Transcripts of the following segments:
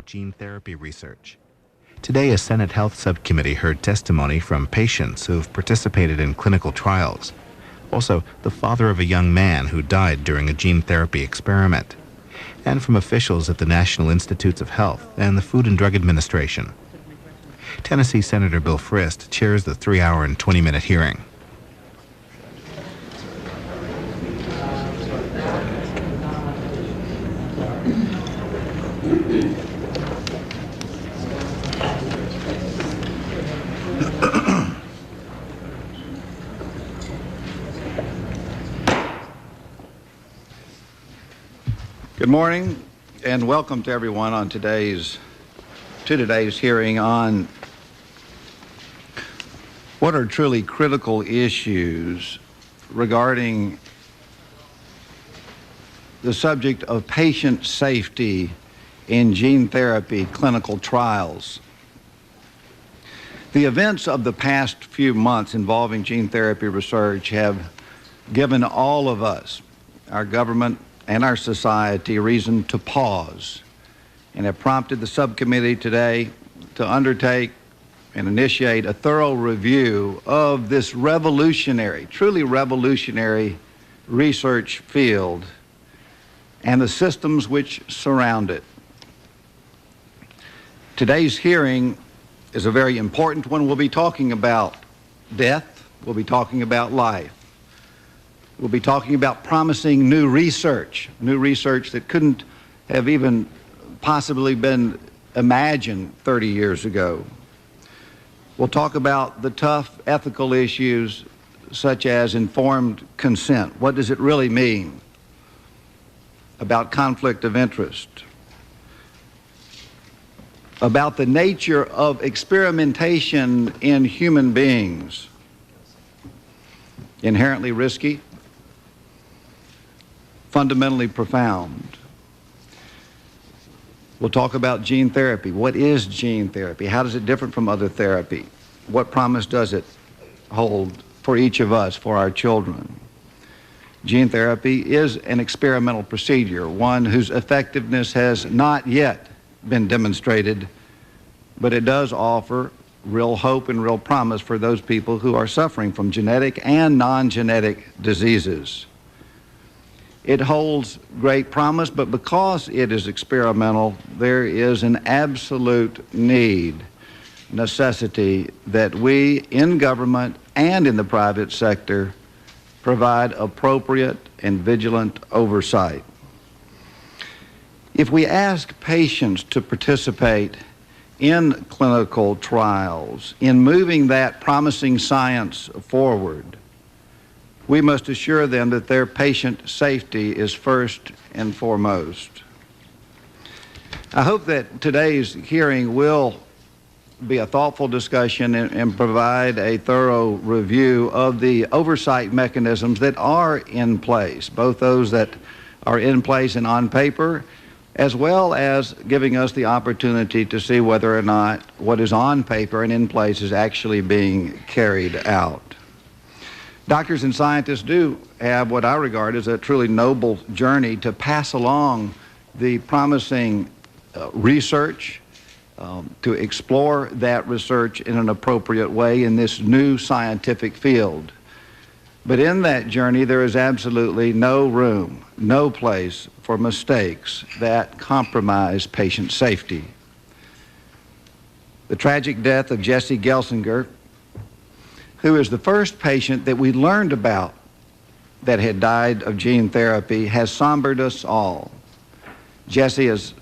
gene therapy research. Today, a Senate Health Subcommittee heard testimony from patients who have participated in clinical trials. Also, the father of a young man who died during a gene therapy experiment. And from officials at the National Institutes of Health and the Food and Drug Administration. Tennessee Senator Bill Frist chairs the 3-hour and 20-minute hearing. Good morning and welcome to everyone on today's hearing on what are truly critical issues regarding the subject of patient safety in gene therapy clinical trials. The events of the past few months involving gene therapy research have given all of us, our government, and our society reason to pause and have prompted the subcommittee today to undertake and initiate a thorough review of this revolutionary, truly revolutionary research field and the systems which surround it. Today's hearing is a very important one. We'll be talking about death, we'll be talking about life. We'll be talking about promising new research that couldn't have even possibly been imagined 30 years ago. We'll talk about the tough ethical issues such as informed consent. What does it really mean? About conflict of interest. About the nature of experimentation in human beings. Inherently risky, fundamentally profound. We'll talk about gene therapy. What is gene therapy? How does it differ from other therapy? What promise does it hold for each of us, for our children? Gene therapy is an experimental procedure, one whose effectiveness has not yet been demonstrated, but it does offer real hope and real promise for those people who are suffering from genetic and non-genetic diseases. It holds great promise, but because it is experimental, there is an absolute necessity that we in government and in the private sector provide appropriate and vigilant oversight. If we ask patients to participate in clinical trials, in moving that promising science forward, we must assure them that their patient safety is first and foremost. I hope that today's hearing will be a thoughtful discussion and provide a thorough review of the oversight mechanisms that are in place, both those that are in place and on paper, as well as giving us the opportunity to see whether or not what is on paper and in place is actually being carried out. Doctors and scientists do have what I regard as a truly noble journey to pass along the promising research, to explore that research in an appropriate way in this new scientific field. But in that journey, there is absolutely no room, no place for mistakes that compromise patient safety. The tragic death of Jesse Gelsinger, who is the first patient that we learned about that had died of gene therapy, has sombered us all. Jesse, as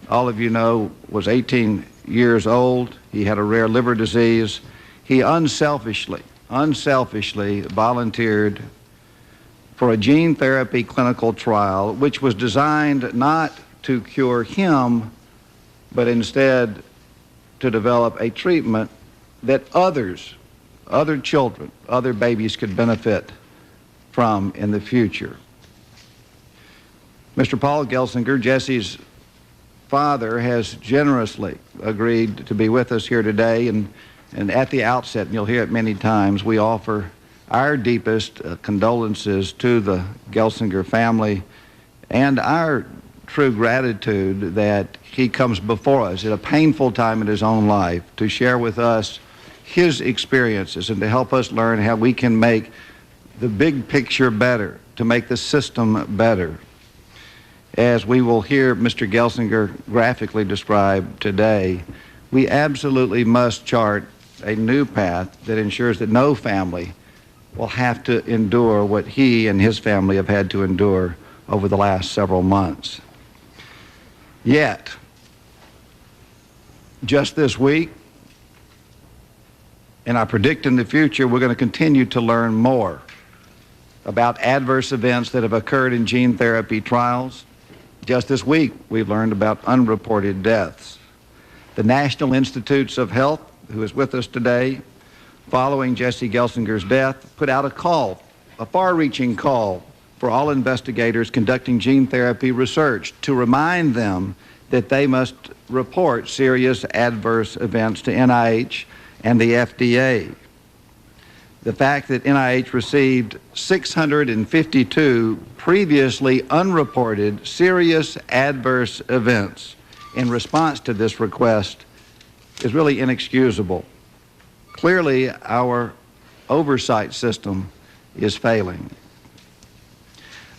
all of you know, was 18 years old. He had a rare liver disease. He unselfishly volunteered for a gene therapy clinical trial, which was designed not to cure him, but instead to develop a treatment that other children, other babies could benefit from in the future. Mr. Paul Gelsinger, Jesse's father, has generously agreed to be with us here today, and at the outset, and you'll hear it many times, we offer our deepest condolences to the Gelsinger family and our true gratitude that he comes before us at a painful time in his own life to share with us his experiences and to help us learn how we can make the big picture better, to make the system better. As we will hear Mr. Gelsinger graphically describe today, we absolutely must chart a new path that ensures that no family will have to endure what he and his family have had to endure over the last several months. Yet, just this week, and I predict in the future, we're going to continue to learn more about adverse events that have occurred in gene therapy trials. Just this week, we've learned about unreported deaths. The National Institutes of Health, who is with us today, following Jesse Gelsinger's death, put out a call, a far-reaching call for all investigators conducting gene therapy research to remind them that they must report serious adverse events to NIH and the FDA. The fact that NIH received 652 previously unreported serious adverse events in response to this request is really inexcusable. Clearly, our oversight system is failing.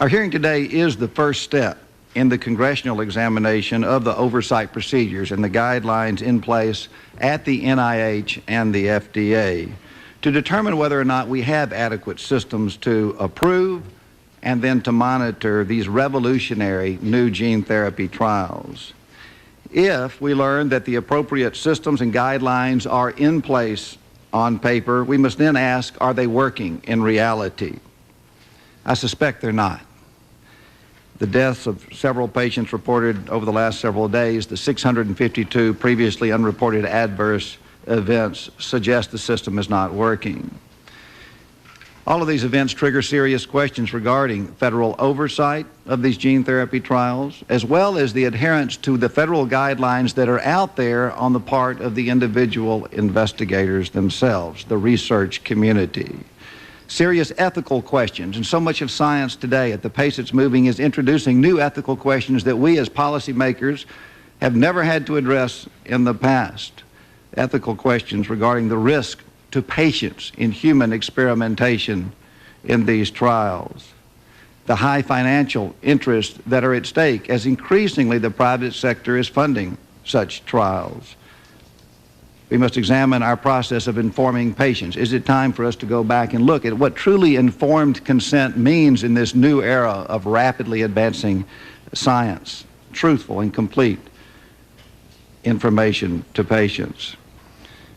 Our hearing today is the first step in the congressional examination of the oversight procedures and the guidelines in place at the NIH and the FDA to determine whether or not we have adequate systems to approve and then to monitor these revolutionary new gene therapy trials. If we learn that the appropriate systems and guidelines are in place on paper, we must then ask, are they working in reality? I suspect they're not. The deaths of several patients reported over the last several days, the 652 previously unreported adverse events suggest the system is not working. All of these events trigger serious questions regarding federal oversight of these gene therapy trials, as well as the adherence to the federal guidelines that are out there on the part of the individual investigators themselves, the research community. Serious ethical questions, and so much of science today, at the pace it's moving, is introducing new ethical questions that we as policymakers have never had to address in the past. Ethical questions regarding the risk to patients in human experimentation in these trials. The high financial interests that are at stake as increasingly the private sector is funding such trials. We must examine our process of informing patients. Is it time for us to go back and look at what truly informed consent means in this new era of rapidly advancing science, truthful and complete information to patients?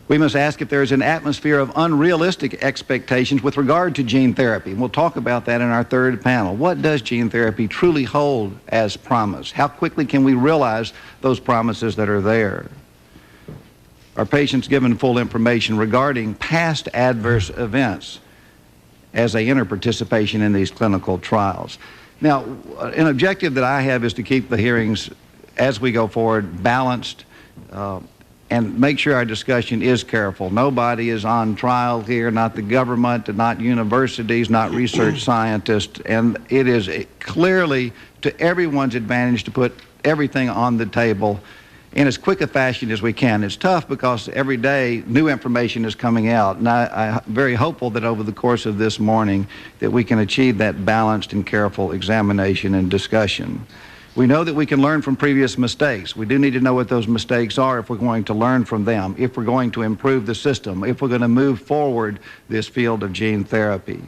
We must ask if there is an atmosphere of unrealistic expectations with regard to gene therapy. And we'll talk about that in our third panel. What does gene therapy truly hold as promise? How quickly can we realize those promises that are there? Are patients given full information regarding past adverse events as they enter participation in these clinical trials? Now, an objective that I have is to keep the hearings as we go forward balanced and make sure our discussion is careful. Nobody is on trial here, not the government, not universities, not research scientists, and it is clearly to everyone's advantage to put everything on the table in as quick a fashion as we can. It's tough because every day new information is coming out, and I'm very hopeful that over the course of this morning that we can achieve that balanced and careful examination and discussion. We know that we can learn from previous mistakes. We do need to know what those mistakes are if we're going to learn from them, if we're going to improve the system, if we're going to move forward this field of gene therapy.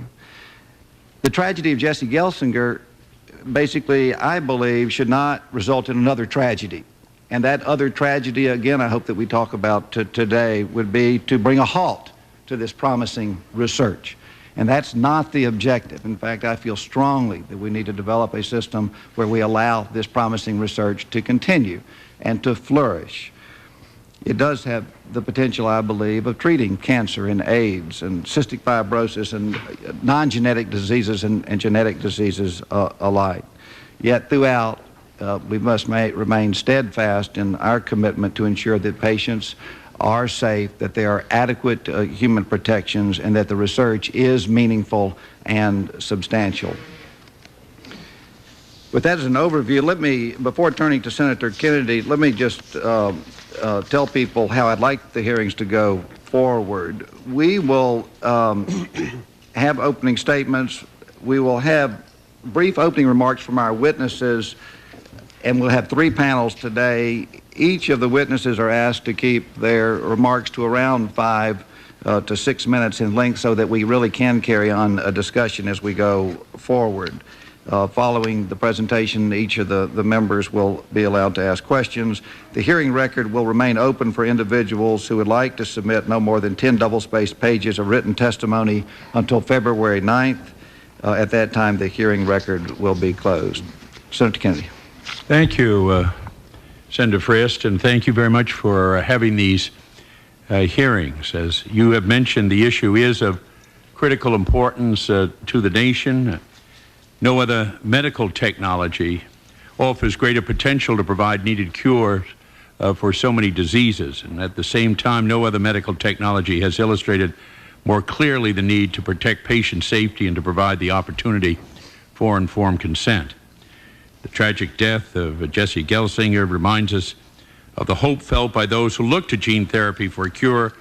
The tragedy of Jesse Gelsinger, basically, I believe, should not result in another tragedy. And that other tragedy, again, I hope that we talk about today, would be to bring a halt to this promising research. And that's not the objective. In fact, I feel strongly that we need to develop a system where we allow this promising research to continue and to flourish. It does have the potential, I believe, of treating cancer and AIDS and cystic fibrosis and non-genetic diseases and genetic diseases alike. Yet throughout, we must remain steadfast in our commitment to ensure that patients are safe, that there are adequate human protections, and that the research is meaningful and substantial. With that as an overview, let me, before turning to Senator Kennedy, let me just tell people how I'd like the hearings to go forward. We will have opening statements. We will have brief opening remarks from our witnesses, and we'll have 3 panels today. Each of the witnesses are asked to keep their remarks to around 5 to 6 minutes in length so that we really can carry on a discussion as we go forward. Following the presentation, each of the members will be allowed to ask questions. The hearing record will remain open for individuals who would like to submit no more than 10 double-spaced pages of written testimony until February 9th. At that time, the hearing record will be closed. Senator Kennedy. Thank you, Senator Frist, and thank you very much for having these hearings. As you have mentioned, the issue is of critical importance to the nation. No other medical technology offers greater potential to provide needed cures for so many diseases. And at the same time, no other medical technology has illustrated more clearly the need to protect patient safety and to provide the opportunity for informed consent. The tragic death of Jesse Gelsinger reminds us of the hope felt by those who look to gene therapy for a cure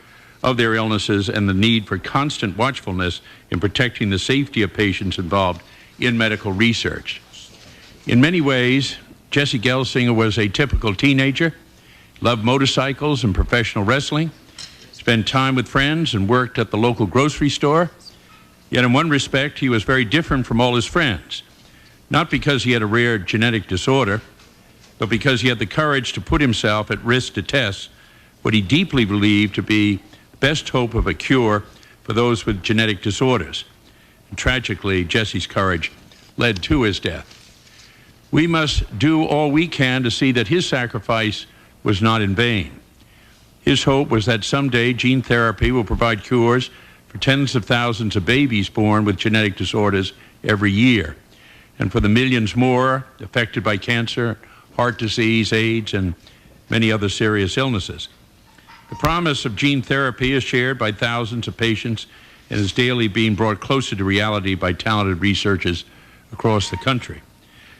of their illnesses and the need for constant watchfulness in protecting the safety of patients involved in medical research. In many ways, Jesse Gelsinger was a typical teenager, loved motorcycles and professional wrestling, spent time with friends and worked at the local grocery store. Yet in one respect, he was very different from all his friends, not because he had a rare genetic disorder, but because he had the courage to put himself at risk to test what he deeply believed to be the best hope of a cure for those with genetic disorders. And tragically, Jesse's courage led to his death. We must do all we can to see that his sacrifice was not in vain. His hope was that someday gene therapy will provide cures for tens of thousands of babies born with genetic disorders every year, and for the millions more affected by cancer, heart disease, AIDS, and many other serious illnesses. The promise of gene therapy is shared by thousands of patients and is daily being brought closer to reality by talented researchers across the country.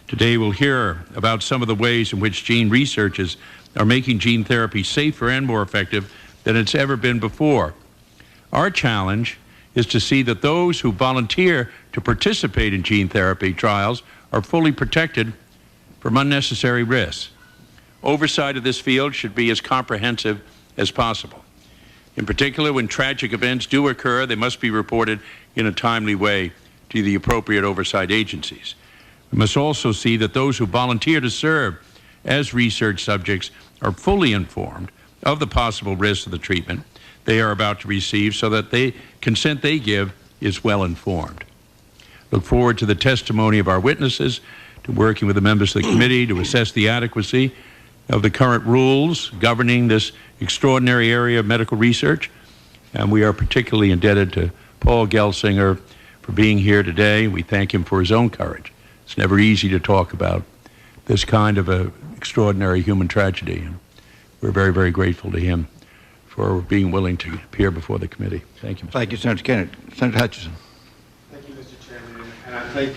Today we'll hear about some of the ways in which gene researchers are making gene therapy safer and more effective than it's ever been before. Our challenge is to see that those who volunteer to participate in gene therapy trials are fully protected from unnecessary risks. Oversight of this field should be as comprehensive as possible. In particular, when tragic events do occur, they must be reported in a timely way to the appropriate oversight agencies. We must also see that those who volunteer to serve as research subjects are fully informed of the possible risks of the treatment they are about to receive so that the consent they give is well informed. Look forward to the testimony of our witnesses, to working with the members of the committee to assess the adequacy of the current rules governing this extraordinary area of medical research. And we are particularly indebted to Paul Gelsinger for being here today. We thank him for his own courage. It's never easy to talk about this kind of an extraordinary human tragedy. And we're very, very grateful to him for being willing to appear before the committee. Thank you, Mr. Thank you, Senator Kennedy. Senator Hutchinson. Thank you, Mr. Chairman. And I think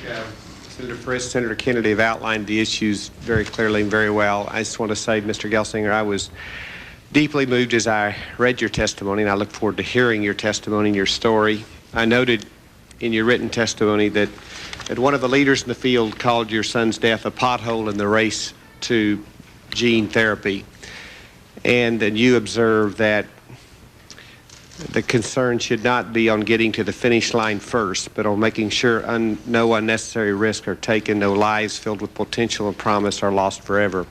Senator Frist, Senator Kennedy have outlined the issues very clearly and very well. I just want to say, Mr. Gelsinger, I was deeply moved as I read your testimony, and I look forward to hearing your testimony and your story. I noted in your written testimony that one of the leaders in the field called your son's death a pothole in the race to gene therapy. And then you observed that the concern should not be on getting to the finish line first, but on making sure no unnecessary risks are taken, no lives filled with potential and promise are lost forever.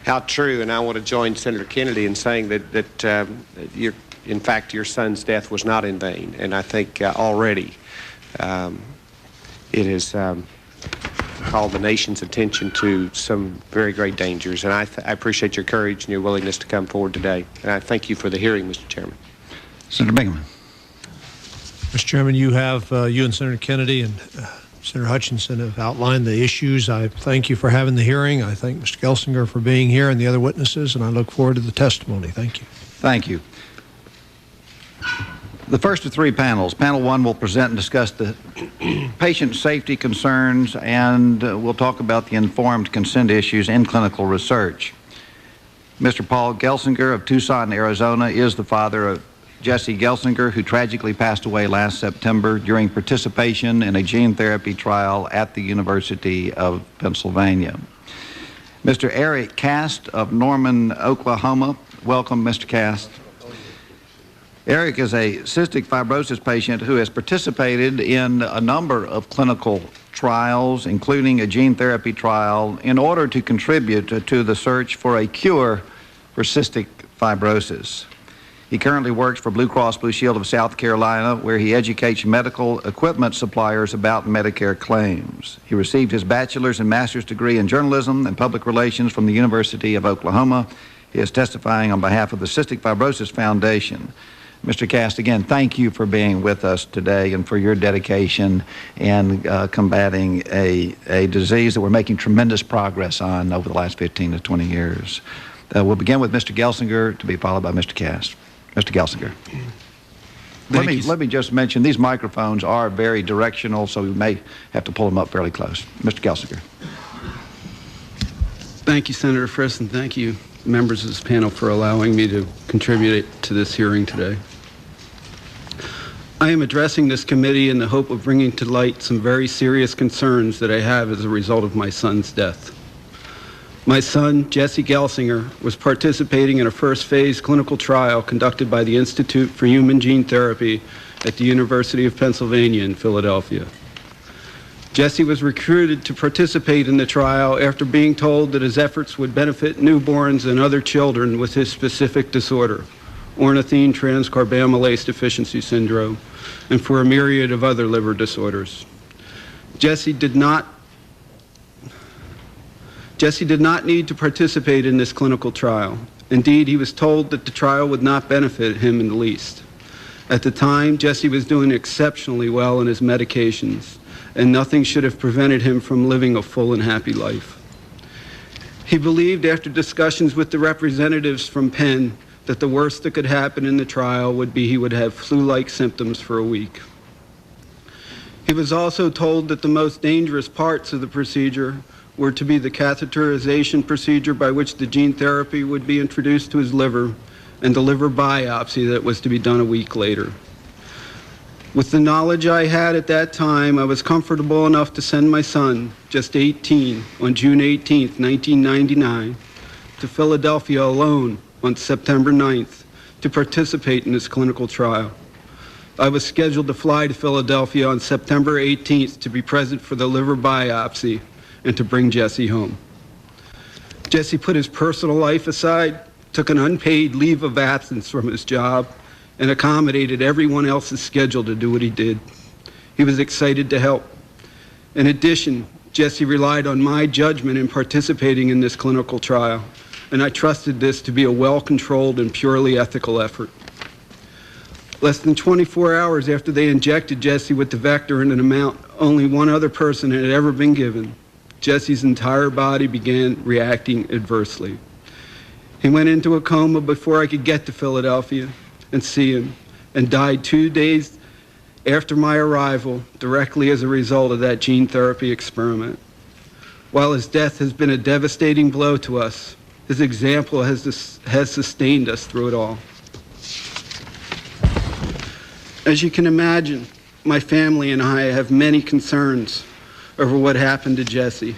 How true, and I want to join Senator Kennedy in saying that in fact, your son's death was not in vain. And I think already it has called the nation's attention to some very great dangers. And I appreciate your courage and your willingness to come forward today. And I thank you for the hearing, Mr. Chairman. Senator Bingaman. Mr. Chairman, you and Senator Kennedy and Senator Hutchinson have outlined the issues. I thank you for having the hearing. I thank Mr. Gelsinger for being here and the other witnesses, and I look forward to the testimony. Thank you. Thank you. The first of three panels. Panel one will present and discuss the patient safety concerns, and we'll talk about the informed consent issues in clinical research. Mr. Paul Gelsinger of Tucson, Arizona, is the father of Jesse Gelsinger, who tragically passed away last September during participation in a gene therapy trial at the University of Pennsylvania. Mr. Eric Cast of Norman, Oklahoma. Welcome, Mr. Cast. Eric is a cystic fibrosis patient who has participated in a number of clinical trials, including a gene therapy trial, in order to contribute to the search for a cure for cystic fibrosis. He currently works for Blue Cross Blue Shield of South Carolina, where he educates medical equipment suppliers about Medicare claims. He received his bachelor's and master's degree in journalism and public relations from the University of Oklahoma. He is testifying on behalf of the Cystic Fibrosis Foundation. Mr. Cast, again, thank you for being with us today and for your dedication in combating a disease that we're making tremendous progress on over the last 15 to 20 years. We'll begin with Mr. Gelsinger, to be followed by Mr. Cast. Mr. Gelsinger. Let me just mention, these microphones are very directional, so we may have to pull them up fairly close. Mr. Gelsinger. Thank you, Senator Frist, and thank you, members of this panel, for allowing me to contribute to this hearing today. I am addressing this committee in the hope of bringing to light some very serious concerns that I have as a result of my son's death. My son, Jesse Gelsinger, was participating in a first-phase clinical trial conducted by the Institute for Human Gene Therapy at the University of Pennsylvania in Philadelphia. Jesse was recruited to participate in the trial after being told that his efforts would benefit newborns and other children with his specific disorder, ornithine transcarbamylase deficiency syndrome, and for a myriad of other liver disorders. Jesse did not need to participate in this clinical trial. Indeed, he was told that the trial would not benefit him in the least. At the time, Jesse was doing exceptionally well on his medications, and nothing should have prevented him from living a full and happy life. He believed, after discussions with the representatives from Penn, that the worst that could happen in the trial would be he would have flu-like symptoms for a week. He was also told that the most dangerous parts of the procedure were to be the catheterization procedure by which the gene therapy would be introduced to his liver, and the liver biopsy that was to be done a week later. With the knowledge I had at that time, I was comfortable enough to send my son, just 18, on June 18, 1999, to Philadelphia alone on September 9th to participate in this clinical trial. I was scheduled to fly to Philadelphia on September 18th to be present for the liver biopsy and to bring Jesse home. Jesse put his personal life aside, took an unpaid leave of absence from his job, and accommodated everyone else's schedule to do what he did. He was excited to help. In addition, Jesse relied on my judgment in participating in this clinical trial, and I trusted this to be a well-controlled and purely ethical effort. Less than 24 hours after they injected Jesse with the vector in an amount only one other person had ever been given, Jesse's entire body began reacting adversely. He went into a coma before I could get to Philadelphia and see him, and died 2 days after my arrival, directly as a result of that gene therapy experiment. While his death has been a devastating blow to us, his example has sustained us through it all. As you can imagine, my family and I have many concerns over what happened to Jesse.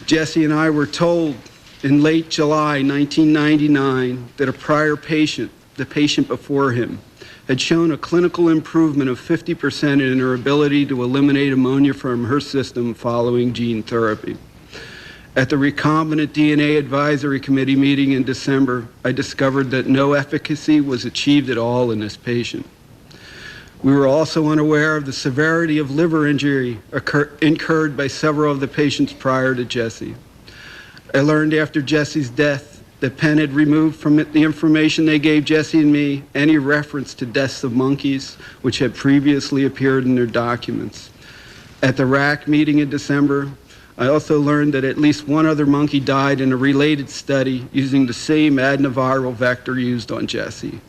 Jesse and I were told in late July 1999 that a prior patient, the patient before him, had shown a clinical improvement of 50% in her ability to eliminate ammonia from her system following gene therapy. At the Recombinant DNA Advisory Committee meeting in December, I discovered that no efficacy was achieved at all in this patient. We were also unaware of the severity of liver injury incurred by several of the patients prior to Jesse. I learned after Jesse's death that Penn had removed from it the information they gave Jesse and me any reference to deaths of monkeys, which had previously appeared in their documents. At the RAC meeting in December, I also learned that at least one other monkey died in a related study using the same adenoviral vector used on Jesse.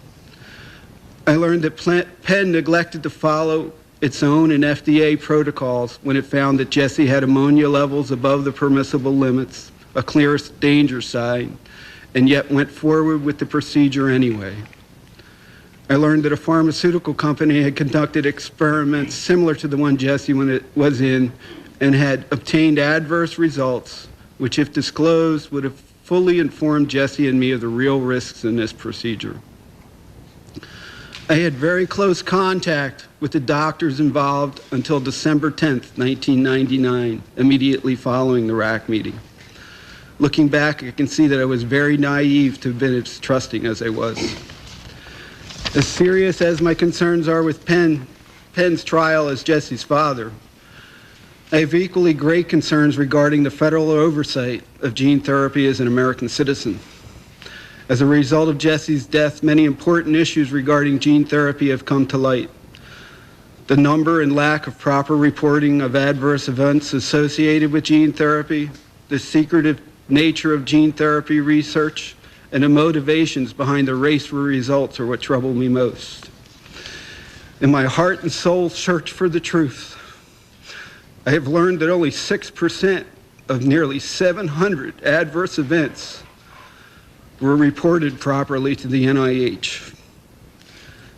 I learned that Penn neglected to follow its own and FDA protocols when it found that Jesse had ammonia levels above the permissible limits, a clear danger sign, and yet went forward with the procedure anyway. I learned that a pharmaceutical company had conducted experiments similar to the one Jesse was in and had obtained adverse results, which, if disclosed, would have fully informed Jesse and me of the real risks in this procedure. I had very close contact with the doctors involved until December 10th, 1999, immediately following the RAC meeting. Looking back, I can see that I was very naive to have been as trusting as I was. As serious as my concerns are with Penn's trial as Jesse's father, I have equally great concerns regarding the federal oversight of gene therapy as an American citizen. As a result of Jesse's death, many important issues regarding gene therapy have come to light. The number and lack of proper reporting of adverse events associated with gene therapy, the secretive nature of gene therapy research, and the motivations behind the race for results are what trouble me most. In my heart and soul search for the truth, I have learned that only 6% of nearly 700 adverse events were reported properly to the NIH,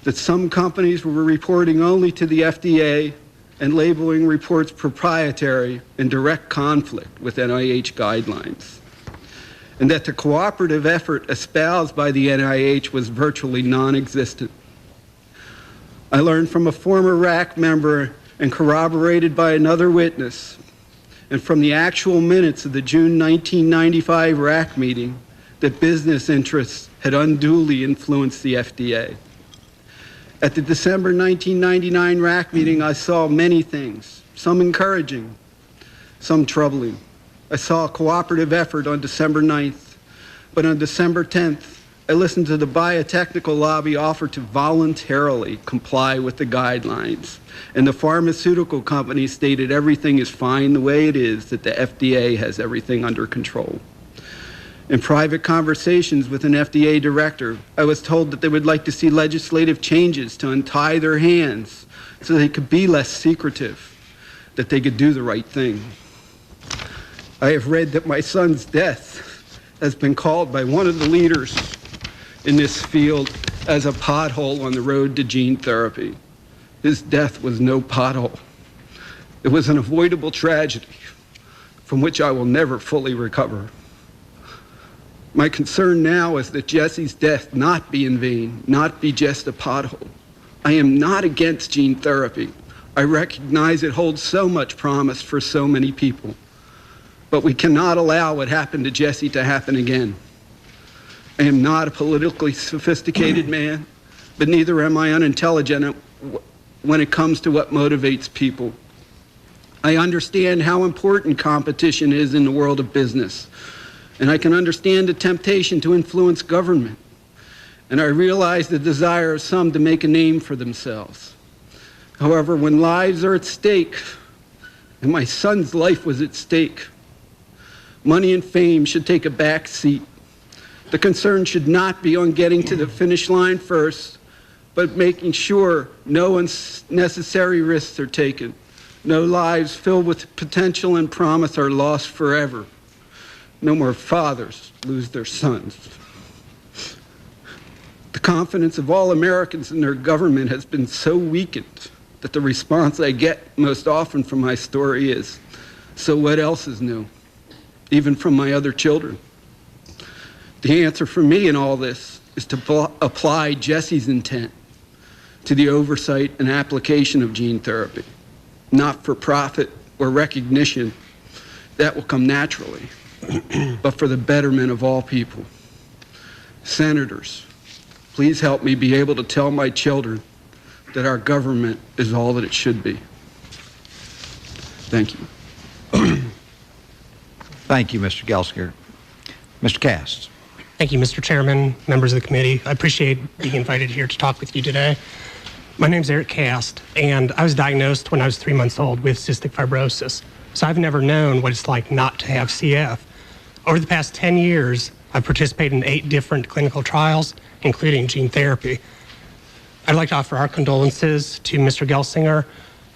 that some companies were reporting only to the FDA and labeling reports proprietary in direct conflict with NIH guidelines, and that the cooperative effort espoused by the NIH was virtually non-existent. I learned from a former RAC member and corroborated by another witness, and from the actual minutes of the June 1995 RAC meeting, that business interests had unduly influenced the FDA. At the December 1999 RAC meeting, I saw many things, some encouraging, some troubling. I saw a cooperative effort on December 9th, but on December 10th, I listened to the biotechnical lobby offer to voluntarily comply with the guidelines, and the pharmaceutical company stated everything is fine the way it is, that the FDA has everything under control. In private conversations with an FDA director, I was told that they would like to see legislative changes to untie their hands so they could be less secretive, that they could do the right thing. I have read that my son's death has been called by one of the leaders in this field as a pothole on the road to gene therapy. His death was no pothole. It was an avoidable tragedy from which I will never fully recover. My concern now is that Jesse's death not be in vain, not be just a pothole. I am not against gene therapy. I recognize it holds so much promise for so many people. But we cannot allow what happened to Jesse to happen again. I am not a politically sophisticated man, but neither am I unintelligent when it comes to what motivates people. I understand how important competition is in the world of business, and I can understand the temptation to influence government, and I realize the desire of some to make a name for themselves. However, when lives are at stake, and my son's life was at stake, money and fame should take a back seat. The concern should not be on getting to the finish line first, but making sure no unnecessary risks are taken. No lives filled with potential and promise are lost forever. No more fathers lose their sons. The confidence of all Americans in their government has been so weakened that the response I get most often from my story is, "So what else is new?" Even from my other children. The answer for me in all this is to apply Jesse's intent to the oversight and application of gene therapy, not for profit or recognition. That will come naturally, but for the betterment of all people. Senators, please help me be able to tell my children that our government is all that it should be. Thank you. Thank you, Mr. Gelsinger. Mr. Cass. Thank you, Mr. Chairman, members of the committee. I appreciate being invited here to talk with you today. My name's Eric Cast, and I was diagnosed when I was 3 months old with cystic fibrosis. So I've never known what it's like not to have CF. Over the past 10 years, I've participated in 8 different clinical trials, including gene therapy. I'd like to offer our condolences to Mr. Gelsinger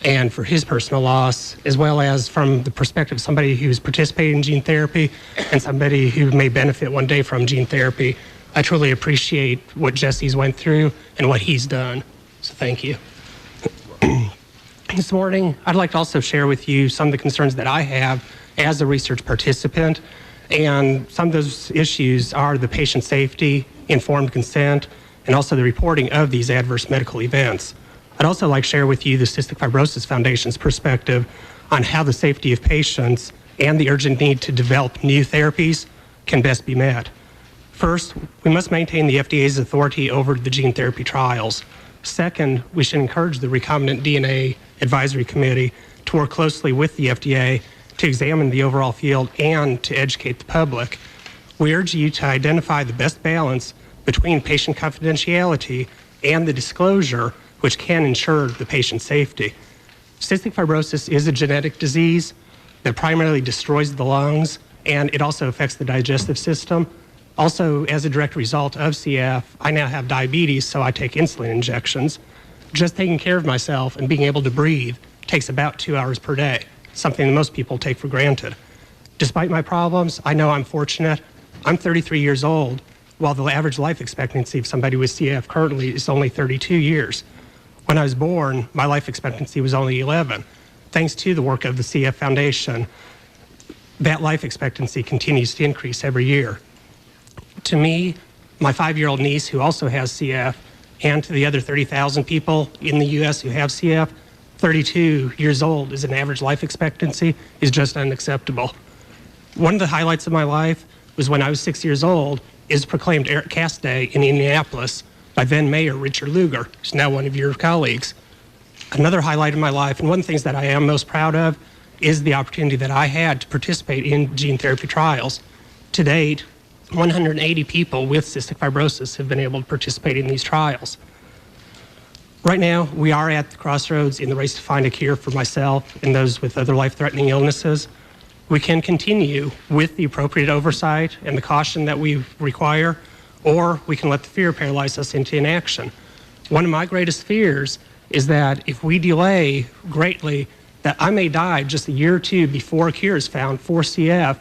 and for his personal loss, as well as from the perspective of somebody who's participating in gene therapy and somebody who may benefit one day from gene therapy. I truly appreciate what Jesse's went through and what he's done. So thank you. This morning, I'd like to also share with you some of the concerns that I have as a research participant. And some of those issues are the patient safety, informed consent, and also the reporting of these adverse medical events. I'd also like to share with you the Cystic Fibrosis Foundation's perspective on how the safety of patients and the urgent need to develop new therapies can best be met. First, we must maintain the FDA's authority over the gene therapy trials. Second, we should encourage the Recombinant DNA Advisory Committee to work closely with the FDA to examine the overall field and to educate the public. We urge you to identify the best balance between patient confidentiality and the disclosure which can ensure the patient's safety. Cystic fibrosis is a genetic disease that primarily destroys the lungs, and it also affects the digestive system. Also, as a direct result of CF, I now have diabetes, so I take insulin injections. Just taking care of myself and being able to breathe takes about 2 hours per day, something that most people take for granted. Despite my problems, I know I'm fortunate. I'm 33 years old, while the average life expectancy of somebody with CF currently is only 32 years. When I was born, my life expectancy was only 11. Thanks to the work of the CF Foundation, that life expectancy continues to increase every year. To me, my 5-year-old niece who also has CF, and to the other 30,000 people in the U.S. who have CF, 32 years old is an average life expectancy is just unacceptable. One of the highlights of my life was when I was 6 years old, is proclaimed Eric Cass Day in Indianapolis by then Mayor Richard Lugar, who's now one of your colleagues. Another highlight of my life, and one of the things that I am most proud of, is the opportunity that I had to participate in gene therapy trials. To date, 180 people with cystic fibrosis have been able to participate in these trials. Right now, we are at the crossroads in the race to find a cure for myself and those with other life-threatening illnesses. We can continue with the appropriate oversight and the caution that we require, or we can let the fear paralyze us into inaction. One of my greatest fears is that if we delay greatly, that I may die just a year or two before a cure is found for CF.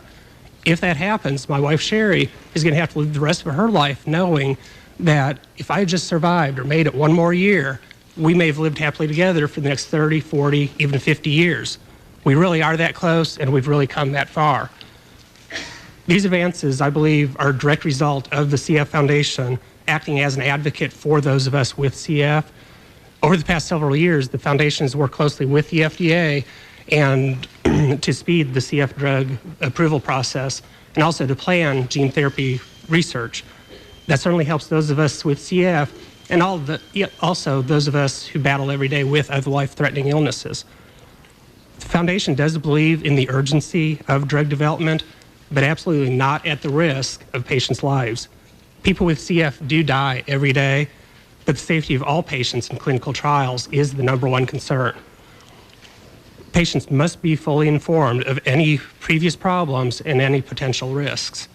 If that happens, my wife Sherry is going to have to live the rest of her life knowing that if I had just survived or made it one more year, we may have lived happily together for the next 30, 40, even 50 years. We really are that close, and we've really come that far. These advances, I believe, are a direct result of the CF Foundation acting as an advocate for those of us with CF. Over the past several years, the Foundation has worked closely with the FDA and to speed the CF drug approval process and also to plan gene therapy research. That certainly helps those of us with CF and also those of us who battle every day with other life-threatening illnesses. The Foundation does believe in the urgency of drug development, but absolutely not at the risk of patients' lives. People with CF do die every day, but the safety of all patients in clinical trials is the #1 concern. Patients must be fully informed of any previous problems and any potential risks.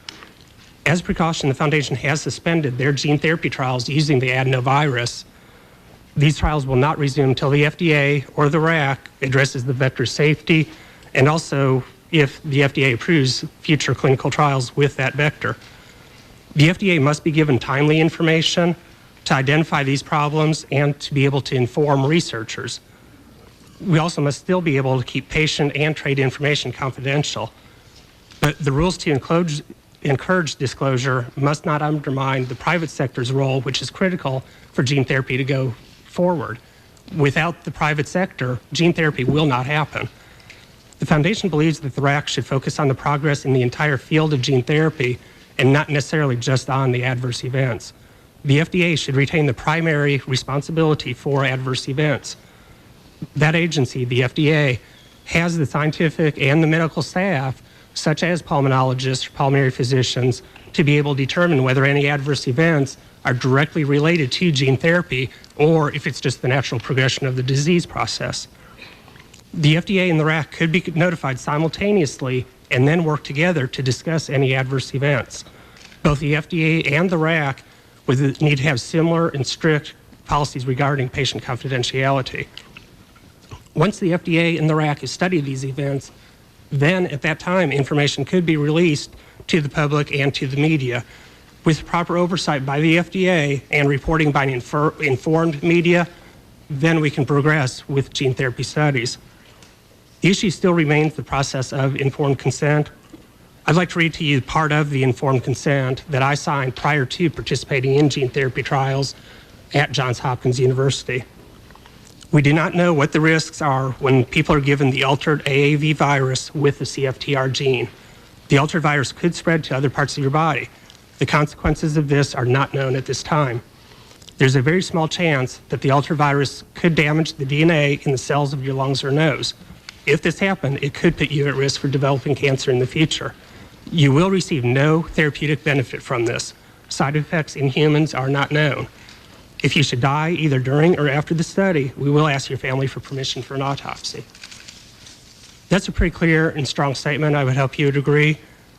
As a precaution, the Foundation has suspended their gene therapy trials using the adenovirus. These trials will not resume until the FDA or the RAC addresses the vector safety and also if the FDA approves future clinical trials with that vector. The FDA must be given timely information to identify these problems and to be able to inform researchers. We also must still be able to keep patient and trade information confidential. But the rules to encourage disclosure must not undermine the private sector's role, which is critical for gene therapy to go forward. Without the private sector, gene therapy will not happen. The Foundation believes that the RAC should focus on the progress in the entire field of gene therapy and not necessarily just on the adverse events. The FDA should retain the primary responsibility for adverse events. That agency, the FDA, has the scientific and the medical staff, such as pulmonologists or pulmonary physicians, to be able to determine whether any adverse events are directly related to gene therapy or if it's just the natural progression of the disease process. The FDA and the RAC could be notified simultaneously and then work together to discuss any adverse events. Both the FDA and the RAC would need to have similar and strict policies regarding patient confidentiality. Once the FDA and the RAC has studied these events, then at that time, information could be released to the public and to the media. With proper oversight by the FDA and reporting by an informed media, then we can progress with gene therapy studies. The issue still remains the process of informed consent. I'd like to read to you part of the informed consent that I signed prior to participating in gene therapy trials at Johns Hopkins University. We do not know what the risks are when people are given the altered AAV virus with the CFTR gene. The altered virus could spread to other parts of your body. The consequences of this are not known at this time. There's a very small chance that the altered virus could damage the DNA in the cells of your lungs or nose. If this happened, it could put you at risk for developing cancer in the future. You will receive no therapeutic benefit from this. Side effects in humans are not known. If you should die either during or after the study, we will ask your family for permission for an autopsy. That's a pretty clear and strong statement. I would hope you would agree.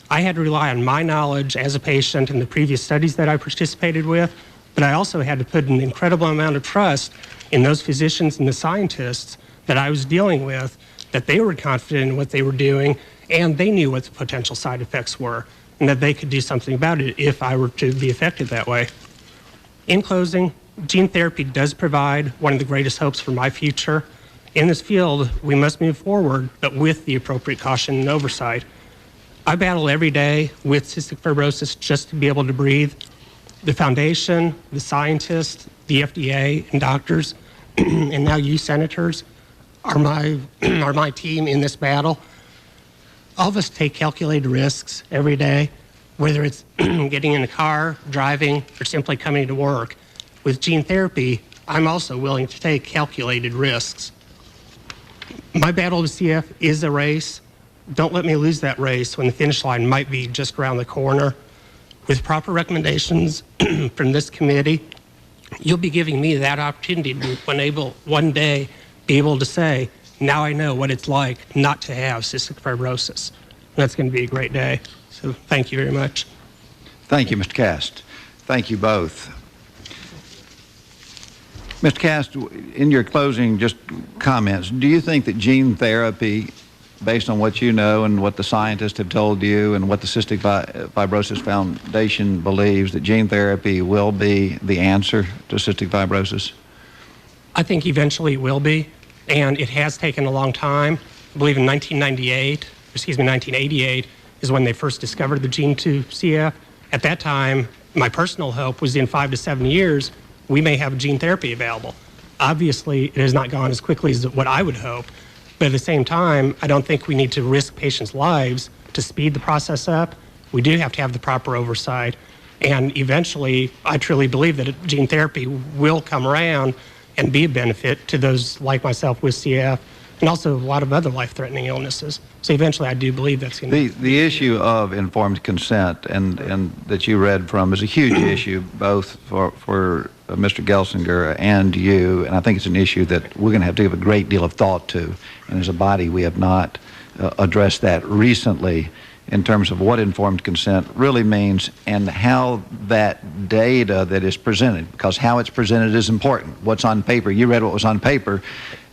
I had to rely on my knowledge as a patient in the previous studies that I participated with, but I also had to put an incredible amount of trust in those physicians and the scientists that I was dealing with, that they were confident in what they were doing, and they knew what the potential side effects were, and that they could do something about it if I were to be affected that way. In closing, gene therapy does provide one of the greatest hopes for my future. In this field, we must move forward, but with the appropriate caution and oversight. I battle every day with cystic fibrosis just to be able to breathe. The foundation, the scientists, the FDA, and doctors, and now you senators, are my team in this battle. All of us take calculated risks every day, whether it's getting in a car, driving, or simply coming to work. With gene therapy, I'm also willing to take calculated risks. My battle with CF is a race. Don't let me lose that race when the finish line might be just around the corner. With proper recommendations from this committee, you'll be giving me that opportunity to one day be able to say, now I know what it's like not to have cystic fibrosis. And that's going to be a great day. So thank you very much. Thank you, Mr. Cast. Thank you both. Mr. Cast, in your closing just comments, do you think that gene therapy, based on what you know and what the scientists have told you and what the Cystic Fibrosis Foundation believes, that gene therapy will be the answer to cystic fibrosis? I think eventually it will be, and it has taken a long time. I believe in 1988 is when they first discovered the gene to CF. At that time, my personal hope was in 5 to 7 years, we may have gene therapy available. Obviously, it has not gone as quickly as what I would hope, but at the same time, I don't think we need to risk patients' lives to speed the process up. We do have to have the proper oversight, and eventually, I truly believe that gene therapy will come around and be a benefit to those like myself with CF, and also a lot of other life-threatening illnesses. So eventually, I do believe that's going to The issue of informed consent and that you read from is a huge issue, both for Mr. Gelsinger and you, and I think it's an issue that we're going to have to give a great deal of thought to. And as a body, we have not addressed that recently in terms of what informed consent really means and how that data that is presented, because how it's presented is important. What's on paper, you read what was on paper.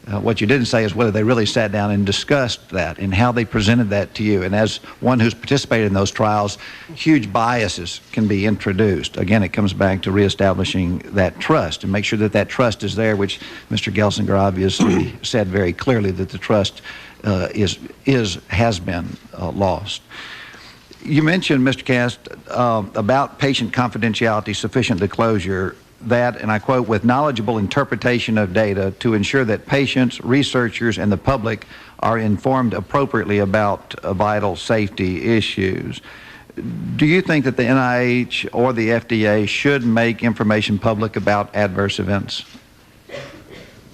What you didn't say is whether they really sat down and discussed that and how they presented that to you. And as one who's participated in those trials, huge biases can be introduced. Again, it comes back to reestablishing that trust and make sure that that trust is there, which Mr. Gelsinger obviously said very clearly that the trust has been lost. You mentioned, Mr. Cast, about patient confidentiality, sufficient disclosure, that, and I quote, with knowledgeable interpretation of data to ensure that patients, researchers, and the public are informed appropriately about vital safety issues. Do you think that the NIH or the FDA should make information public about adverse events?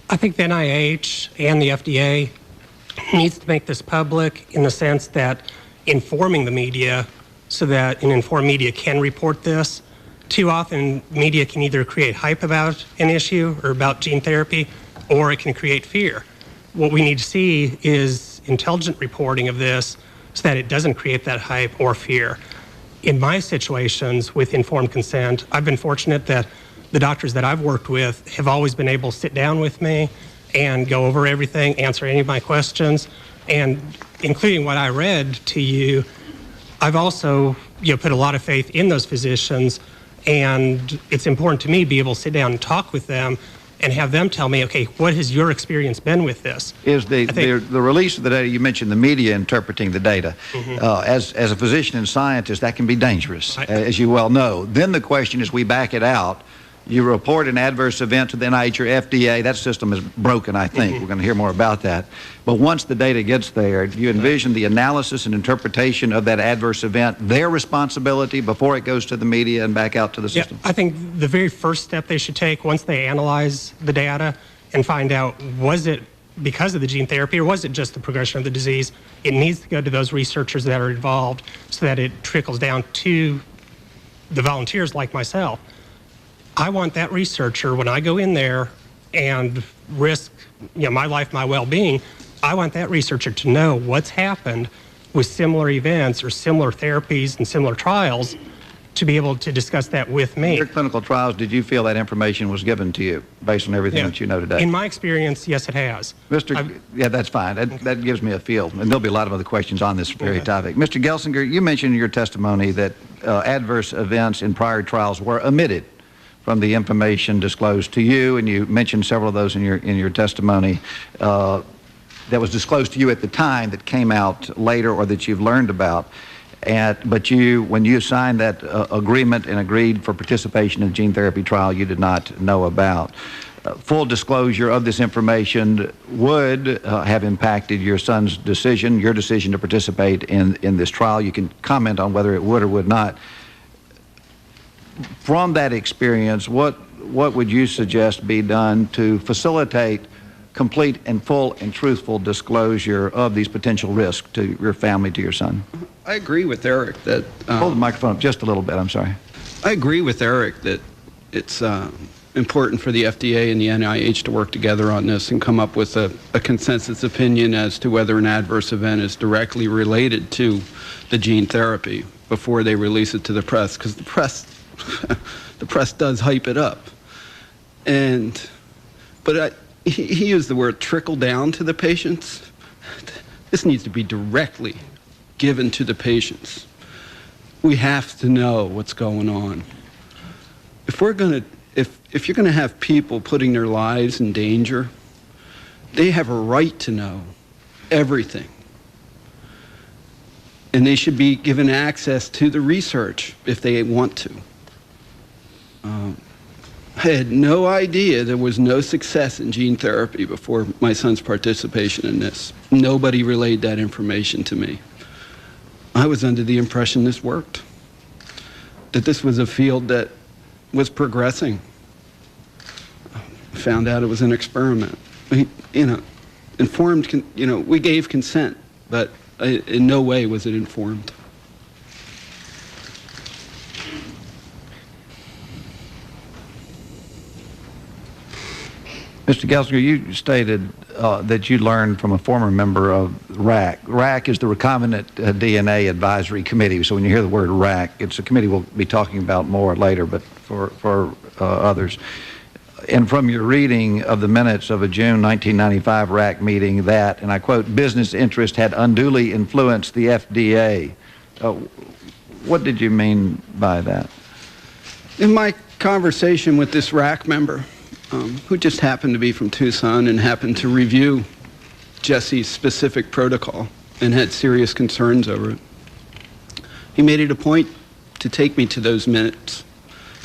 I think the NIH and the FDA needs to make this public in the sense that informing the media so that an informed media can report this. Too often, media can either create hype about an issue or about gene therapy, or it can create fear. What we need to see is intelligent reporting of this so that it doesn't create that hype or fear. In my situations with informed consent, I've been fortunate that the doctors that I've worked with have always been able to sit down with me and go over everything, answer any of my questions, and including what I read to you, I've also put a lot of faith in those physicians, and it's important to me to be able to sit down and talk with them and have them tell me, okay, what has your experience been with this? Is the release of the data, you mentioned the media interpreting the data. As a physician and scientist, that can be dangerous, as you well know. Then the question is, we back it out. You report an adverse event to the NIH or FDA. That system is broken, I think. We're going to hear more about that. But once the data gets there, do you envision the analysis and interpretation of that adverse event, their responsibility before it goes to the media and back out to the system? I think the very first step they should take once they analyze the data and find out, was it because of the gene therapy or was it just the progression of the disease, it needs to go to those researchers that are involved so that it trickles down to the volunteers like myself. I want that researcher, when I go in there and risk my life, my well-being, I want that researcher to know what's happened with similar events or similar therapies and similar trials to be able to discuss that with me. In your clinical trials, did you feel that information was given to you based on everything that you know today? In my experience, yes, it has. Yeah, that's fine. That gives me a feel. And there'll be a lot of other questions on this very topic. Mr. Gelsinger, you mentioned in your testimony that adverse events in prior trials were omitted from the information disclosed to you, and you mentioned several of those in your testimony that was disclosed to you at the time that came out later or that you've learned about. But when you signed that agreement and agreed for participation in the gene therapy trial, you did not know about. Full disclosure of this information would have impacted your son's decision, your decision to participate in this trial. You can comment on whether it would or would not. From that experience, what would you suggest be done to facilitate complete and full and truthful disclosure of these potential risks to your family, to your son? I agree with Eric that... Hold the microphone up just a little bit, I'm sorry. I agree with Eric that it's important for the FDA and the NIH to work together on this and come up with a consensus opinion as to whether an adverse event is directly related to the gene therapy before they release it to the press, because the press does hype it up. But he used the word trickle down to the patients. This needs to be directly given to the patients. We have to know what's going on. If you're going to have people putting their lives in danger, they have a right to know everything. And they should be given access to the research if they want to. I had no idea there was no success in gene therapy before my son's participation in this. Nobody relayed that information to me. I was under the impression this worked, that this was a field that was progressing. Found out it was an experiment. We gave consent, but in no way was it informed. Mr. Gelsinger, you stated that you learned from a former member of RAC. RAC is the Recombinant DNA Advisory Committee. So when you hear the word RAC, it's a committee we'll be talking about more later, but for others. And from your reading of the minutes of a June 1995 RAC meeting that, and I quote, business interest had unduly influenced the FDA. What did you mean by that? In my conversation with this RAC member, who just happened to be from Tucson and happened to review Jesse's specific protocol and had serious concerns over it, he made it a point to take me to those minutes,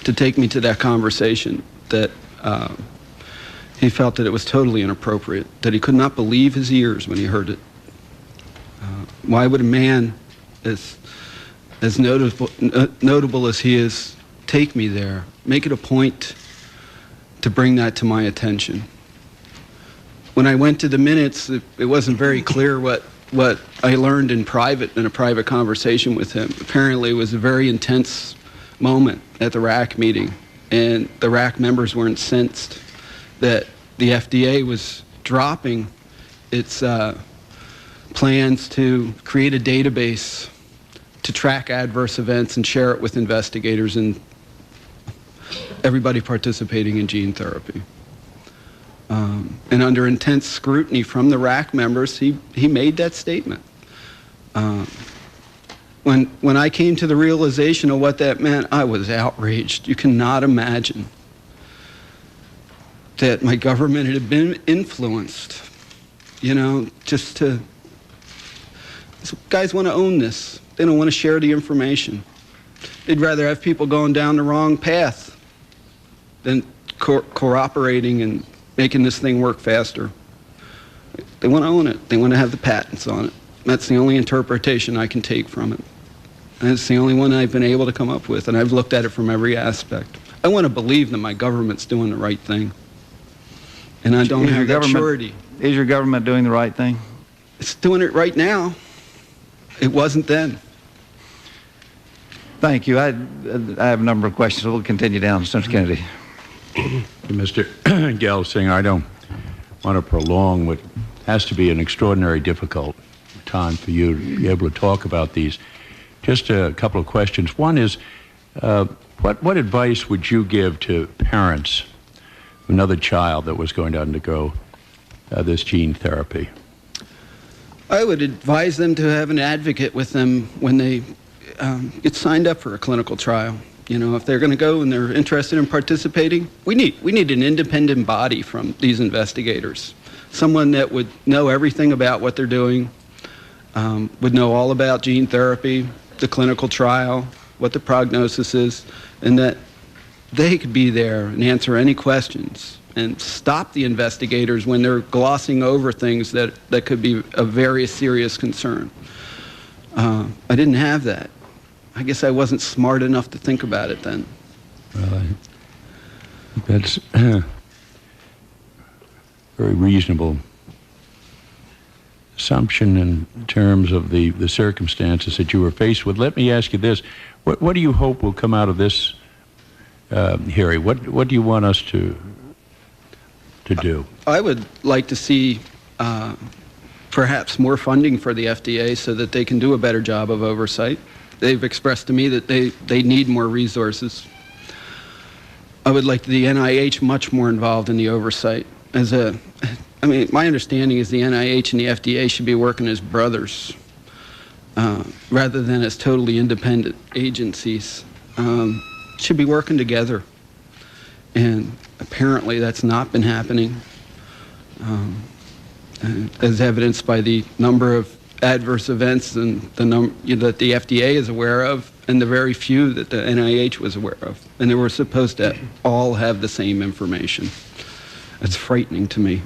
to take me to that conversation, that he felt that it was totally inappropriate, that he could not believe his ears when he heard it. Why would a man as notable as he is take me there, make it a point to bring that to my attention? When I went to the minutes, it wasn't very clear what I learned in a private conversation with him. Apparently, it was a very intense moment at the RAC meeting, and the RAC members were incensed that the FDA was dropping its plans to create a database to track adverse events and share it with investigators. And everybody participating in gene therapy. And under intense scrutiny from the RAC members, he made that statement. When I came to the realization of what that meant, I was outraged. You cannot imagine that my government had been influenced, you know, just to... Guys want to own this. They don't want to share the information. They'd rather have people going down the wrong path than cooperating and making this thing work faster. They want to own it. They want to have the patents on it. That's the only interpretation I can take from it. And it's the only one I've been able to come up with, and I've looked at it from every aspect. I want to believe that my government's doing the right thing. And I don't have that surety. Is your government doing the right thing? It's doing it right now. It wasn't then. Thank you. I have a number of questions, so we'll continue down. Senator Kennedy. Mr. Gelsinger, I don't want to prolong what has to be an extraordinary difficult time for you to be able to talk about these. Just a couple of questions. One is, what advice would you give to parents of another child that was going to undergo this gene therapy? I would advise them to have an advocate with them when they get signed up for a clinical trial. You know, if they're going to go and they're interested in participating, we need an independent body from these investigators. Someone that would know everything about what they're doing, would know all about gene therapy, the clinical trial, what the prognosis is, and that they could be there and answer any questions and stop the investigators when they're glossing over things that could be of very serious concern. I didn't have that. I guess I wasn't smart enough to think about it then. Well, that's very reasonable assumption in terms of the circumstances that you were faced with. Let me ask you this. What do you hope will come out of this hearing? What do you want us to do? I would like to see perhaps more funding for the FDA so that they can do a better job of oversight. They've expressed to me that they need more resources. I would like the NIH much more involved in the oversight. I mean, my understanding is the NIH and the FDA should be working as brothers rather than as totally independent agencies. Should be working together. And apparently that's not been happening, as evidenced by the number of adverse events and that the FDA is aware of, and the very few that the NIH was aware of. And they were supposed to all have the same information. That's frightening to me.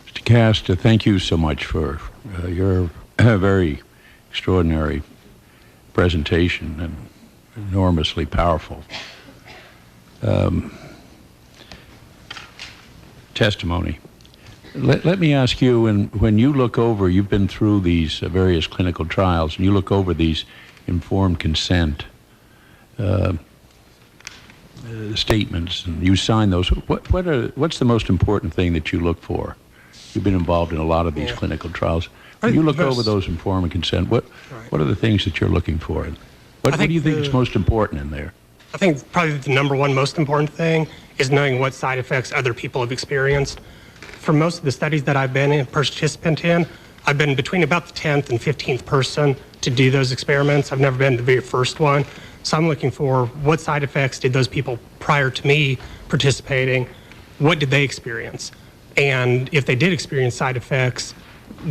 Mr. Cast, thank you so much for your very extraordinary presentation and enormously powerful testimony. Let me ask you, when you look over, you've been through these various clinical trials, and you look over these informed consent statements, and you sign those, what's the most important thing that you look for? You've been involved in a lot of these clinical trials. When you look over those informed consent, what are the things that you're looking for? What do you think is most important in there? I think probably the number one most important thing is knowing what side effects other people have experienced. For most of the studies that I've been a participant in, I've been between about the 10th and 15th person to do those experiments. I've never been the very first one. So I'm looking for what side effects did those people prior to me participating, what did they experience? And if they did experience side effects,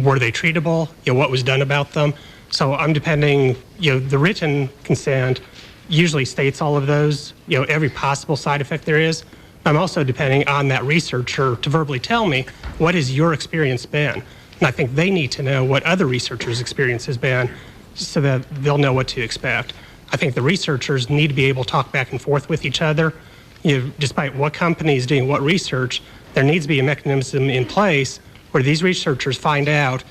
were they treatable? What was done about them? So I'm depending, the written consent usually states all of those, every possible side effect there is. I'm also depending on that researcher to verbally tell me, what has your experience been? And I think they need to know what other researchers' experience has been so that they'll know what to expect. I think the researchers need to be able to talk back and forth with each other. Despite what company is doing what research, there needs to be a mechanism in place where these researchers find out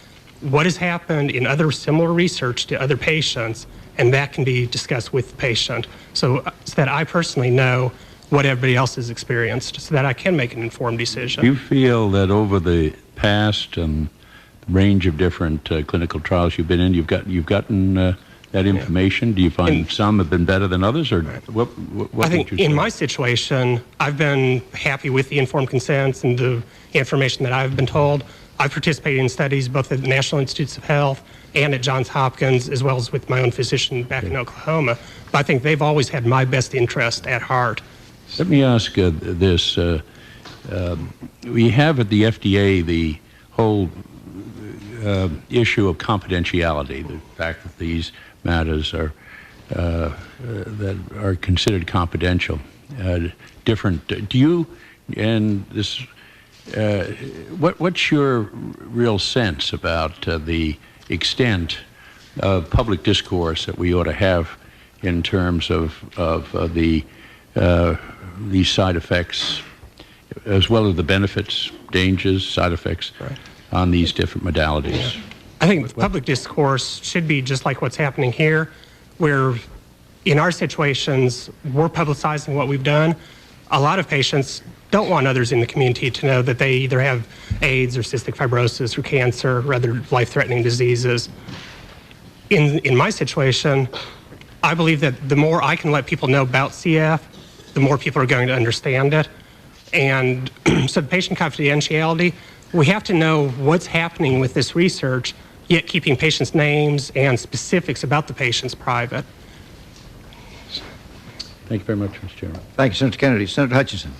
what has happened in other similar research to other patients, and that can be discussed with the patient so that I personally know what everybody else has experienced so that I can make an informed decision. Do you feel that over the past and range of different clinical trials you've been in, you've gotten that information? Do you find some have been better than others, or what I think would you in say? my situation, I've been happy with the informed consents and the information that I've been told. I've participated in studies both at the National Institutes of Health and at Johns Hopkins, as well as with my own physician back in Oklahoma. But I think they've always had my best interest at heart. Let me ask this. We have at the FDA the whole issue of confidentiality, the fact that these matters are that are considered confidential. Different. Do you and this? What's your real sense about the extent of public discourse that we ought to have in terms of these side effects, as well as the benefits, dangers, side effects on these different modalities? I think public discourse should be just like what's happening here, where in our situations, we're publicizing what we've done. A lot of patients don't want others in the community to know that they either have AIDS or cystic fibrosis or cancer or other life-threatening diseases. In my situation, I believe that the more I can let people know about CF, the more people are going to understand it. And so the patient confidentiality, we have to know what's happening with this research, yet keeping patients' names and specifics about the patients private. Thank you very much, Mr. Chairman. Thank you, Senator Kennedy. Senator Hutchinson.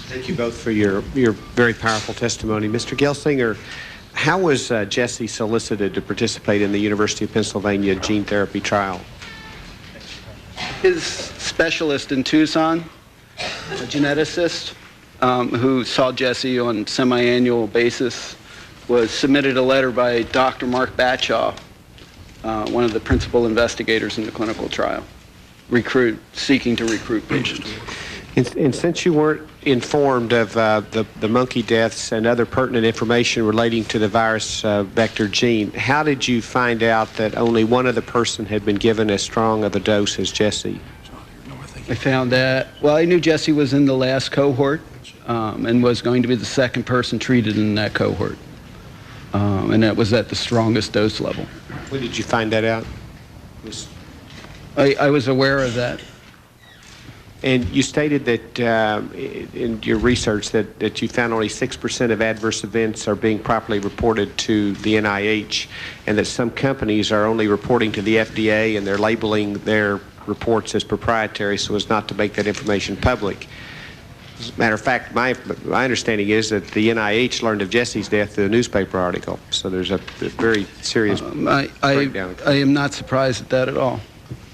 Thank you both for your very powerful testimony. Mr. Gelsinger, how was Jesse solicited to participate in the University of Pennsylvania gene therapy trial? His specialist in Tucson, a geneticist who saw Jesse on a semi-annual basis, was submitted a letter by Dr. Mark Batshaw, one of the principal investigators in the clinical trial, seeking to recruit patients. And since you weren't informed of the monkey deaths and other pertinent information relating to the virus vector gene, how did you find out that only one other person had been given as strong of a dose as Jesse? I found that, well, I knew Jesse was in the last cohort and was going to be the second person treated in that cohort. And that was at the strongest dose level. When did you find that out? I was aware of that. And you stated that in your research that you found only 6% of adverse events are being properly reported to the NIH, and that some companies are only reporting to the FDA and they're labeling their reports as proprietary so as not to make that information public. As a matter of fact, my understanding is that the NIH learned of Jesse's death through a newspaper article. So there's a very serious breakdown. I am not surprised at that at all.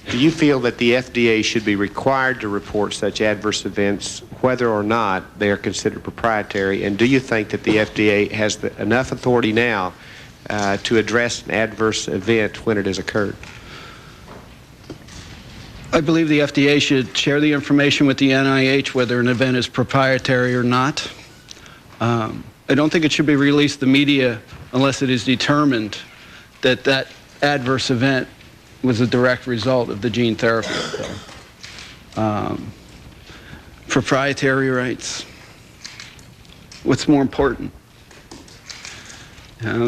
Do you feel that the FDA should be required to report such adverse events, whether or not they are considered proprietary? And do you think that the FDA has enough authority now to address an adverse event when it has occurred? I believe the FDA should share the information with the NIH, whether an event is proprietary or not. I don't think it should be released to the media unless it is determined that that adverse event was a direct result of the gene therapy. Proprietary rights. What's more important?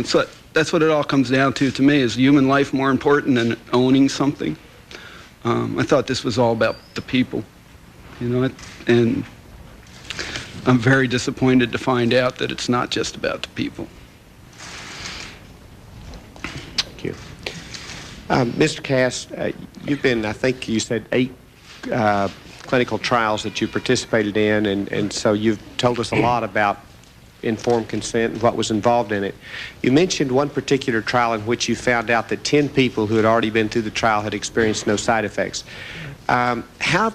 So that's what it all comes down to me. Is human life more important than owning something? I thought this was all about the people, and I'm very disappointed to find out that it's not just about the people. Thank you. Mr. Cass, you've been, I think you said, 8 clinical trials that you participated in, and so you've told us a lot about informed consent and what was involved in it. You mentioned one particular trial in which you found out that 10 people who had already been through the trial had experienced no side effects. How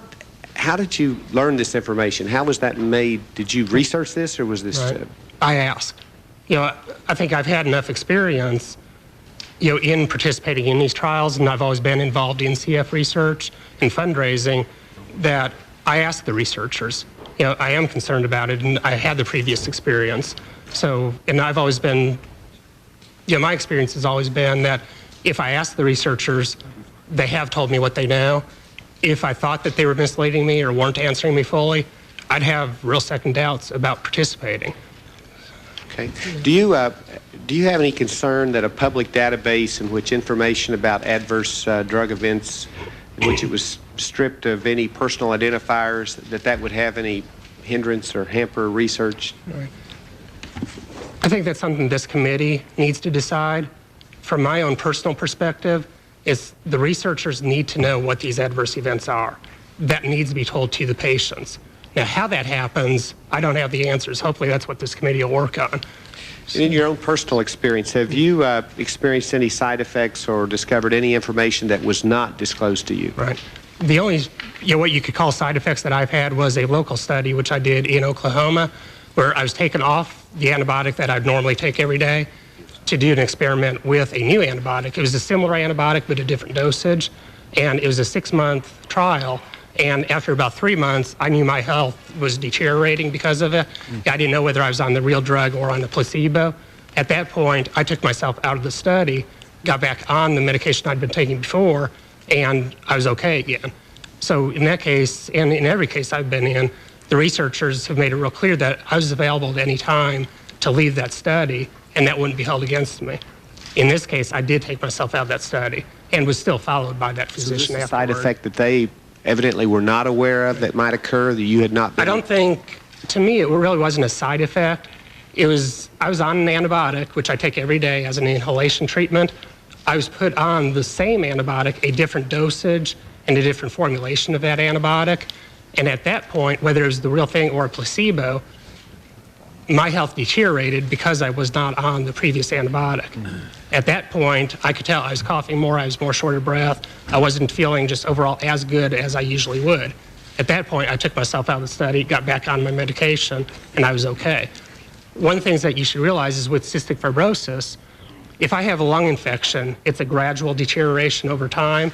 did you learn this information? How was that made? Did you research this, or was this? Right. I asked. I think I've had enough experience in participating in these trials, and I've always been involved in CF research and fundraising, that I ask the researchers. I am concerned about it, and I had the previous experience. So, and I've always been, my experience has always been that if I ask the researchers, they have told me what they know. If I thought that they were misleading me or weren't answering me fully, I'd have real second doubts about participating. Okay. Do you have any concern that a public database in which information about adverse drug events, in which it was stripped of any personal identifiers, that would have any hindrance or hamper research? Right. I think that's something this committee needs to decide. From my own personal perspective, is the researchers need to know what these adverse events are. That needs to be told to the patients. Now, how that happens, I don't have the answers. Hopefully that's what this committee will work on. In your own personal experience, have you experienced any side effects or discovered any information that was not disclosed to you? Right. The only, what you could call side effects that I've had was a local study, which I did in Oklahoma, where I was taken off the antibiotic that I'd normally take every day to do an experiment with a new antibiotic. It was a similar antibiotic, but a different dosage, and it was a 6-month trial. And after about 3 months, I knew my health was deteriorating because of it. I didn't know whether I was on the real drug or on the placebo. At that point, I took myself out of the study, got back on the medication I'd been taking before, and I was okay again. So in that case, and in every case I've been in, the researchers have made it real clear that I was available at any time to leave that study, and that wouldn't be held against me. In this case, I did take myself out of that study and was still followed by that physician afterward. So this is a side effect that they evidently were not aware of that might occur, that you had not been? I don't think, to me, it really wasn't a side effect. I was on an antibiotic, which I take every day as an inhalation treatment. I was put on the same antibiotic, a different dosage, and a different formulation of that antibiotic. And at that point, whether it was the real thing or a placebo, my health deteriorated because I was not on the previous antibiotic. At that point, I could tell I was coughing more, I was more short of breath, I wasn't feeling just overall as good as I usually would. At that point, I took myself out of the study, got back on my medication, and I was okay. One of the things that you should realize is with cystic fibrosis, if I have a lung infection, it's a gradual deterioration over time.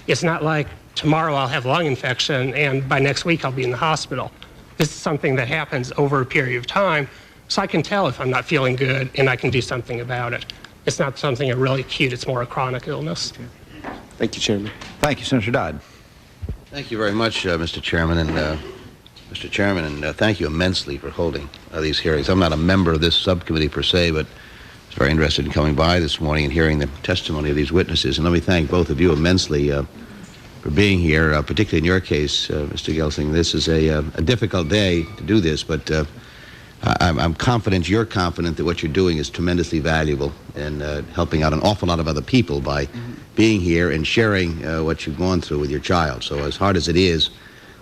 It's not like tomorrow I'll have a lung infection and by next week I'll be in the hospital. This is something that happens over a period of time, so I can tell if I'm not feeling good and I can do something about it. It's not something really acute, it's more a chronic illness. Thank you, Chairman. Thank you, Senator Dodd. Thank you very much, Mr. Chairman, and thank you immensely for holding these hearings. I'm not a member of this subcommittee per se, but I was very interested in coming by this morning and hearing the testimony of these witnesses. And let me thank both of you immensely for being here, particularly in your case, Mr. Gelsinger. This is a difficult day to do this, but I'm confident, you're confident, that what you're doing is tremendously valuable and helping out an awful lot of other people by being here and sharing what you've gone through with your child. So as hard as it is,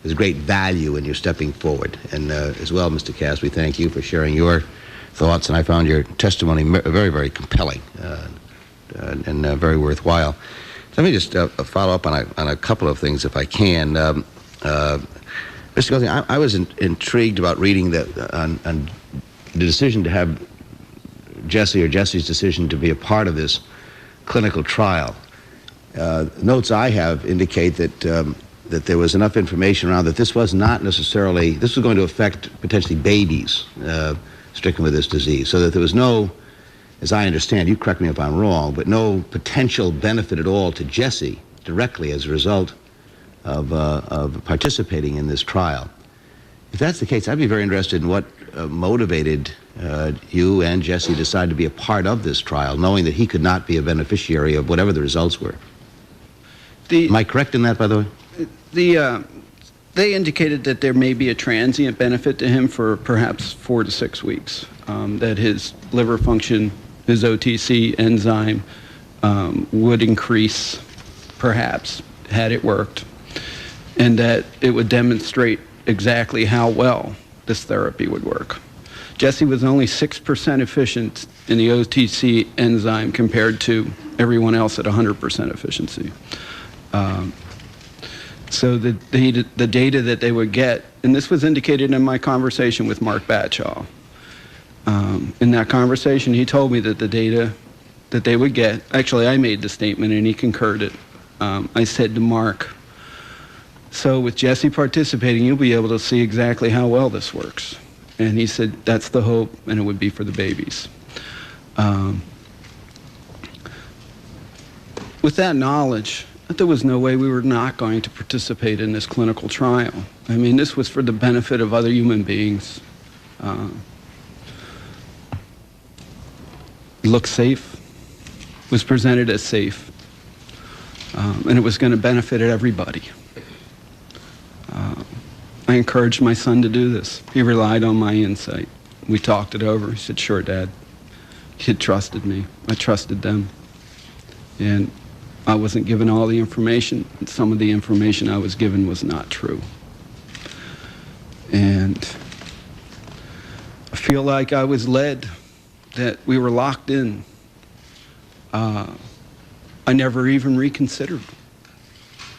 there's great value in your stepping forward. And as well, Mr. Cass, we thank you for sharing your thoughts, and I found your testimony very, very compelling and very worthwhile. Let me just follow up on a couple of things, if I can. Mr. Gelsinger, I was intrigued about reading on the decision to have Jesse's decision to be a part of this clinical trial. Notes I have indicate that there was enough information around that this was not necessarily, this was going to affect potentially babies stricken with this disease, so that there was no, as I understand, you correct me if I'm wrong, but no potential benefit at all to Jesse directly as a result of participating in this trial. If that's the case, I'd be very interested in what motivated you and Jesse to decide to be a part of this trial, knowing that he could not be a beneficiary of whatever the results were. Am I correct in that, by the way? They indicated that there may be a transient benefit to him for perhaps 4 to 6 weeks, that his liver function, his OTC enzyme would increase, perhaps, had it worked, and that it would demonstrate exactly how well this therapy would work. Jesse was only 6% efficient in the OTC enzyme compared to everyone else at 100% efficiency. So the data that they would get, and this was indicated in my conversation with Mark Batchall. In that conversation, he told me that the data that they would get, actually I made the statement and he concurred it. I said to Mark, so with Jesse participating, you'll be able to see exactly how well this works. And he said, that's the hope, and it would be for the babies. With that knowledge, there was no way we were not going to participate in this clinical trial. I mean, this was for the benefit of other human beings. looked safe, was presented as safe, and it was going to benefit everybody. I encouraged my son to do this. He relied on my insight. We talked it over. He said, "Sure, Dad." He had trusted me. I trusted them. And I wasn't given all the information. And some of the information I was given was not true. And I feel like I was led, that we were locked in. I never even reconsidered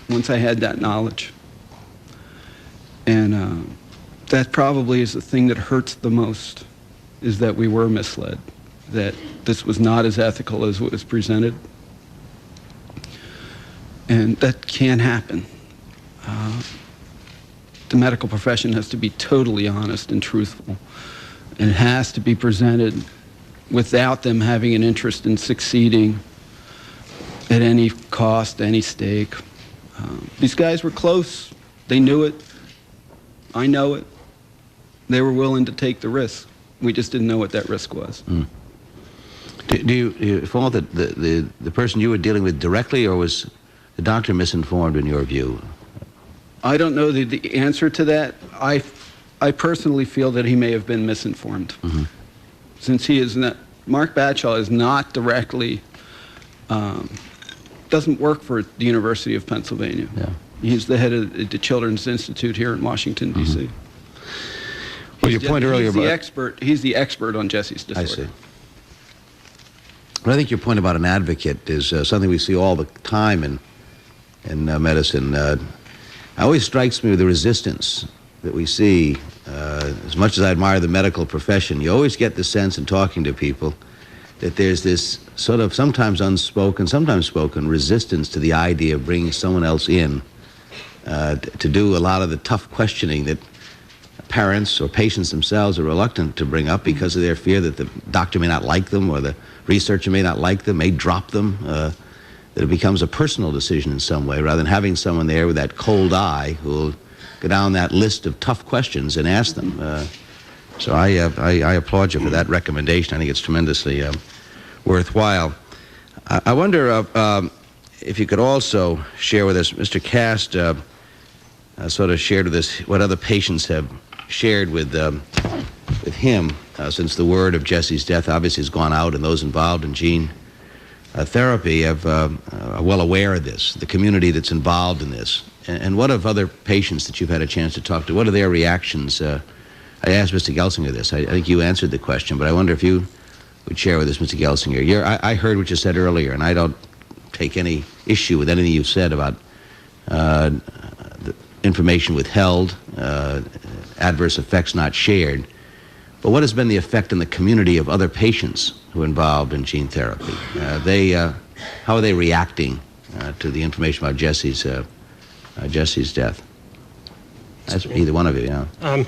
once I had that knowledge. And that probably is the thing that hurts the most, is that we were misled, that this was not as ethical as it was presented. And that can't happen. The medical profession has to be totally honest and truthful. And it has to be presented without them having an interest in succeeding at any cost, any stake. These guys were close. They knew it. I know it. They were willing to take the risk. We just didn't know what that risk was. Mm. Do you fault the person you were dealing with directly, or was the doctor misinformed in your view? I don't know the answer to that. I personally feel that he may have been misinformed. Mm-hmm. Since he is not, Mark Batshaw is not directly, doesn't work for the University of Pennsylvania. Yeah. He's the head of the Children's Institute here in Washington, D.C. Mm-hmm. Well, your point earlier about... He's the expert on Jesse's disorder. I see. Well, I think your point about an advocate is something we see all the time in medicine. It always strikes me with the resistance that we see. As much as I admire the medical profession, you always get the sense in talking to people that there's this sort of sometimes unspoken, sometimes spoken resistance to the idea of bringing someone else in to do a lot of the tough questioning that parents or patients themselves are reluctant to bring up because of their fear that the doctor may not like them, or the researcher may not like them, may drop them, that it becomes a personal decision in some way, rather than having someone there with that cold eye who will go down that list of tough questions and ask them. So I applaud you for that recommendation. I think it's tremendously worthwhile. I wonder if you could also share with us, Mr. Cast sort of shared with us what other patients have shared with him since the word of Jesse's death obviously has gone out, and those involved in gene therapy are well aware of this, the community that's involved in this. And what of other patients that you've had a chance to talk to? What are their reactions? I asked Mr. Gelsinger this. I think you answered the question, but I wonder if you would share with us, Mr. Gelsinger. I heard what you said earlier, and I don't take any issue with anything you've said about the information withheld, adverse effects not shared. But what has been the effect in the community of other patients who are involved in gene therapy? How are they reacting to the information about Jesse's death? That's either one of you, yeah.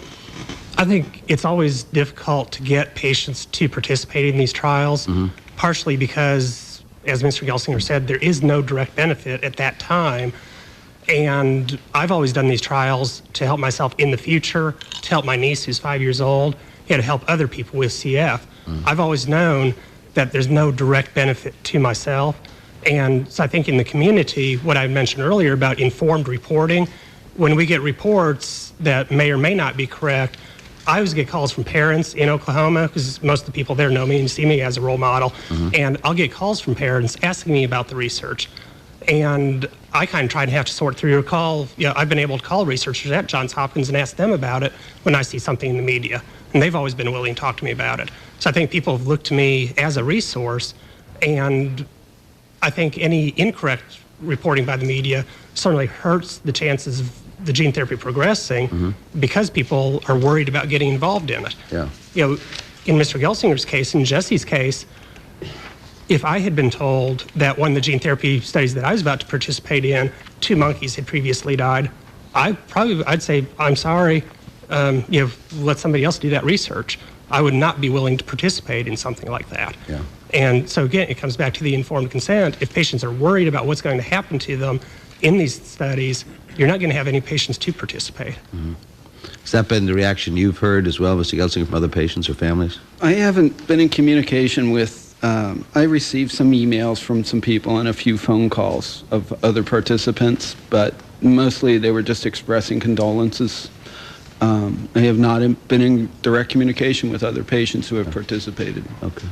I think it's always difficult to get patients to participate in these trials, partially because, as Mr. Gelsinger said, there is no direct benefit at that time. And I've always done these trials to help myself in the future, to help my niece who's 5 years old, and to help other people with CF. I've always known that there's no direct benefit to myself. And so I think in the community, what I mentioned earlier about informed reporting, when we get reports that may or may not be correct, I always get calls from parents in Oklahoma, because most of the people there know me and see me as a role model. And I'll get calls from parents asking me about the research. And I kind of try to have to sort through your call. I've been able to call researchers at Johns Hopkins and ask them about it when I see something in the media. And they've always been willing to talk to me about it. So I think people have looked to me as a resource. And I think any incorrect reporting by the media certainly hurts the chances of the gene therapy progressing because people are worried about getting involved in it. Yeah. In Mr. Gelsinger's case, in Jesse's case, if I had been told that one of the gene therapy studies that I was about to participate in, 2 monkeys had previously died, I'd say, I'm sorry, let somebody else do that research. I would not be willing to participate in something like that. Yeah. And so again, it comes back to the informed consent. If patients are worried about what's going to happen to them in these studies, you're not going to have any patients to participate. Has that been the reaction you've heard as well, Mr. Gelsinger, from other patients or families? I haven't been in communication with I received some emails from some people and a few phone calls of other participants, but mostly they were just expressing condolences. I have not been in direct communication with other patients who have participated. Okay.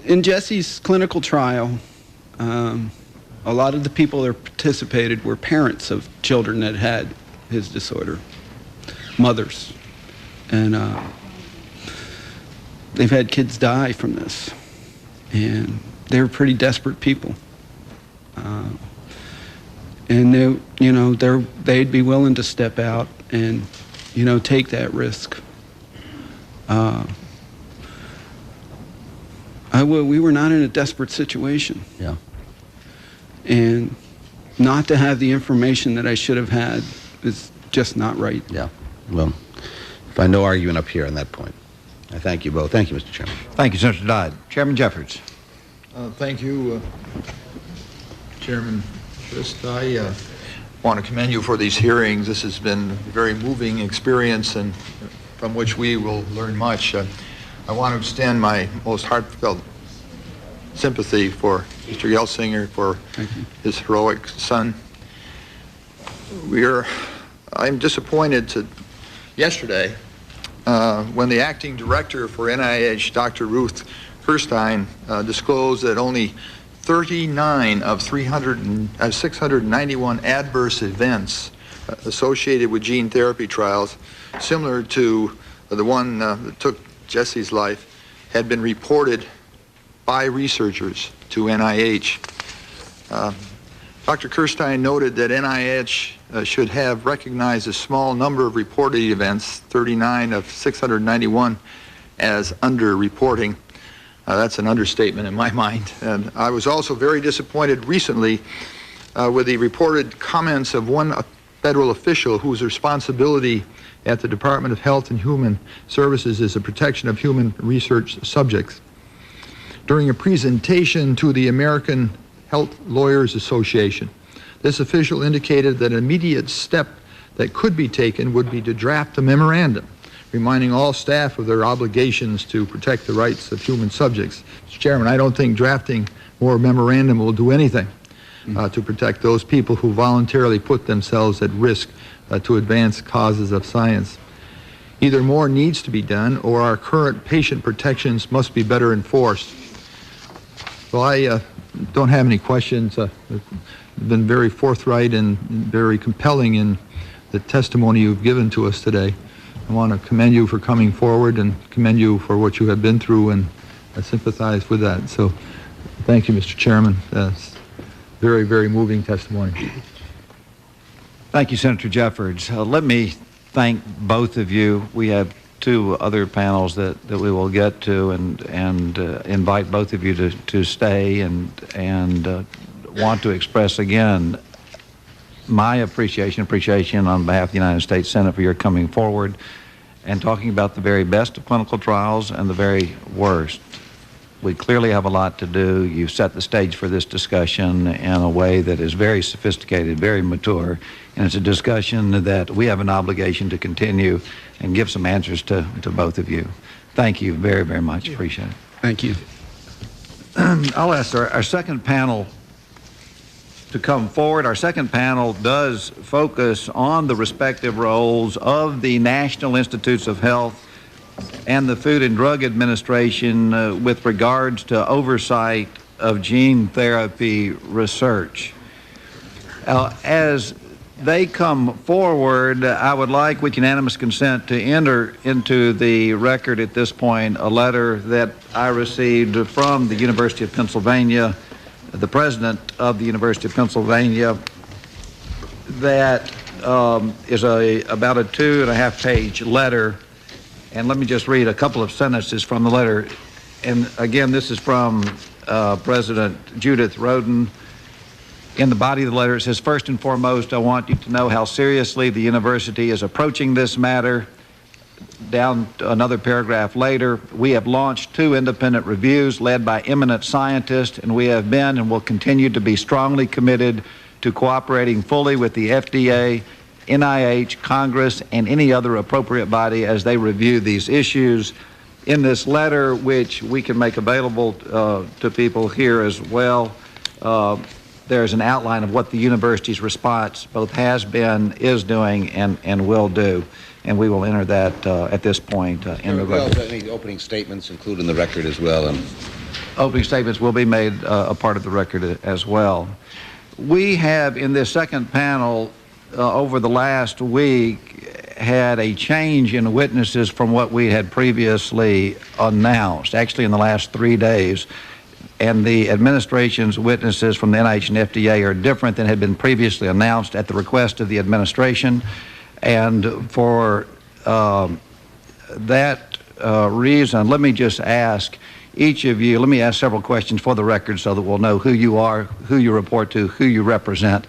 In Jesse's clinical trial, a lot of the people that participated were parents of children that had his disorder, mothers. And they've had kids die from this. And they were pretty desperate people. And they'd be willing to step out and, take that risk. We were not in a desperate situation. Yeah. And not to have the information that I should have had is just not right. Yeah. Well, I find no argument up here on that point. I thank you both. Thank you, Mr. Chairman. Thank you, Senator Dodd. Chairman Jeffords. Thank you, Chairman Frist. I want to commend you for these hearings. This has been a very moving experience and from which we will learn much. I want to extend my most heartfelt sympathy for Mr. Gelsinger, for his heroic son. I'm disappointed yesterday when the acting director for NIH, Dr. Ruth Kirstein, disclosed that only 39 of 691 adverse events associated with gene therapy trials, similar to the one that took Jesse's life, had been reported by researchers to NIH. Dr. Kirstein noted that NIH should have recognized a small number of reported events, 39 of 691, as under-reporting. That's an understatement in my mind. And I was also very disappointed recently with the reported comments of one federal official whose responsibility at the Department of Health and Human Services is the protection of human research subjects. During a presentation to the American Health Lawyers Association, this official indicated that an immediate step that could be taken would be to draft a memorandum reminding all staff of their obligations to protect the rights of human subjects. Mr. Chairman, I don't think drafting more memorandum will do anything to protect those people who voluntarily put themselves at risk to advance causes of science. Either more needs to be done or our current patient protections must be better enforced. Well, I don't have any questions. You've been very forthright and very compelling in the testimony you've given to us today. I want to commend you for coming forward and commend you for what you have been through, and I sympathize with that. So thank you, Mr. Chairman. That's very, very moving testimony. Thank you, Senator Jeffords. Let me thank both of you. We have two other panels that we will get to, and invite both of you to stay and want to express again my appreciation on behalf of the United States Senate for your coming forward and talking about the very best of clinical trials and the very worst. We clearly have a lot to do. You've set the stage for this discussion in a way that is very sophisticated, very mature, and it's a discussion that we have an obligation to continue and give some answers to both of you. Thank you very, very much. Appreciate it. Thank you. I'll ask our second panel to come forward. Our second panel does focus on the respective roles of the National Institutes of Health and the Food and Drug Administration with regards to oversight of gene therapy research. As they come forward, I would like, with unanimous consent, to enter into the record at this point a letter that I received from the University of Pennsylvania, the president of the University of Pennsylvania, that is about a 2.5-page letter. And let me just read a couple of sentences from the letter. And again, this is from President Judith Rodin. In the body of the letter, it says, "First and foremost, I want you to know how seriously the university is approaching this matter." Down another paragraph later, "We have launched 2 independent reviews led by eminent scientists, and we have been and will continue to be strongly committed to cooperating fully with the FDA, NIH, Congress, and any other appropriate body as they review these issues." In this letter, which we can make available to people here as well, there's an outline of what the university's response both has been, is doing, and will do. And we will enter that at this point in the record. Any opening statements included in the record as well? And opening statements will be made a part of the record as well. We have, in this second panel, over the last week, had a change in witnesses from what we had previously announced, actually in the last 3 days. And the administration's witnesses from the NIH and FDA are different than had been previously announced at the request of the administration. And for that reason, let me just ask each of you, let me ask several questions for the record so that we'll know who you are, who you report to, who you represent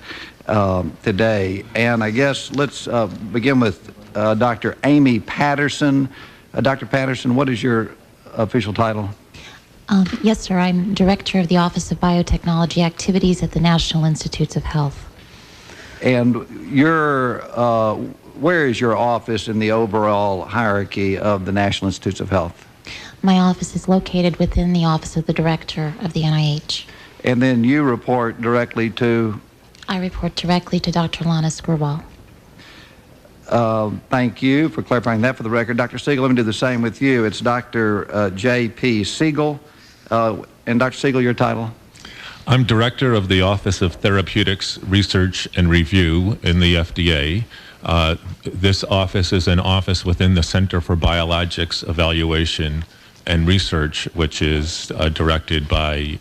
today. And I guess let's begin with Dr. Amy Patterson. Dr. Patterson, what is your official title? Yes, sir. I'm Director of the Office of Biotechnology Activities at the National Institutes of Health. And where is your office in the overall hierarchy of the National Institutes of Health? My office is located within the Office of the Director of the NIH. And then you report directly to? I report directly to Dr. Lana Skirball. Thank you for clarifying that for the record. Dr. Siegel, let me do the same with you. It's Dr. J.P. Siegel. And Dr. Siegel, your title? I'm Director of the Office of Therapeutics Research and Review in the FDA. This office is an office within the Center for Biologics Evaluation and Research, which is directed by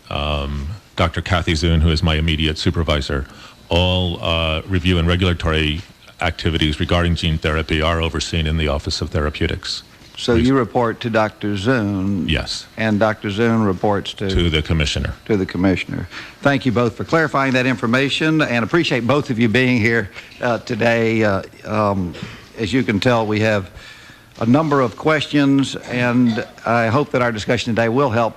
Dr. Kathy Zun, who is my immediate supervisor. All review and regulatory activities regarding gene therapy are overseen in the Office of Therapeutics. So you report to Dr. Zun? Yes. And Dr. Zun reports to the Commissioner. To the Commissioner. Thank you both for clarifying that information, and appreciate both of you being here today. As you can tell, we have a number of questions, and I hope that our discussion today will help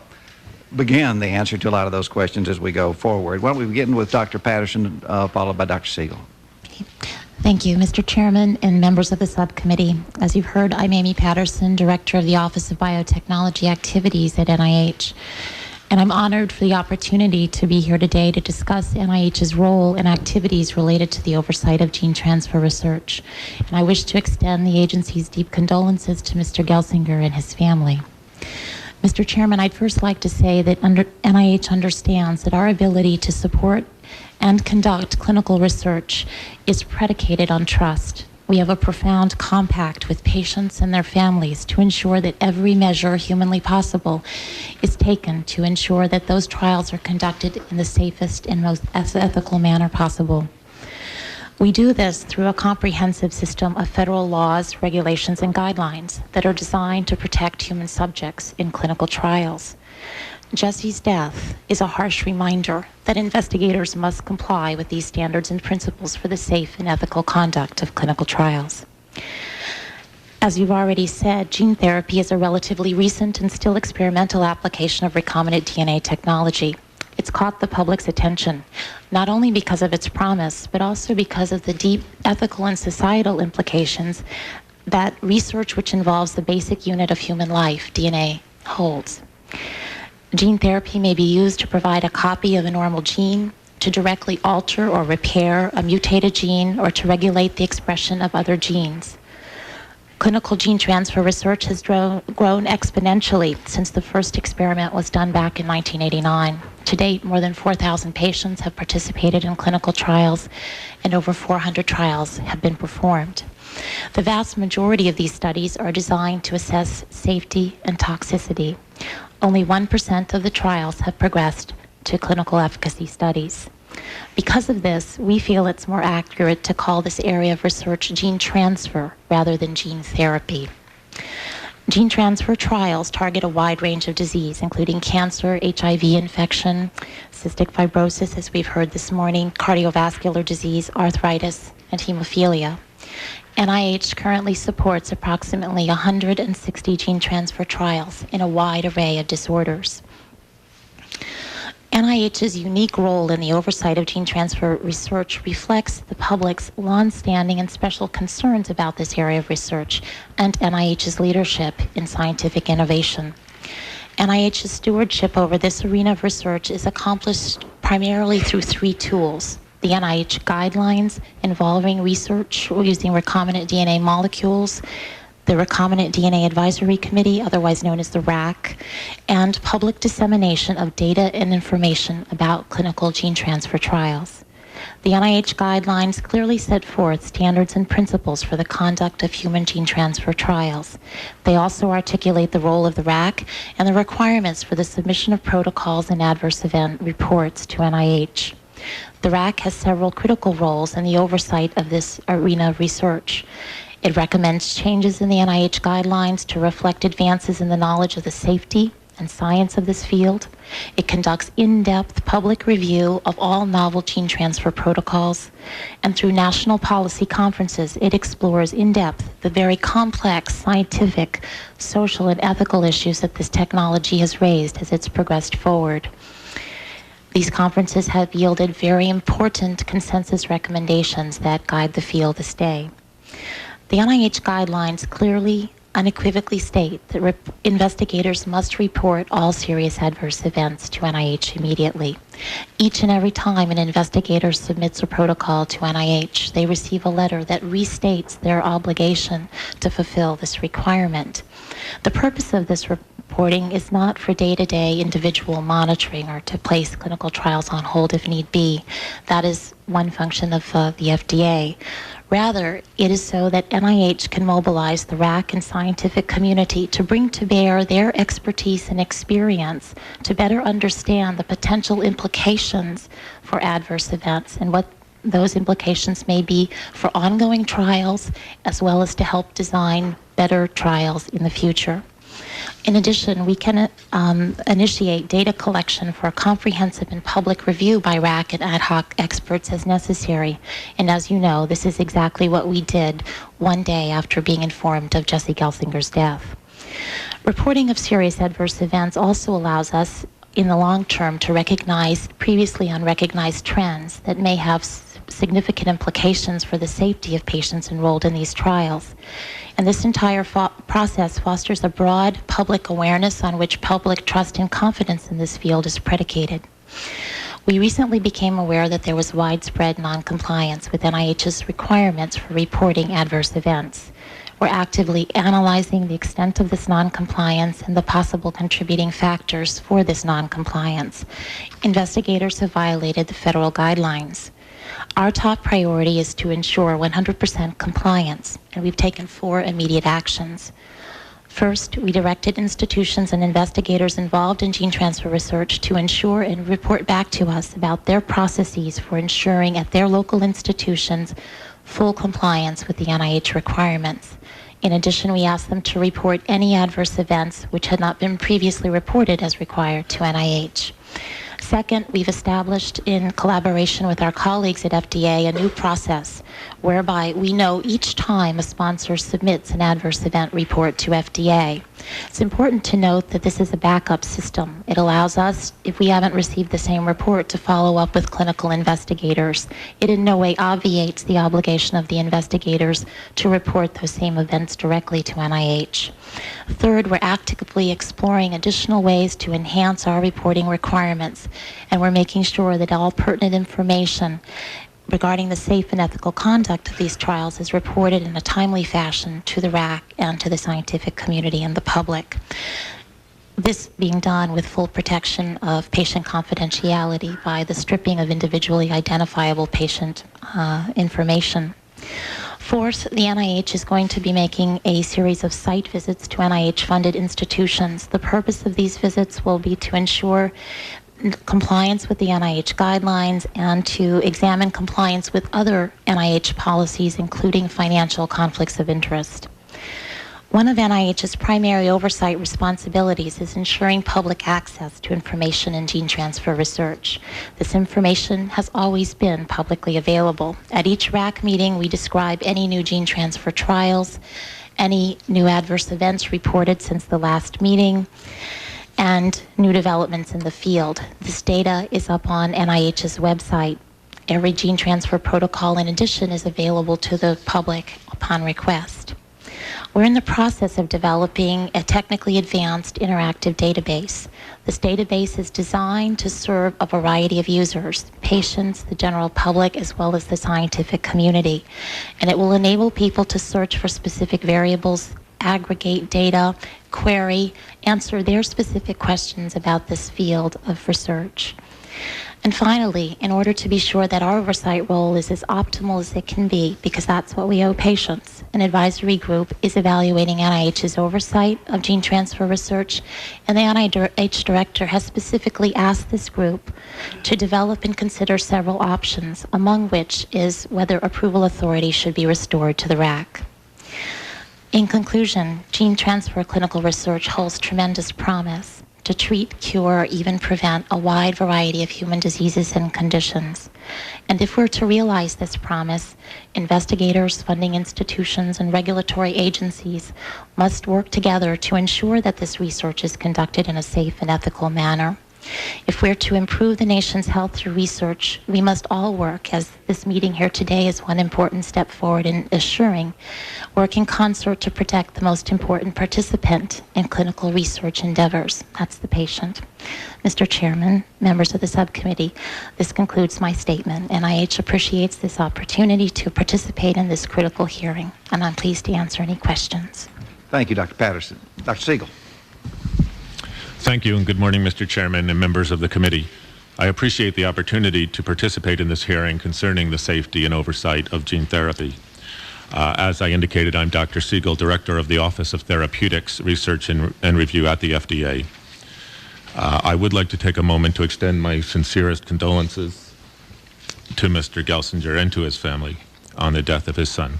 begin the answer to a lot of those questions as we go forward. Why don't we begin with Dr. Patterson, followed by Dr. Siegel. Thank you, Mr. Chairman and members of the subcommittee. As you've heard, I'm Amy Patterson, Director of the Office of Biotechnology Activities at NIH. And I'm honored for the opportunity to be here today to discuss NIH's role and activities related to the oversight of gene transfer research. And I wish to extend the agency's deep condolences to Mr. Gelsinger and his family. Mr. Chairman, I'd first like to say that NIH understands that our ability to support and conduct clinical research is predicated on trust. We have a profound compact with patients and their families to ensure that every measure humanly possible is taken to ensure that those trials are conducted in the safest and most ethical manner possible. We do this through a comprehensive system of federal laws, regulations, and guidelines that are designed to protect human subjects in clinical trials. Jesse's death is a harsh reminder that investigators must comply with these standards and principles for the safe and ethical conduct of clinical trials. As you've already said, gene therapy is a relatively recent and still experimental application of recombinant DNA technology. It's caught the public's attention, not only because of its promise, but also because of the deep ethical and societal implications that research which involves the basic unit of human life, DNA, holds. Gene therapy may be used to provide a copy of a normal gene, to directly alter or repair a mutated gene, or to regulate the expression of other genes. Clinical gene transfer research has grown exponentially since the first experiment was done back in 1989. To date, more than 4,000 patients have participated in clinical trials, and over 400 trials have been performed. The vast majority of these studies are designed to assess safety and toxicity. Only 1% of the trials have progressed to clinical efficacy studies. Because of this, we feel it's more accurate to call this area of research gene transfer rather than gene therapy. Gene transfer trials target a wide range of disease, including cancer, HIV infection, cystic fibrosis, as we've heard this morning, cardiovascular disease, arthritis, and hemophilia. NIH currently supports approximately 160 gene transfer trials in a wide array of disorders. NIH's unique role in the oversight of gene transfer research reflects the public's longstanding and special concerns about this area of research and NIH's leadership in scientific innovation. NIH's stewardship over this arena of research is accomplished primarily through three tools: the NIH guidelines involving research using recombinant DNA molecules, the Recombinant DNA Advisory Committee, otherwise known as the RAC, and public dissemination of data and information about clinical gene transfer trials. The NIH guidelines clearly set forth standards and principles for the conduct of human gene transfer trials. They also articulate the role of the RAC and the requirements for the submission of protocols and adverse event reports to NIH. The RAC has several critical roles in the oversight of this arena of research. It recommends changes in the NIH guidelines to reflect advances in the knowledge of the safety and science of this field. It conducts in-depth public review of all novel gene transfer protocols. And through national policy conferences, it explores in depth the very complex scientific, social, and ethical issues that this technology has raised as it's progressed forward. These conferences have yielded very important consensus recommendations that guide the field this day. The NIH guidelines clearly, unequivocally state that investigators must report all serious adverse events to NIH immediately. Each and every time an investigator submits a protocol to NIH, they receive a letter that restates their obligation to fulfill this requirement. The purpose of this reporting is not for day-to-day individual monitoring or to place clinical trials on hold if need be. That is one function of the FDA. Rather, it is so that NIH can mobilize the RAC and scientific community to bring to bear their expertise and experience to better understand the potential implications for adverse events and what those implications may be for ongoing trials, as well as to help design better trials in the future. In addition, we can initiate data collection for a comprehensive and public review by RAC and ad hoc experts as necessary. And as you know, this is exactly what we did one day after being informed of Jesse Gelsinger's death. Reporting of serious adverse events also allows us in the long term to recognize previously unrecognized trends that may have significant implications for the safety of patients enrolled in these trials. And this entire process fosters a broad public awareness on which public trust and confidence in this field is predicated. We recently became aware that there was widespread noncompliance with NIH's requirements for reporting adverse events. We're actively analyzing the extent of this noncompliance and the possible contributing factors for this noncompliance. Investigators have violated the federal guidelines. Our top priority is to ensure 100% compliance, and we've taken 4 immediate actions. First, we directed institutions and investigators involved in gene transfer research to ensure and report back to us about their processes for ensuring at their local institutions full compliance with the NIH requirements. In addition, we asked them to report any adverse events which had not been previously reported as required to NIH. Second, we've established in collaboration with our colleagues at FDA a new process whereby we know each time a sponsor submits an adverse event report to FDA. It's important to note that this is a backup system. It allows us, if we haven't received the same report, to follow up with clinical investigators. It in no way obviates the obligation of the investigators to report those same events directly to NIH. Third, we're actively exploring additional ways to enhance our reporting requirements, and we're making sure that all pertinent information regarding the safe and ethical conduct of these trials is reported in a timely fashion to the RAC and to the scientific community and the public. This being done with full protection of patient confidentiality by the stripping of individually identifiable patient information. Fourth, the NIH is going to be making a series of site visits to NIH-funded institutions. The purpose of these visits will be to ensure compliance with the NIH guidelines and to examine compliance with other NIH policies, including financial conflicts of interest. One of NIH's primary oversight responsibilities is ensuring public access to information in gene transfer research. This information has always been publicly available. At each RAC meeting, we describe any new gene transfer trials, any new adverse events reported since the last meeting, and new developments in the field. This data is up on NIH's website. Every gene transfer protocol, in addition, is available to the public upon request. We're in the process of developing a technically advanced interactive database. This database is designed to serve a variety of users, patients, the general public, as well as the scientific community. And it will enable people to search for specific variables, aggregate data, query, answer their specific questions about this field of research. And finally, in order to be sure that our oversight role is as optimal as it can be, because that's what we owe patients, an advisory group is evaluating NIH's oversight of gene transfer research, and the NIH director has specifically asked this group to develop and consider several options, among which is whether approval authority should be restored to the RAC. In conclusion, gene transfer clinical research holds tremendous promise to treat, cure, or even prevent a wide variety of human diseases and conditions. And if we're to realize this promise, investigators, funding institutions, and regulatory agencies must work together to ensure that this research is conducted in a safe and ethical manner. If we're to improve the nation's health through research, we must all work, as this meeting here today is one important step forward in assuring, work in concert to protect the most important participant in clinical research endeavors. That's the patient. Mr. Chairman, members of the subcommittee, this concludes my statement. NIH appreciates this opportunity to participate in this critical hearing, and I'm pleased to answer any questions. Thank you, Dr. Patterson. Dr. Siegel. Thank you, and good morning, Mr. Chairman and members of the committee. I appreciate the opportunity to participate in this hearing concerning the safety and oversight of gene therapy. As I indicated, I'm Dr. Siegel, Director of the Office of Therapeutics Research and Review at the FDA. I would like to take a moment to extend my sincerest condolences to Mr. Gelsinger and to his family on the death of his son.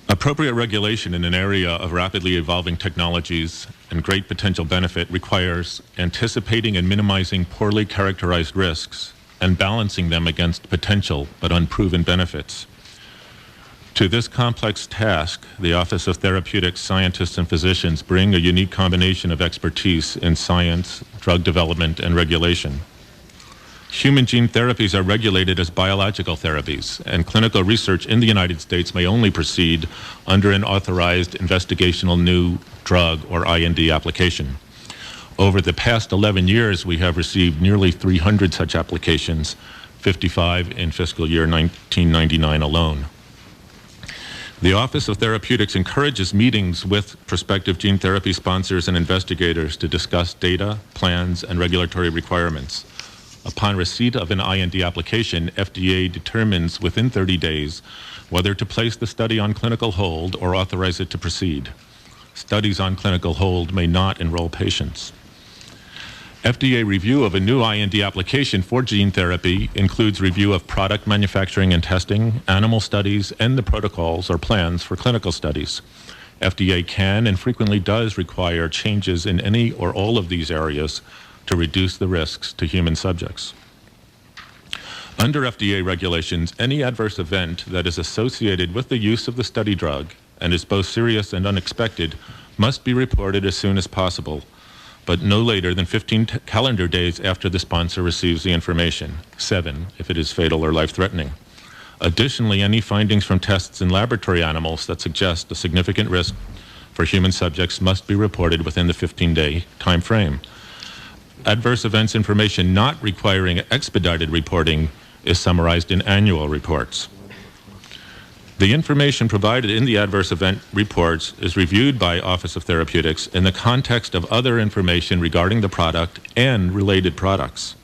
Appropriate regulation in an area of rapidly evolving technologies and great potential benefit requires anticipating and minimizing poorly characterized risks and balancing them against potential but unproven benefits. To this complex task, the Office of Therapeutics scientists and physicians bring a unique combination of expertise in science, drug development, and regulation. Human gene therapies are regulated as biological therapies, and clinical research in the United States may only proceed under an authorized investigational new drug or IND application. Over the past 11 years, we have received nearly 300 such applications, 55 in fiscal year 1999 alone. The Office of Therapeutics encourages meetings with prospective gene therapy sponsors and investigators to discuss data, plans, and regulatory requirements. Upon receipt of an IND application, FDA determines within 30 days whether to place the study on clinical hold or authorize it to proceed. Studies on clinical hold may not enroll patients. FDA review of a new IND application for gene therapy includes review of product manufacturing and testing, animal studies, and the protocols or plans for clinical studies. FDA can and frequently does require changes in any or all of these areas to reduce the risks to human subjects. Under FDA regulations, any adverse event that is associated with the use of the study drug and is both serious and unexpected must be reported as soon as possible, but no later than 15 calendar days after the sponsor receives the information, 7 if it is fatal or life-threatening. Additionally, any findings from tests in laboratory animals that suggest a significant risk for human subjects must be reported within the 15-day time frame. Adverse events information not requiring expedited reporting is summarized in annual reports. The information provided in the adverse event reports is reviewed by Office of Therapeutics in the context of other information regarding the product and related products.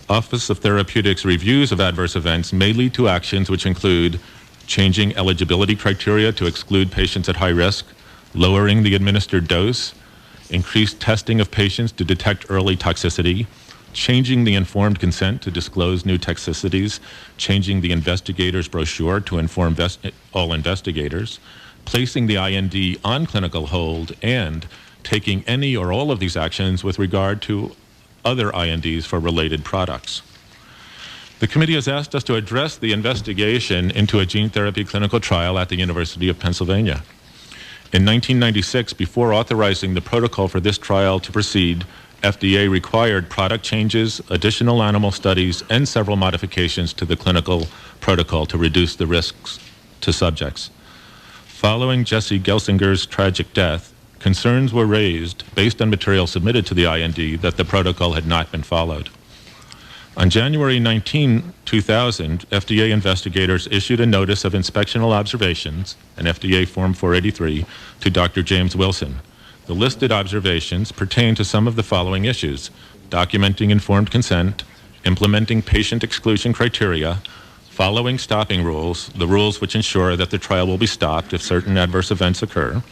Office of Therapeutics reviews of adverse events may lead to actions which include changing eligibility criteria to exclude patients at high risk, lowering the administered dose, increased testing of patients to detect early toxicity, changing the informed consent to disclose new toxicities, changing the investigator's brochure to inform all investigators, placing the IND on clinical hold, and taking any or all of these actions with regard to other INDs for related products. The committee has asked us to address the investigation into a gene therapy clinical trial at the University of Pennsylvania. In 1996, before authorizing the protocol for this trial to proceed, FDA required product changes, additional animal studies, and several modifications to the clinical protocol to reduce the risks to subjects. Following Jesse Gelsinger's tragic death, concerns were raised based on material submitted to the IND that the protocol had not been followed. On January 19, 2000, FDA investigators issued a notice of inspectional observations, an FDA Form 483, to Dr. James Wilson. The listed observations pertain to some of the following issues: documenting informed consent, implementing patient exclusion criteria, following stopping rules, the rules which ensure that the trial will be stopped if certain adverse events occur,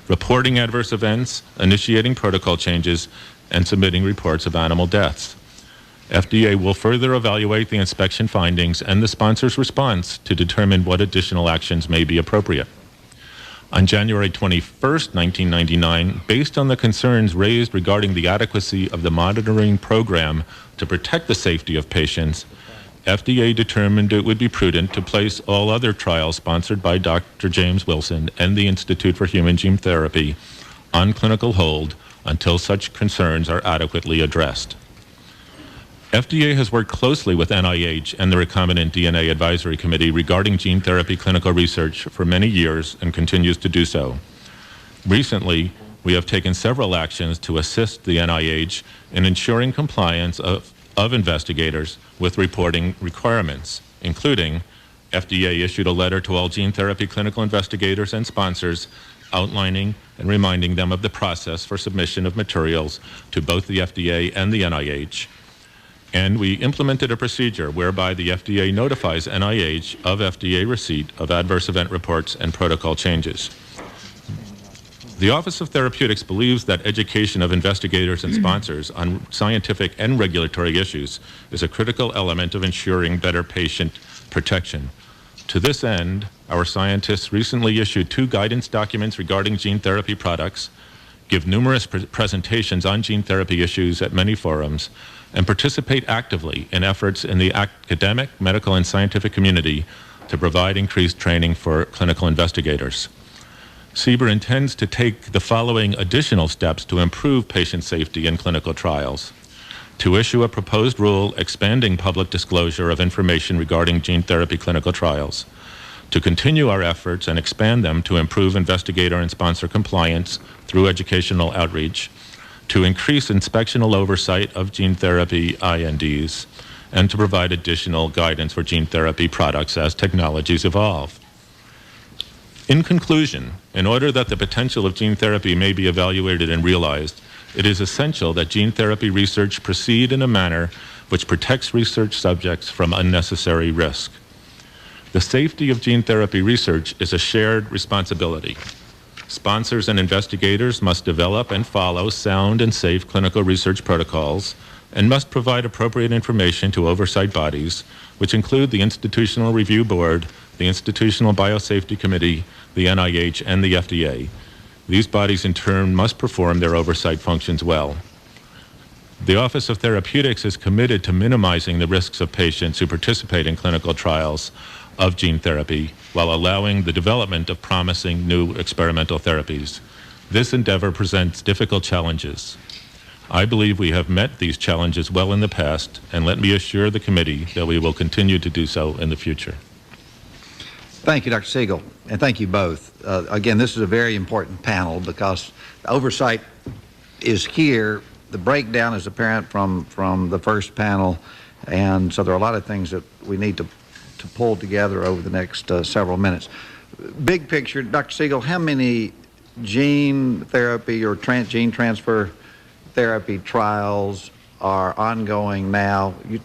reporting adverse events, initiating protocol changes, and submitting reports of animal deaths. FDA will further evaluate the inspection findings and the sponsor's response to determine what additional actions may be appropriate. On January 21, 1999, based on the concerns raised regarding the adequacy of the monitoring program to protect the safety of patients, FDA determined it would be prudent to place all other trials sponsored by Dr. James Wilson and the Institute for Human Gene Therapy on clinical hold until such concerns are adequately addressed. FDA has worked closely with NIH and the Recombinant DNA Advisory Committee regarding gene therapy clinical research for many years and continues to do so. Recently, we have taken several actions to assist the NIH in ensuring compliance of investigators with reporting requirements, including FDA issued a letter to all gene therapy clinical investigators and sponsors outlining and reminding them of the process for submission of materials to both the FDA and the NIH. And we implemented a procedure whereby the FDA notifies NIH of FDA receipt of adverse event reports and protocol changes. The Office of Therapeutics believes that education of investigators and sponsors on scientific and regulatory issues is a critical element of ensuring better patient protection. To this end, our scientists recently issued 2 guidance documents regarding gene therapy products, give numerous presentations on gene therapy issues at many forums, and participate actively in efforts in the academic, medical, and scientific community to provide increased training for clinical investigators. CBER intends to take the following additional steps to improve patient safety in clinical trials: to issue a proposed rule expanding public disclosure of information regarding gene therapy clinical trials, to continue our efforts and expand them to improve investigator and sponsor compliance through educational outreach, to increase inspectional oversight of gene therapy INDs, and to provide additional guidance for gene therapy products as technologies evolve. In conclusion, in order that the potential of gene therapy may be evaluated and realized, it is essential that gene therapy research proceed in a manner which protects research subjects from unnecessary risk. The safety of gene therapy research is a shared responsibility. Sponsors and investigators must develop and follow sound and safe clinical research protocols and must provide appropriate information to oversight bodies, which include the Institutional Review Board, the Institutional Biosafety Committee, the NIH, and the FDA. These bodies, in turn, must perform their oversight functions well. The Office of Therapeutics is committed to minimizing the risks of patients who participate in clinical trials of gene therapy while allowing the development of promising new experimental therapies. This endeavor presents difficult challenges. I believe we have met these challenges well in the past, and let me assure the committee that we will continue to do so in the future. Thank you, Dr. Siegel, and thank you both. Again, this is a very important panel because the oversight is here. The breakdown is apparent from the first panel, and so there are a lot of things that we need to pull together over the next several minutes. Big picture, Dr. Siegel, how many gene therapy or gene transfer therapy trials are ongoing now? You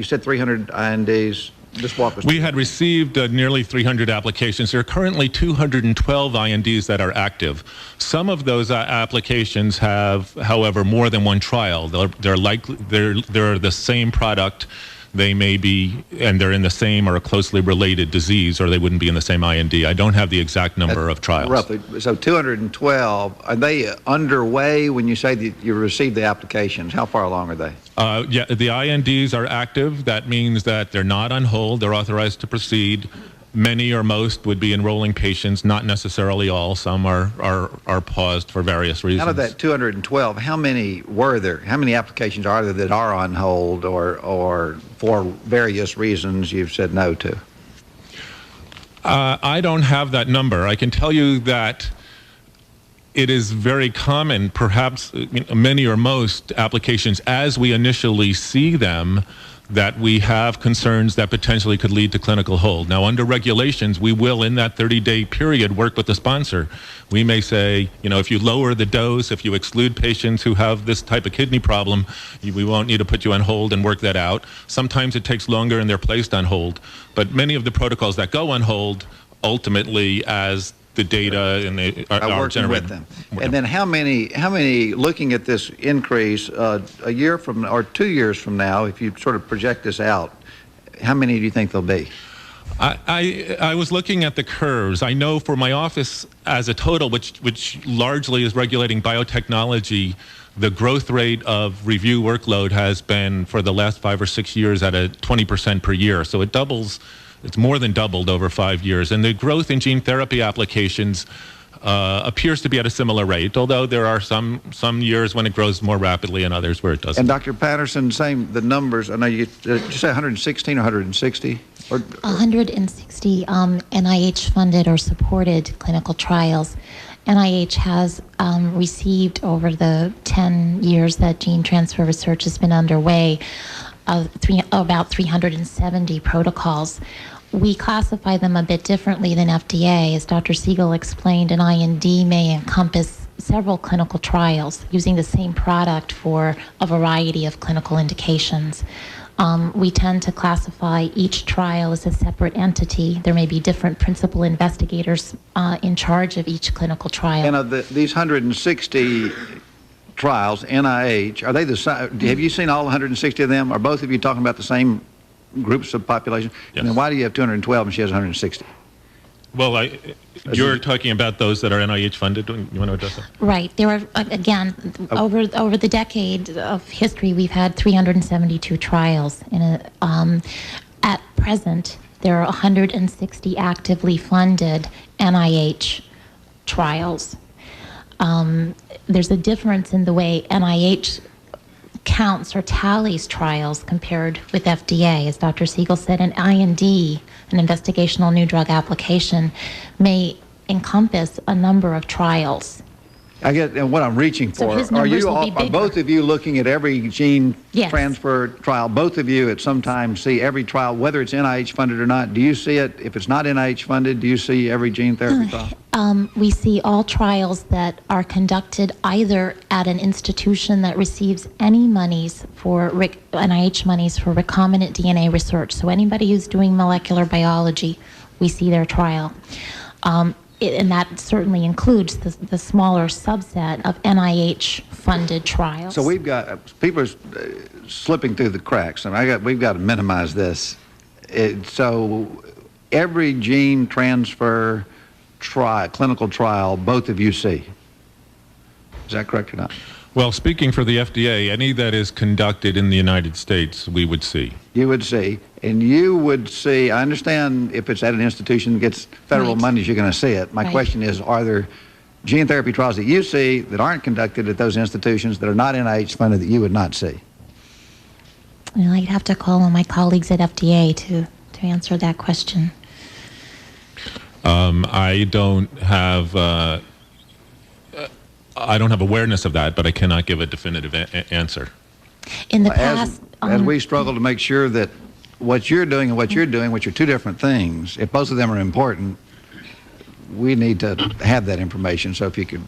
said 300 INDs. Just walk us through. We had received nearly 300 applications. There are currently 212 INDs that are active. Some of those applications have, however, more than one trial. They're the same product. They may be, and they're in the same or a closely related disease, or they wouldn't be in the same IND. I don't have the exact number of trials. Roughly. So 212. Are they underway when you say that you received the applications? How far along are they? Yeah, the INDs are active. That means that they're not on hold. They're authorized to proceed. Many or most would be enrolling patients, not necessarily all. Some are paused for various reasons. Out of that 212, how many were there? How many applications are there that are on hold or for various reasons you've said no to? I don't have that number. I can tell you that it is very common, perhaps many or most applications, as we initially see them, that we have concerns that potentially could lead to clinical hold. Now, under regulations, we will, in that 30-day period, work with the sponsor. We may say, if you lower the dose, if you exclude patients who have this type of kidney problem, we won't need to put you on hold and work that out. Sometimes it takes longer and they're placed on hold. But many of the protocols that go on hold, ultimately, as the data and the are generated with them. And then how many looking at this increase a year from or 2 years from now, if you sort of project this out, how many do you think there'll be? I was looking at the curves. I know for my office as a total, which largely is regulating biotechnology, the growth rate of review workload has been for the last 5 or 6 years at a 20% per year. So it doubles. It's more than doubled over 5 years. And the growth in gene therapy applications appears to be at a similar rate, although there are some years when it grows more rapidly and others where it doesn't. And Dr. Patterson, the numbers, I know you say 116 or 160? 160 NIH-funded or supported clinical trials. NIH has received over the 10 years that gene transfer research has been underway about 370 protocols. We classify them a bit differently than FDA. As Dr. Siegel explained, an IND may encompass several clinical trials using the same product for a variety of clinical indications. We tend to classify each trial as a separate entity. There may be different principal investigators in charge of each clinical trial. And of these 160 trials, NIH, are they the same? Have you seen all 160 of them? Are both of you talking about the same groups of population? Yes. And then why do you have 212 and she has 160? Well, you're talking about those that are NIH funded. You want to address that? Right. There are, again, over the decade of history, we've had 372 trials. At present, there are 160 actively funded NIH trials. There's a difference in the way NIH counts or tallies trials compared with FDA. As Dr. Siegel said, an IND, an investigational new drug application, may encompass a number of trials. I get and what I'm reaching So for. his numbers will be Are bigger. both of you looking at every gene Yes. transfer trial? Both of you at some time see every trial, whether it's NIH funded or not. Do you see it? If it's not NIH funded, do you see every gene therapy trial? We see all trials that are conducted either at an institution that receives any monies for NIH monies for recombinant DNA research. So anybody who's doing molecular biology, we see their trial. And that certainly includes the smaller subset of NIH-funded trials. So we've got people are slipping through the cracks, and we've got to minimize this. So every gene transfer clinical trial, both of you see. Is that correct or not? Well, speaking for the FDA, any that is conducted in the United States, we would see. You would see, and you would see. I understand if it's at an institution that gets federal Right. monies, you're going to see it. My Right. question is, are there gene therapy trials that you see that aren't conducted at those institutions that are not NIH funded that you would not see? Well, I'd have to call on my colleagues at FDA to answer that question. I don't have awareness of that, but I cannot give a definitive answer. In the past, As we struggle to make sure that what you're doing and what you're doing, which are two different things, if both of them are important, we need to have that information. So if you could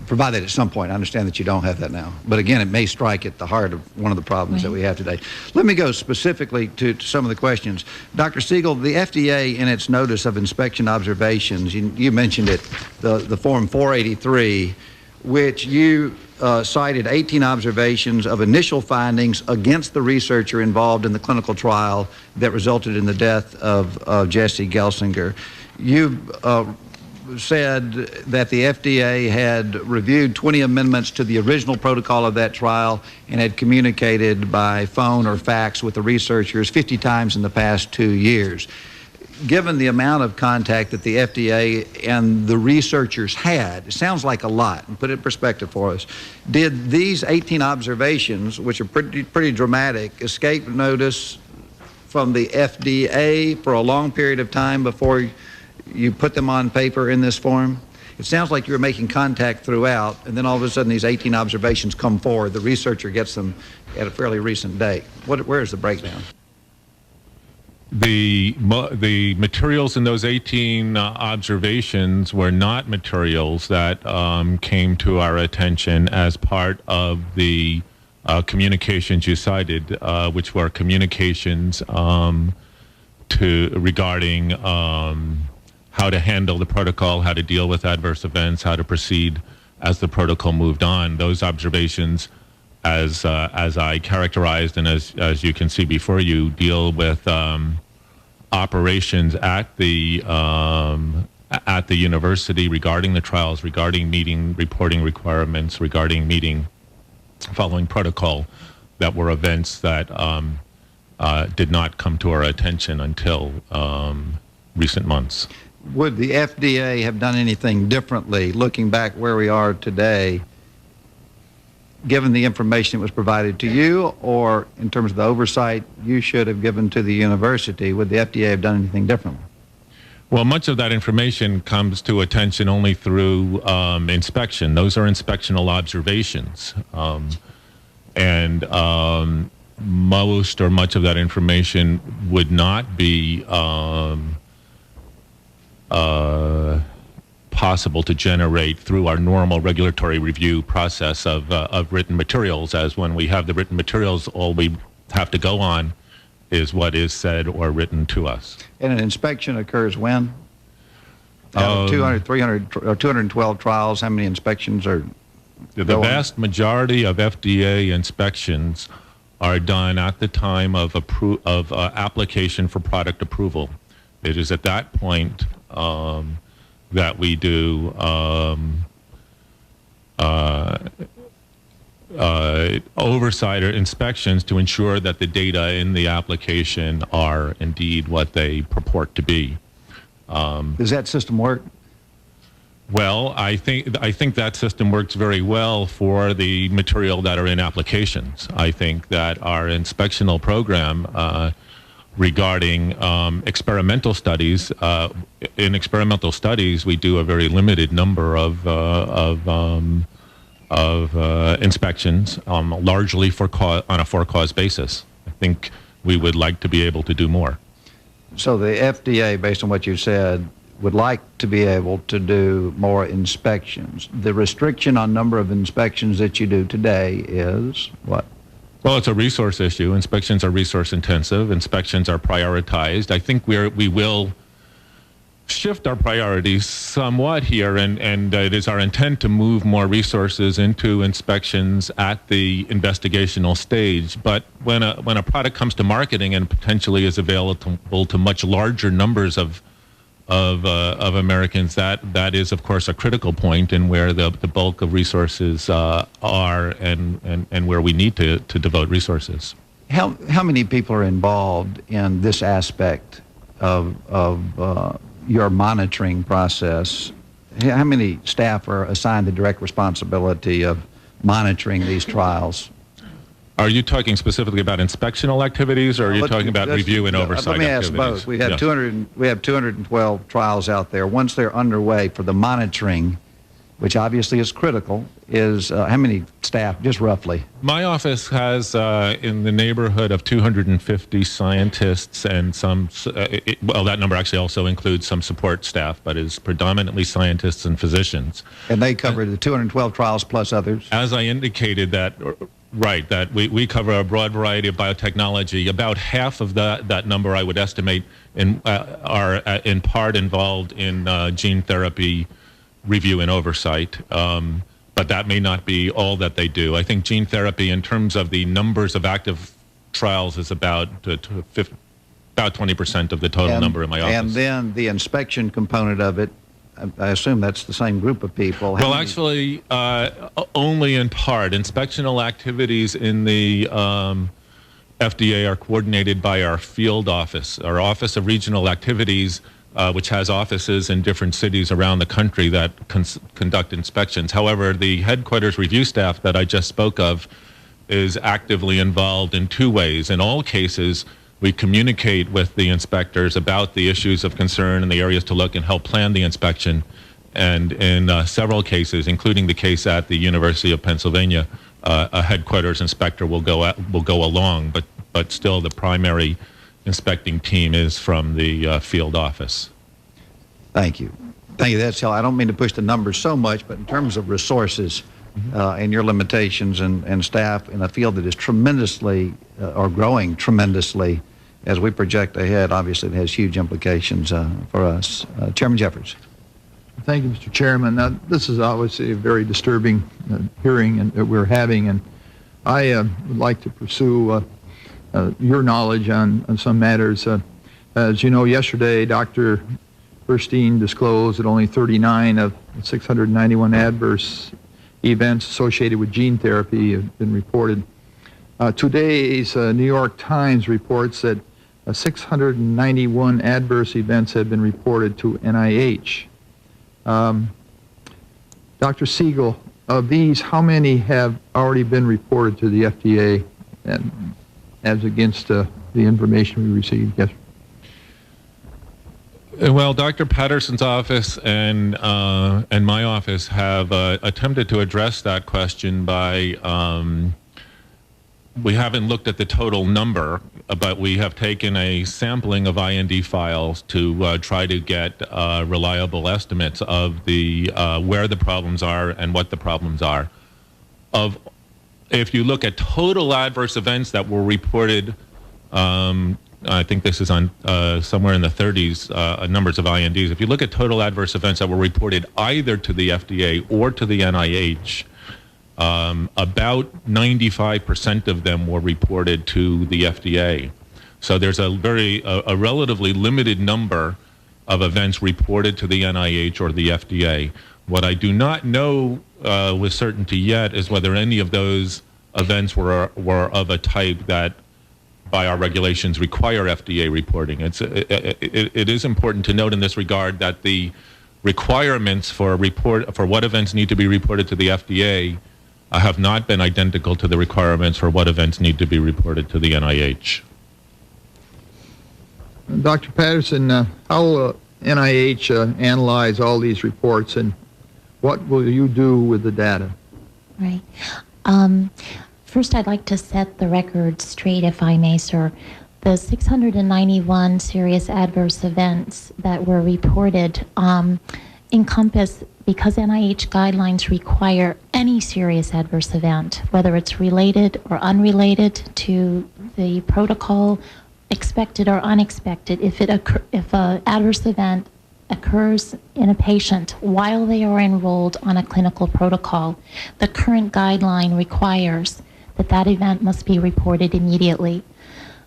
provide that at some point. I understand that you don't have that now. But again, it may strike at the heart of one of the problems that we have today. Let me go specifically to some of the questions. Dr. Siegel, the FDA in its notice of inspection observations, you mentioned it, the Form 483, which you cited 18 observations of initial findings against the researcher involved in the clinical trial that resulted in the death of Jesse Gelsinger. You said that the FDA had reviewed 20 amendments to the original protocol of that trial and had communicated by phone or fax with the researchers 50 times in the past 2 years. given the amount of contact that the FDA and the researchers had, it sounds like a lot, and put it in perspective for us, did these 18 observations, which are pretty dramatic, escape notice from the FDA for a long period of time before you put them on paper in this form? It sounds like you were making contact throughout, and then all of a sudden these 18 observations come forward. The researcher gets them at a fairly recent date. Where is the breakdown? The materials in those 18 observations were not materials that came to our attention as part of the communications you cited, which were communications regarding how to handle the protocol, how to deal with adverse events, how to proceed as the protocol moved on. Those observations, as I characterized and as you can see before you, deal with operations at the university regarding the trials, regarding meeting reporting requirements, regarding meeting following protocol, that were events that did not come to our attention until recent months. Would the FDA have done anything differently, looking back where we are today, given the information that was provided to you, or in terms of the oversight you should have given to the university? Would the FDA have done anything differently? Well, much of that information comes to attention only through inspection. Those are inspectional observations. Most or much of that information would not be possible to generate through our normal regulatory review process of written materials, as when we have the written materials, all we have to go on is what is said or written to us. And an inspection occurs when? Out of 200, 300, or 212 trials, how many inspections are The vast majority of FDA inspections are done at the time of application for product approval. It is at that point that we do oversight or inspections to ensure that the data in the application are indeed what they purport to be. Does that system work? Well, I think that system works very well for the material that are in applications. I think that our inspectional program regarding experimental studies, in experimental studies, we do a very limited number of inspections, largely on a for-cause basis. I think we would like to be able to do more. So the FDA, based on what you said, would like to be able to do more inspections. The restriction on number of inspections that you do today is what? Well, it's a resource issue. Inspections are resource intensive. Inspections are prioritized. I think we will shift our priorities somewhat here, and it is our intent to move more resources into inspections at the investigational stage. But when a product comes to marketing and potentially is available to much larger numbers of Americans, that is, of course, a critical point in where the bulk of resources are and where we need to devote resources. How many people are involved in this aspect of your monitoring process? How many staff are assigned the direct responsibility of monitoring these trials? Are you talking specifically about inspectional activities, or are you talking about review and oversight activities? Let me ask both. We have 212 trials out there. Once they're underway for the monitoring, which obviously is critical, is how many staff, just roughly? My office has in the neighborhood of 250 scientists and some, well, that number actually also includes some support staff, but is predominantly scientists and physicians. And they cover the 212 trials plus others? As I indicated, that we cover a broad variety of biotechnology. About half of that number, I would estimate, are in part involved in gene therapy review and oversight, but that may not be all that they do. I think gene therapy, in terms of the numbers of active trials, is about 20% of the total number in my office. And then the inspection component of it, I assume that's the same group of people. Well, actually, only in part. Inspectional activities in the FDA are coordinated by our field office, our Office of Regional Activities, which has offices in different cities around the country that conduct inspections. However, the headquarters review staff that I just spoke of is actively involved in two ways. In all cases, we communicate with the inspectors about the issues of concern and the areas to look and help plan the inspection. And in several cases, including the case at the University of Pennsylvania, a headquarters inspector will go along, but still the primary inspecting team is from the field office. Thank you. Thank you. That's how I don't mean to push the numbers so much, but in terms of resources and your limitations and staff in a field that is tremendously or growing tremendously as we project ahead, obviously it has huge implications for us. Chairman Jeffers. Thank you, Mr. Chairman. Now, this is obviously a very disturbing hearing that we're having, and I would like to pursue your knowledge on some matters. As you know, yesterday, Dr. Burstein disclosed that only 39 of 691 adverse events associated with gene therapy have been reported. Today's New York Times reports that 691 adverse events have been reported to NIH. Dr. Siegel, of these, how many have already been reported to the FDA and as against the information we received? Yes. Well, Dr. Patterson's office and my office have attempted to address that question by we haven't looked at the total number, but we have taken a sampling of IND files to try to get reliable estimates of the where the problems are and what the problems are. If you look at total adverse events that were reported, I think this is on somewhere in the 30s numbers of INDs. If you look at total adverse events that were reported either to the FDA or to the NIH, about 95% of them were reported to the FDA. So there's a relatively limited number of events reported to the NIH or the FDA. What I do not know with certainty yet is whether any of those events were of a type that by our regulations require FDA reporting. It is important to note in this regard that the requirements for what events need to be reported to the FDA have not been identical to the requirements for what events need to be reported to the NIH. Dr. Patterson, how will NIH analyze all these reports, and what will you do with the data? Right. First, I'd like to set the record straight, if I may, sir. The 691 serious adverse events that were reported encompass, because NIH guidelines require any serious adverse event, whether it's related or unrelated to the protocol, expected or unexpected, if an adverse event occurs in a patient while they are enrolled on a clinical protocol, the current guideline requires that event must be reported immediately.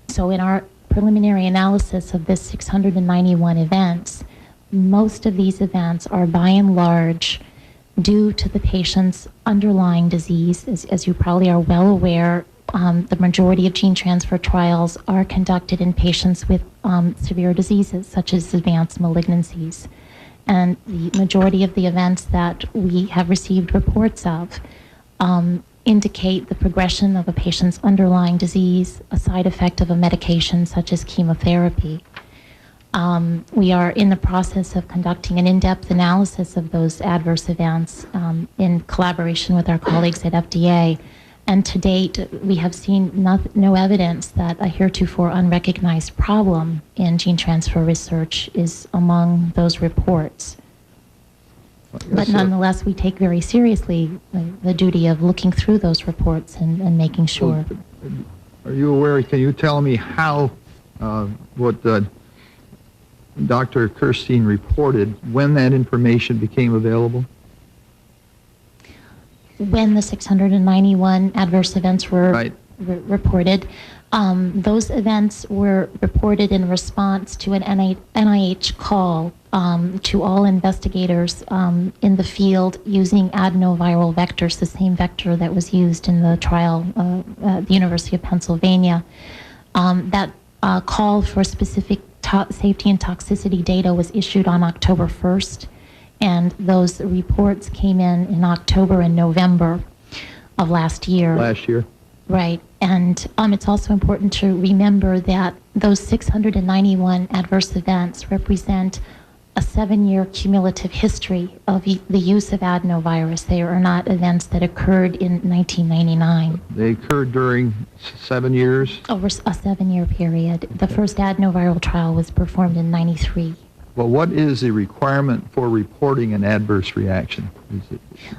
So in our preliminary analysis of this 691 events, most of these events are by and large due to the patient's underlying disease. As you probably are well aware, the majority of gene transfer trials are conducted in patients with severe diseases such as advanced malignancies. And the majority of the events that we have received reports of indicate the progression of a patient's underlying disease, a side effect of a medication such as chemotherapy. We are in the process of conducting an in-depth analysis of those adverse events in collaboration with our colleagues at FDA. And to date, we have seen no evidence that a heretofore unrecognized problem in gene transfer research is among those reports. But nonetheless, we take very seriously the duty of looking through those reports and making sure. Are you aware, can you tell me how, what Dr. Burstein reported, when that information became available? When the 691 adverse events were reported, Those events were reported in response to an NIH call to all investigators in the field using adenoviral vectors, the same vector that was used in the trial at the University of Pennsylvania. That call for specific safety and toxicity data was issued on October 1st, and those reports came in October and November of last year. Last year. Right, and it's also important to remember that those 691 adverse events represent a 7-year cumulative history of the use of adenovirus. They are not events that occurred in 1999. They occurred during 7 years? Over a 7-year period. The first adenoviral trial was performed in 93. Well, what is the requirement for reporting an adverse reaction?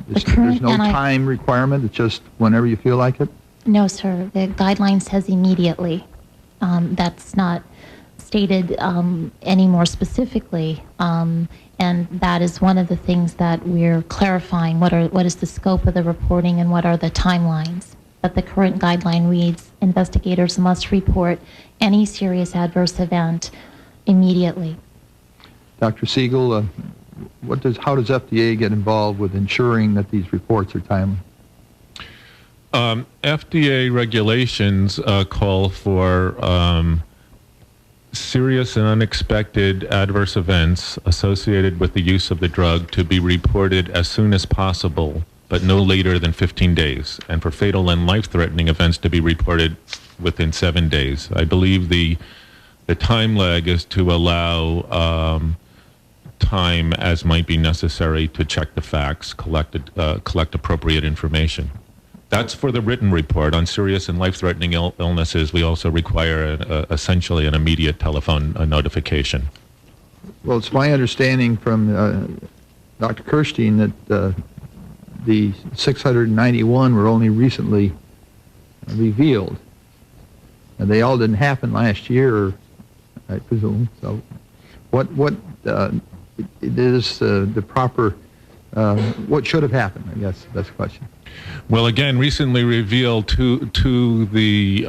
There's no time requirement, it's just whenever you feel like it? No, sir. The guideline says immediately. That's not stated any more specifically, and that is one of the things that we're clarifying. What is the scope of the reporting and what are the timelines? But the current guideline reads, investigators must report any serious adverse event immediately. Dr. Siegel, how does FDA get involved with ensuring that these reports are timely? FDA regulations call for serious and unexpected adverse events associated with the use of the drug to be reported as soon as possible, but no later than 15 days, and for fatal and life-threatening events to be reported within 7 days. I believe the time lag is to allow time as might be necessary to check the facts, collect appropriate information. That's for the written report. On serious and life-threatening illnesses, we also require essentially an immediate telephone notification. Well, it's my understanding from Dr. Kirstein that the 691 were only recently revealed. And they all didn't happen last year, I presume. So what is the proper, what should have happened, I guess that's the question. Well, again, recently revealed to the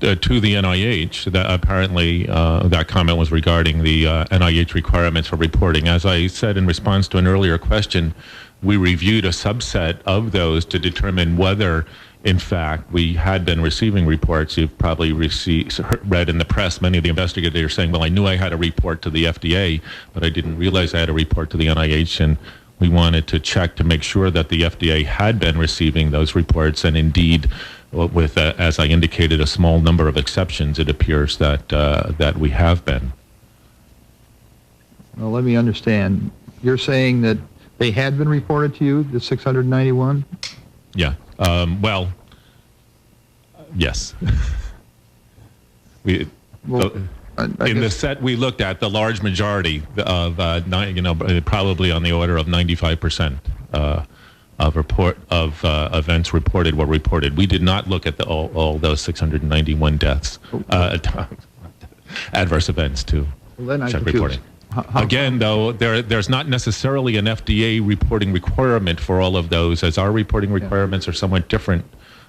NIH that apparently that comment was regarding the NIH requirements for reporting. As I said in response to an earlier question, we reviewed a subset of those to determine whether, in fact, we had been receiving reports. You've probably read in the press many of the investigators saying, well, I knew I had a report to the FDA, but I didn't realize I had a report to the NIH, and we wanted to check to make sure that the FDA had been receiving those reports, and indeed, with, as I indicated, a small number of exceptions, it appears that we have been. Well, let me understand. You're saying that they had been reported to you, the 691? Yeah. Well, yes. In the set we looked at, the large majority of, probably on the order of 95% of events reported were reported. We did not look at all those 691 deaths, adverse events too. Well, then check reporting. Again, though, there's not necessarily an FDA reporting requirement for all of those, as our reporting requirements are somewhat different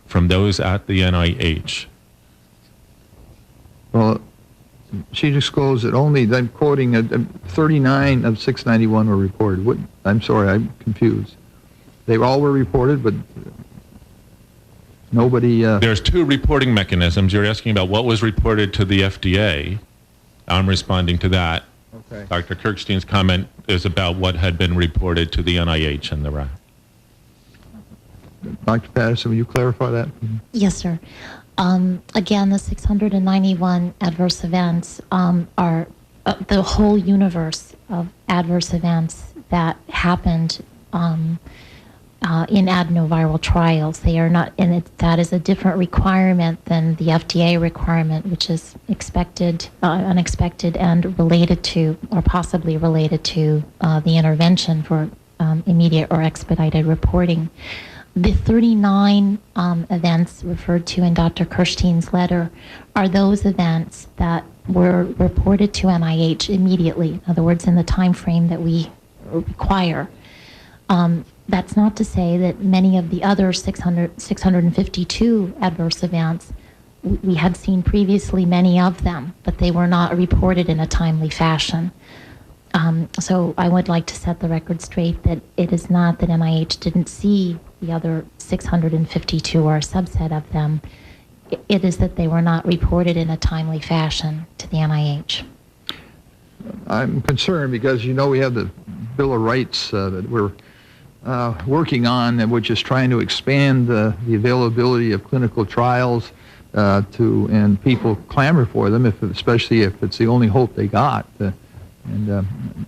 from those at the NIH. Well, she disclosed that only, I'm quoting, 39 of 691 were reported. I'm sorry, I'm confused. They all were reported, but nobody... There's two reporting mechanisms. You're asking about what was reported to the FDA. I'm responding to that. Okay. Dr. Kirkstein's comment is about what had been reported to the NIH and the RAC. Dr. Patterson, will you clarify that? Yes, sir. Again, the 691 adverse events are the whole universe of adverse events that happened in adenoviral trials. They are not, and that is a different requirement than the FDA requirement, which is unexpected, and related to, or possibly related to, the intervention for immediate or expedited reporting. The 39 events referred to in Dr. Kirstein's letter are those events that were reported to NIH immediately, in other words, in the time frame that we require. That's not to say that many of the other 652 adverse events we had seen previously many of them, but they were not reported in a timely fashion. So I would like to set the record straight that it is not that NIH didn't see the other 652 or a subset of them. It is that they were not reported in a timely fashion to the NIH. I'm concerned because, you know, we have the Bill of Rights that we're working on, and which is trying to expand the availability of clinical trials and people clamor for them, especially if it's the only hope they got.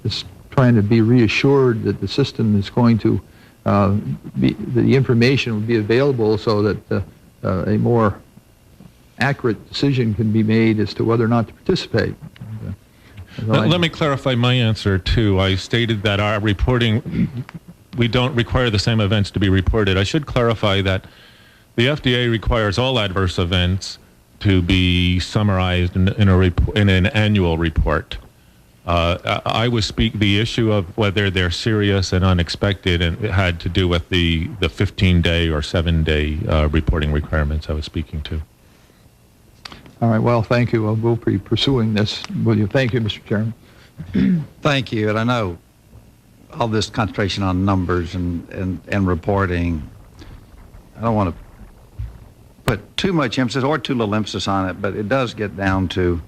Just trying to be reassured that the system is going to the information will be available so that a more accurate decision can be made as to whether or not to participate. Let me clarify my answer too. I stated that our reporting, we don't require the same events to be reported. I should clarify that the FDA requires all adverse events to be summarized in an annual report. I was the issue of whether they're serious and unexpected, and it had to do with the 15-day or 7-day reporting requirements I was speaking to. All right, well, thank you. We'll be pursuing this. Will you? Thank you, Mr. Chairman. Thank you. And I know all this concentration on numbers and reporting, I don't want to put too much emphasis or too little emphasis on it, but it does get down to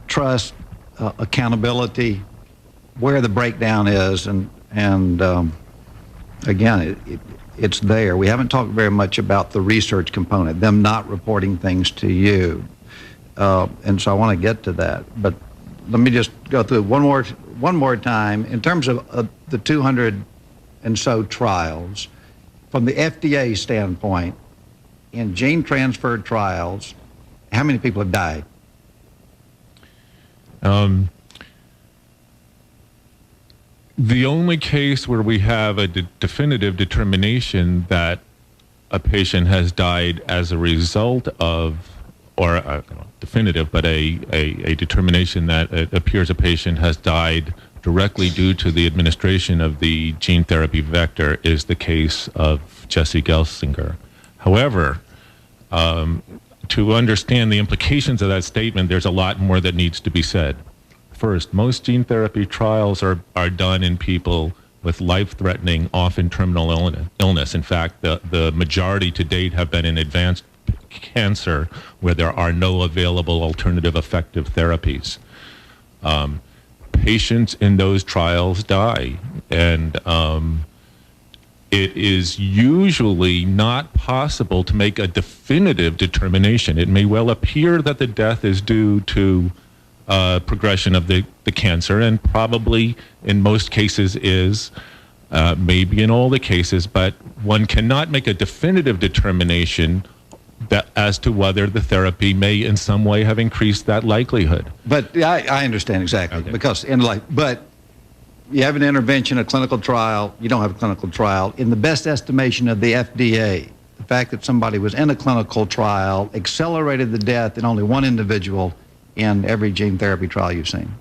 trust, accountability, where the breakdown is, and again, it's there. We haven't talked very much about the research component, them not reporting things to you, and so I want to get to that. But let me just go through one more time in terms of the 200 and so trials. From the FDA standpoint, in gene transfer trials, how many people have died? The only case where we have a definitive determination that a patient has died as a result of, or definitive, but a determination that it appears a patient has died directly due to the administration of the gene therapy vector is the case of Jesse Gelsinger. However, to understand the implications of that statement, there's a lot more that needs to be said. First, most gene therapy trials are done in people with life-threatening, often terminal illness. In fact, the majority to date have been in advanced cancer where there are no available alternative effective therapies. Patients in those trials die, and it is usually not possible to make a definitive determination. It may well appear that the death is due to progression of the cancer, and probably in most cases is, maybe in all the cases, but one cannot make a definitive determination that as to whether the therapy may in some way have increased that likelihood. But I understand exactly, okay. Because but you have an intervention, a clinical trial, you don't have a clinical trial. In the best estimation of the FDA, the fact that somebody was in a clinical trial accelerated the death in only one individual in every gene therapy trial you've seen.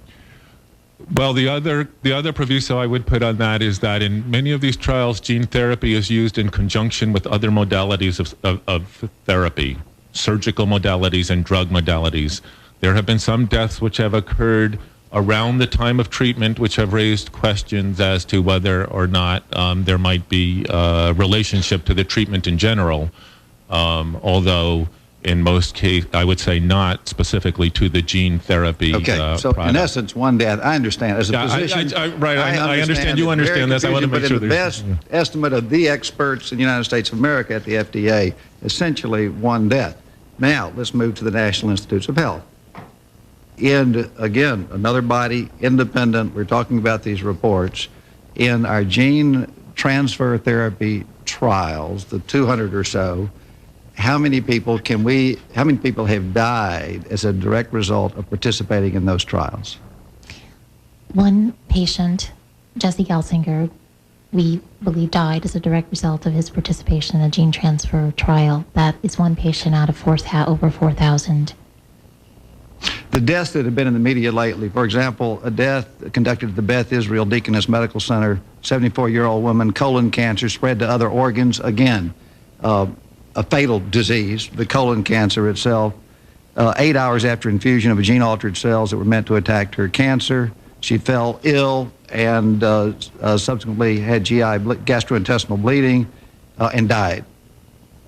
Well, the other proviso I would put on that is that in many of these trials, gene therapy is used in conjunction with other modalities of therapy, surgical modalities and drug modalities. There have been some deaths which have occurred around the time of treatment which have raised questions as to whether or not there might be a relationship to the treatment in general, although in most cases, I would say not specifically to the gene therapy. Okay, so product. In essence, one death. I understand. As a physician, I understand. You understand this. I want to make sure. But in the best estimate of the experts in the United States of America at the FDA, essentially one death. Now, let's move to the National Institutes of Health. And again, another body, independent. We're talking about these reports. In our gene transfer therapy trials, the 200 or so, how many people have died as a direct result of participating in those trials? One patient, Jesse Gelsinger, we believe died as a direct result of his participation in a gene transfer trial. That is one patient out of over 4,000. The deaths that have been in the media lately, for example, a death conducted at the Beth Israel Deaconess Medical Center, 74-year-old woman, colon cancer spread to other organs. Again, a fatal disease, the colon cancer itself. 8 hours after infusion of a gene-altered cells that were meant to attack her cancer, she fell ill and subsequently had gastrointestinal bleeding and died.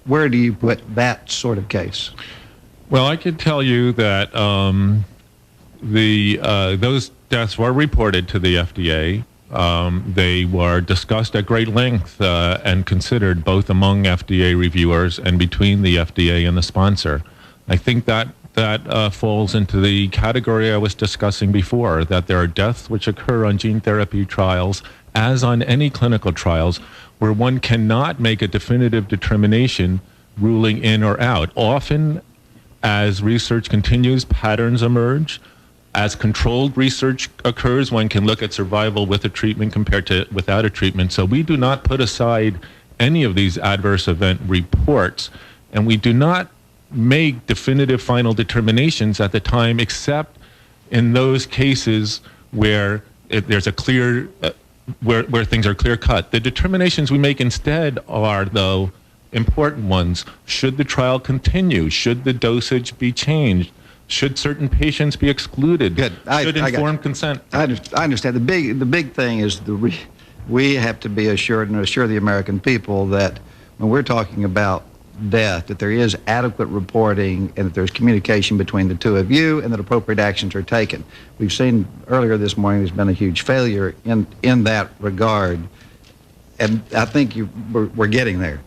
Where do you put that sort of case? Well, I could tell you that those deaths were reported to the FDA. They were discussed at great length and considered both among FDA reviewers and between the FDA and the sponsor. I think that falls into the category I was discussing before, that there are deaths which occur on gene therapy trials, as on any clinical trials, where one cannot make a definitive determination ruling in or out. Often, as research continues, patterns emerge. As controlled research occurs, one can look at survival with a treatment compared to without a treatment. So we do not put aside any of these adverse event reports, and we do not make definitive final determinations at the time, except in those cases where there's a clear, where things are clear cut. The determinations we make instead are, though, important ones. Should the trial continue? Should the dosage be changed? Should certain patients be excluded? Good. Should informed consent? I understand. The big thing is we have to be assured and assure the American people that when we're talking about death, that there is adequate reporting and that there's communication between the two of you and that appropriate actions are taken. We've seen earlier this morning there's been a huge failure in that regard, and I think we're getting there.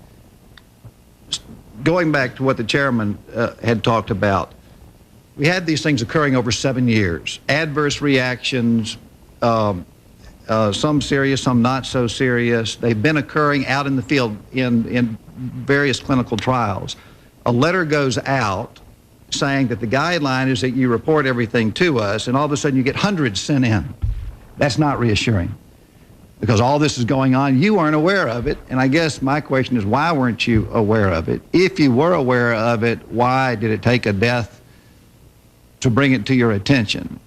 Going back to what the chairman had talked about, we had these things occurring over 7 years. Adverse reactions, some serious, some not so serious. They've been occurring out in the field in various clinical trials. A letter goes out saying that the guideline is that you report everything to us, and all of a sudden you get hundreds sent in. That's not reassuring, because all this is going on. You aren't aware of it, and I guess my question is, why weren't you aware of it? If you were aware of it, why did it take a death to bring it to your attention?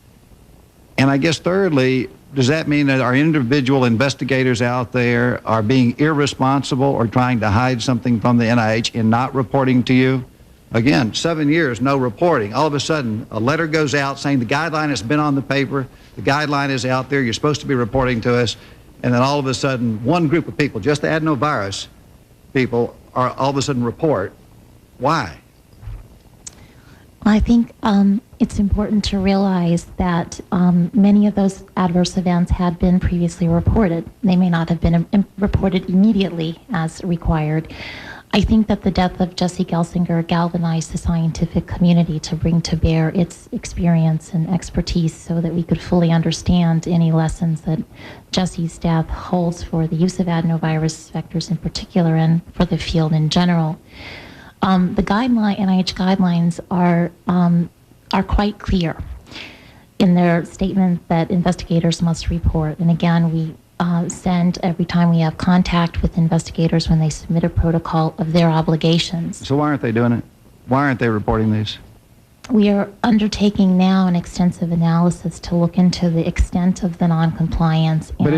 And I guess thirdly, does that mean that our individual investigators out there are being irresponsible or trying to hide something from the NIH in not reporting to you? Again, 7 years, no reporting. All of a sudden, a letter goes out saying the guideline has been on the paper, the guideline is out there, you're supposed to be reporting to us, and then all of a sudden, one group of people, just the adenovirus people, are all of a sudden report. Why? Well, I think it's important to realize that many of those adverse events had been previously reported. They may not have been reported immediately as required. I think that the death of Jesse Gelsinger galvanized the scientific community to bring to bear its experience and expertise so that we could fully understand any lessons that Jesse's death holds for the use of adenovirus vectors in particular and for the field in general. The NIH guidelines are quite clear in their statement that investigators must report. And again, we send every time we have contact with investigators when they submit a protocol of their obligations. So why aren't they doing it? Why aren't they reporting these? We are undertaking now an extensive analysis to look into the extent of the noncompliance. But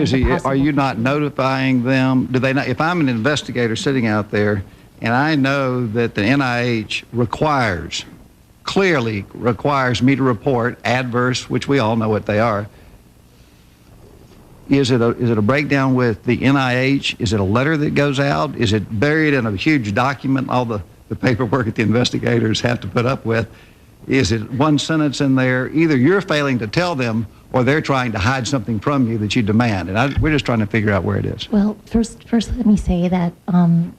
are you not notifying them? Do they not? If I'm an investigator sitting out there and I know that the NIH clearly requires me to report adverse, which we all know what they are, is it a breakdown with the NIH? Is it a letter that goes out? Is it buried in a huge document, all the paperwork that the investigators have to put up with? Is it one sentence in there? Either you're failing to tell them or they're trying to hide something from you that you demand. And we're just trying to figure out where it is. Well, first let me say that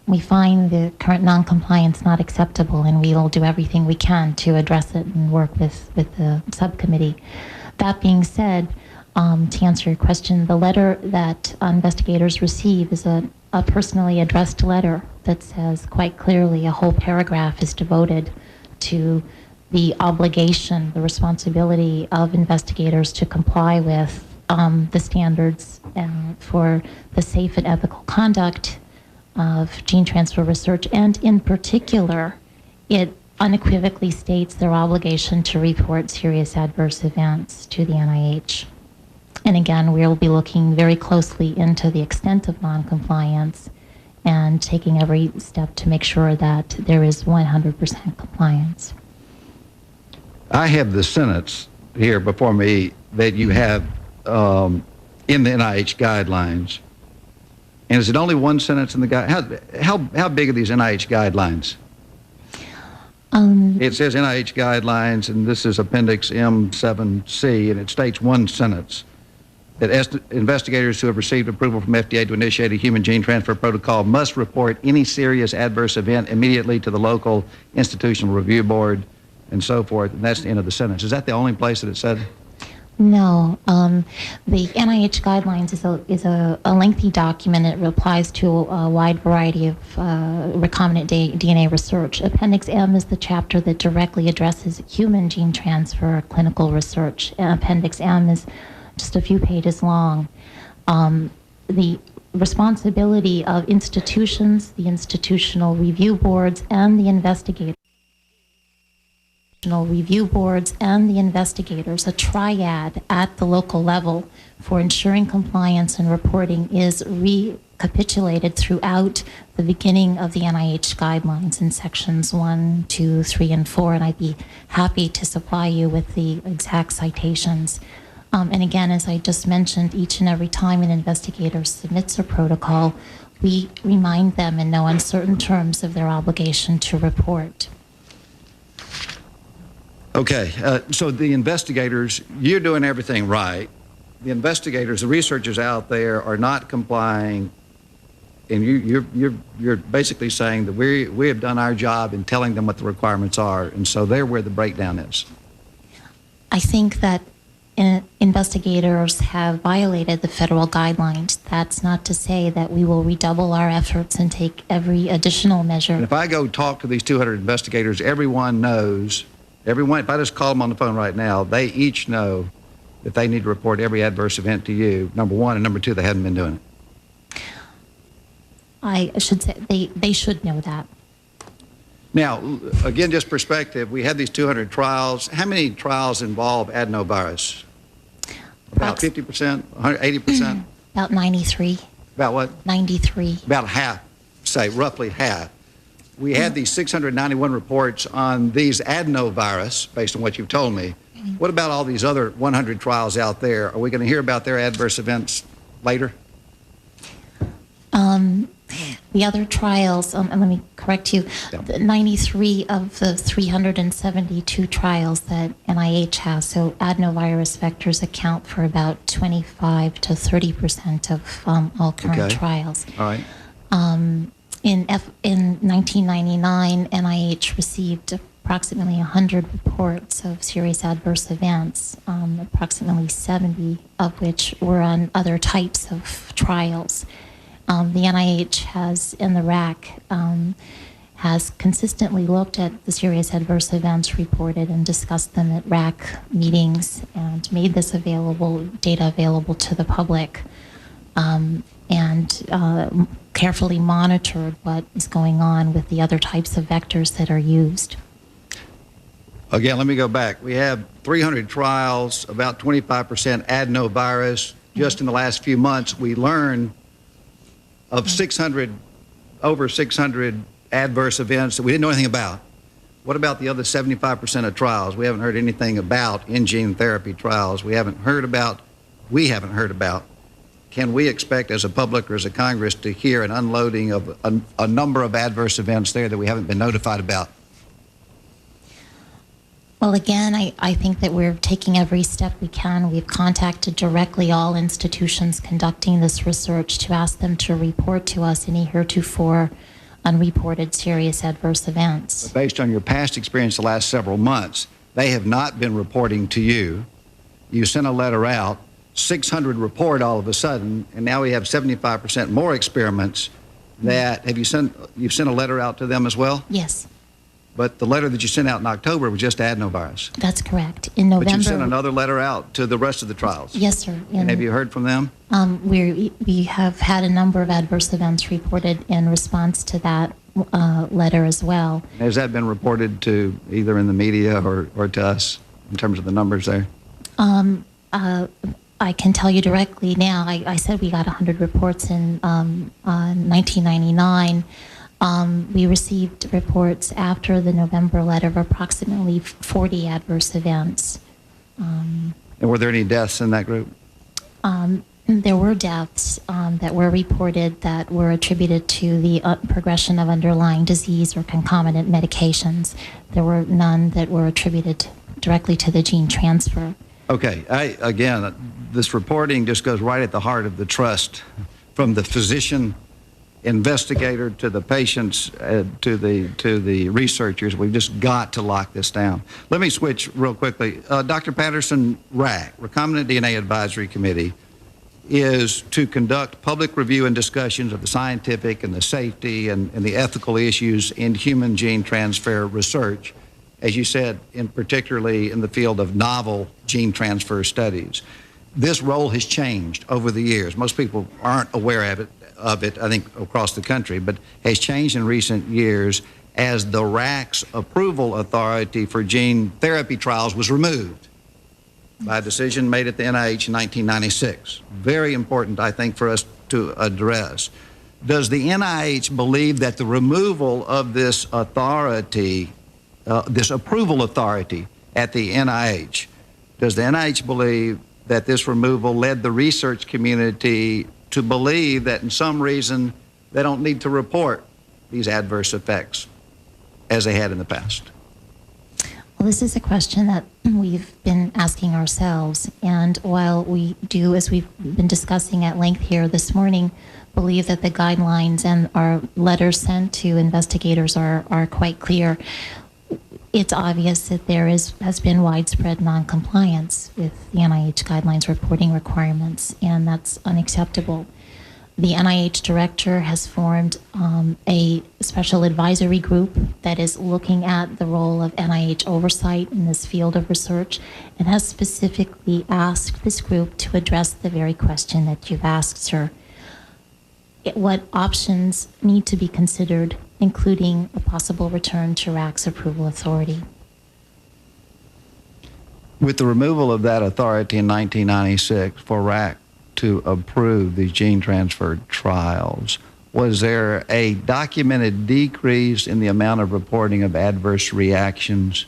we find the current noncompliance not acceptable, and we will do everything we can to address it and work with the subcommittee. That being said, to answer your question, the letter that investigators receive is a personally addressed letter that says quite clearly a whole paragraph is devoted to the obligation, the responsibility of investigators to comply with the standards for the safe and ethical conduct of gene transfer research, and in particular, it unequivocally states their obligation to report serious adverse events to the NIH. And again, we'll be looking very closely into the extent of noncompliance and taking every step to make sure that there is 100% compliance. I have the sentence here before me that you have in the NIH guidelines. And is it only one sentence in the guide? How big are these NIH guidelines? It says NIH guidelines, and this is Appendix M7C, and it states one sentence that investigators who have received approval from FDA to initiate a human gene transfer protocol must report any serious adverse event immediately to the local institutional review board and so forth. And that's the end of the sentence. Is that the only place that it said? No, the NIH guidelines is a lengthy document. It applies to a wide variety of recombinant DNA research. Appendix M is the chapter that directly addresses human gene transfer clinical research. Appendix M is just a few pages long. The responsibility of institutions, the institutional review boards, and the investigators, a triad at the local level for ensuring compliance and reporting is recapitulated throughout the beginning of the NIH guidelines in sections 1, 2, 3, and 4, and I'd be happy to supply you with the exact citations. And again, as I just mentioned, each and every time an investigator submits a protocol, we remind them in no uncertain terms of their obligation to report. Okay, so the investigators, you're doing everything right. The investigators, the researchers out there are not complying, and you're basically saying that we have done our job in telling them what the requirements are, and so they're where the breakdown is. I think that investigators have violated the federal guidelines. That's not to say that we will redouble our efforts and take every additional measure. And if I go talk to these 200 investigators, everyone knows. Everyone, if I just call them on the phone right now, they each know that they need to report every adverse event to you, number one, and number two, they haven't been doing it. I should say they should know that. Now, again, just perspective, we had these 200 trials. How many trials involve adenovirus? About 50%, 80%? About 93. About what? 93. About half, say, roughly half. We had these 691 reports on these adenovirus, based on what you've told me. What about all these other 100 trials out there? Are we going to hear about their adverse events later? The other trials, and let me correct you, 93 of the 372 trials that NIH has, so adenovirus vectors account for about 25 to 30% of all current trials. All right. In 1999, NIH received approximately 100 reports of serious adverse events, approximately 70 of which were on other types of trials. The NIH has, in the RAC, has consistently looked at the serious adverse events reported and discussed them at RAC meetings and made this data available to the public. And carefully monitored what is going on with the other types of vectors that are used. Again, let me go back. We have 300 trials, about 25% adenovirus. Just in the last few months, we learned of over 600 adverse events that we didn't know anything about. What about the other 75% of trials we haven't heard anything about in gene therapy trials? We haven't heard about. Can we expect as a public or as a Congress to hear an unloading of a number of adverse events there that we haven't been notified about? Well, again, I think that we're taking every step we can. We've contacted directly all institutions conducting this research to ask them to report to us any heretofore unreported serious adverse events. But based on your past experience the last several months, they have not been reporting to you. You sent a letter out, 600 report all of a sudden, and now we have 75% more experiments. You've sent a letter out to them as well? Yes. But the letter that you sent out in October was just adenovirus. That's correct. In November. But you sent another letter out to the rest of the trials. Yes, sir. And have you heard from them? We have had a number of adverse events reported in response to that letter as well. Has that been reported to either in the media or to us in terms of the numbers there? I can tell you directly now. I said we got 100 reports in 1999. We received reports after the November letter of approximately 40 adverse events. And were there any deaths in that group? There were deaths that were reported that were attributed to the progression of underlying disease or concomitant medications. There were none that were attributed directly to the gene transfer. Okay, again, this reporting just goes right at the heart of the trust from the physician, investigator, to the patients, to the researchers. We've just got to lock this down. Let me switch real quickly. Dr. Patterson, RAC, Recombinant DNA Advisory Committee, is to conduct public review and discussions of the scientific and the safety and the ethical issues in human gene transfer research, as you said, particularly in the field of novel gene transfer studies. This role has changed over the years. Most people aren't aware of it, I think, across the country, but has changed in recent years as the RAC's approval authority for gene therapy trials was removed by a decision made at the NIH in 1996. Very important, I think, for us to address. Does the NIH believe that the removal of this authority, this approval authority at the NIH, does the NIH believe that this removal led the research community to believe that in some reason they don't need to report these adverse effects as they had in the past? Well, this is a question that we've been asking ourselves, and while we do, as we've been discussing at length here this morning, believe that the guidelines and our letters sent to investigators are quite clear, it's obvious that there has been widespread noncompliance with the NIH guidelines reporting requirements, and that's unacceptable. The NIH director has formed a special advisory group that is looking at the role of NIH oversight in this field of research and has specifically asked this group to address the very question that you've asked, sir. What options need to be considered, including a possible return to RAC's approval authority? With the removal of that authority in 1996 for RAC to approve these gene transfer trials, was there a documented decrease in the amount of reporting of adverse reactions?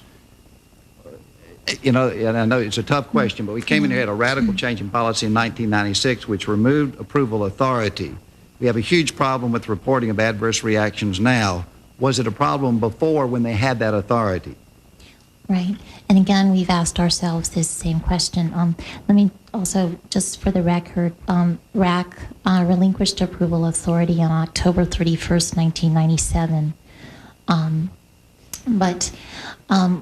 You know, and I know it's a tough question, but we came in here, had a radical change in policy in 1996, which removed approval authority. We have a huge problem with reporting of adverse reactions now. Was it a problem before when they had that authority? Right. And again, we've asked ourselves this same question. Let me also, just for the record, RAC relinquished approval authority on October 31st, 1997. But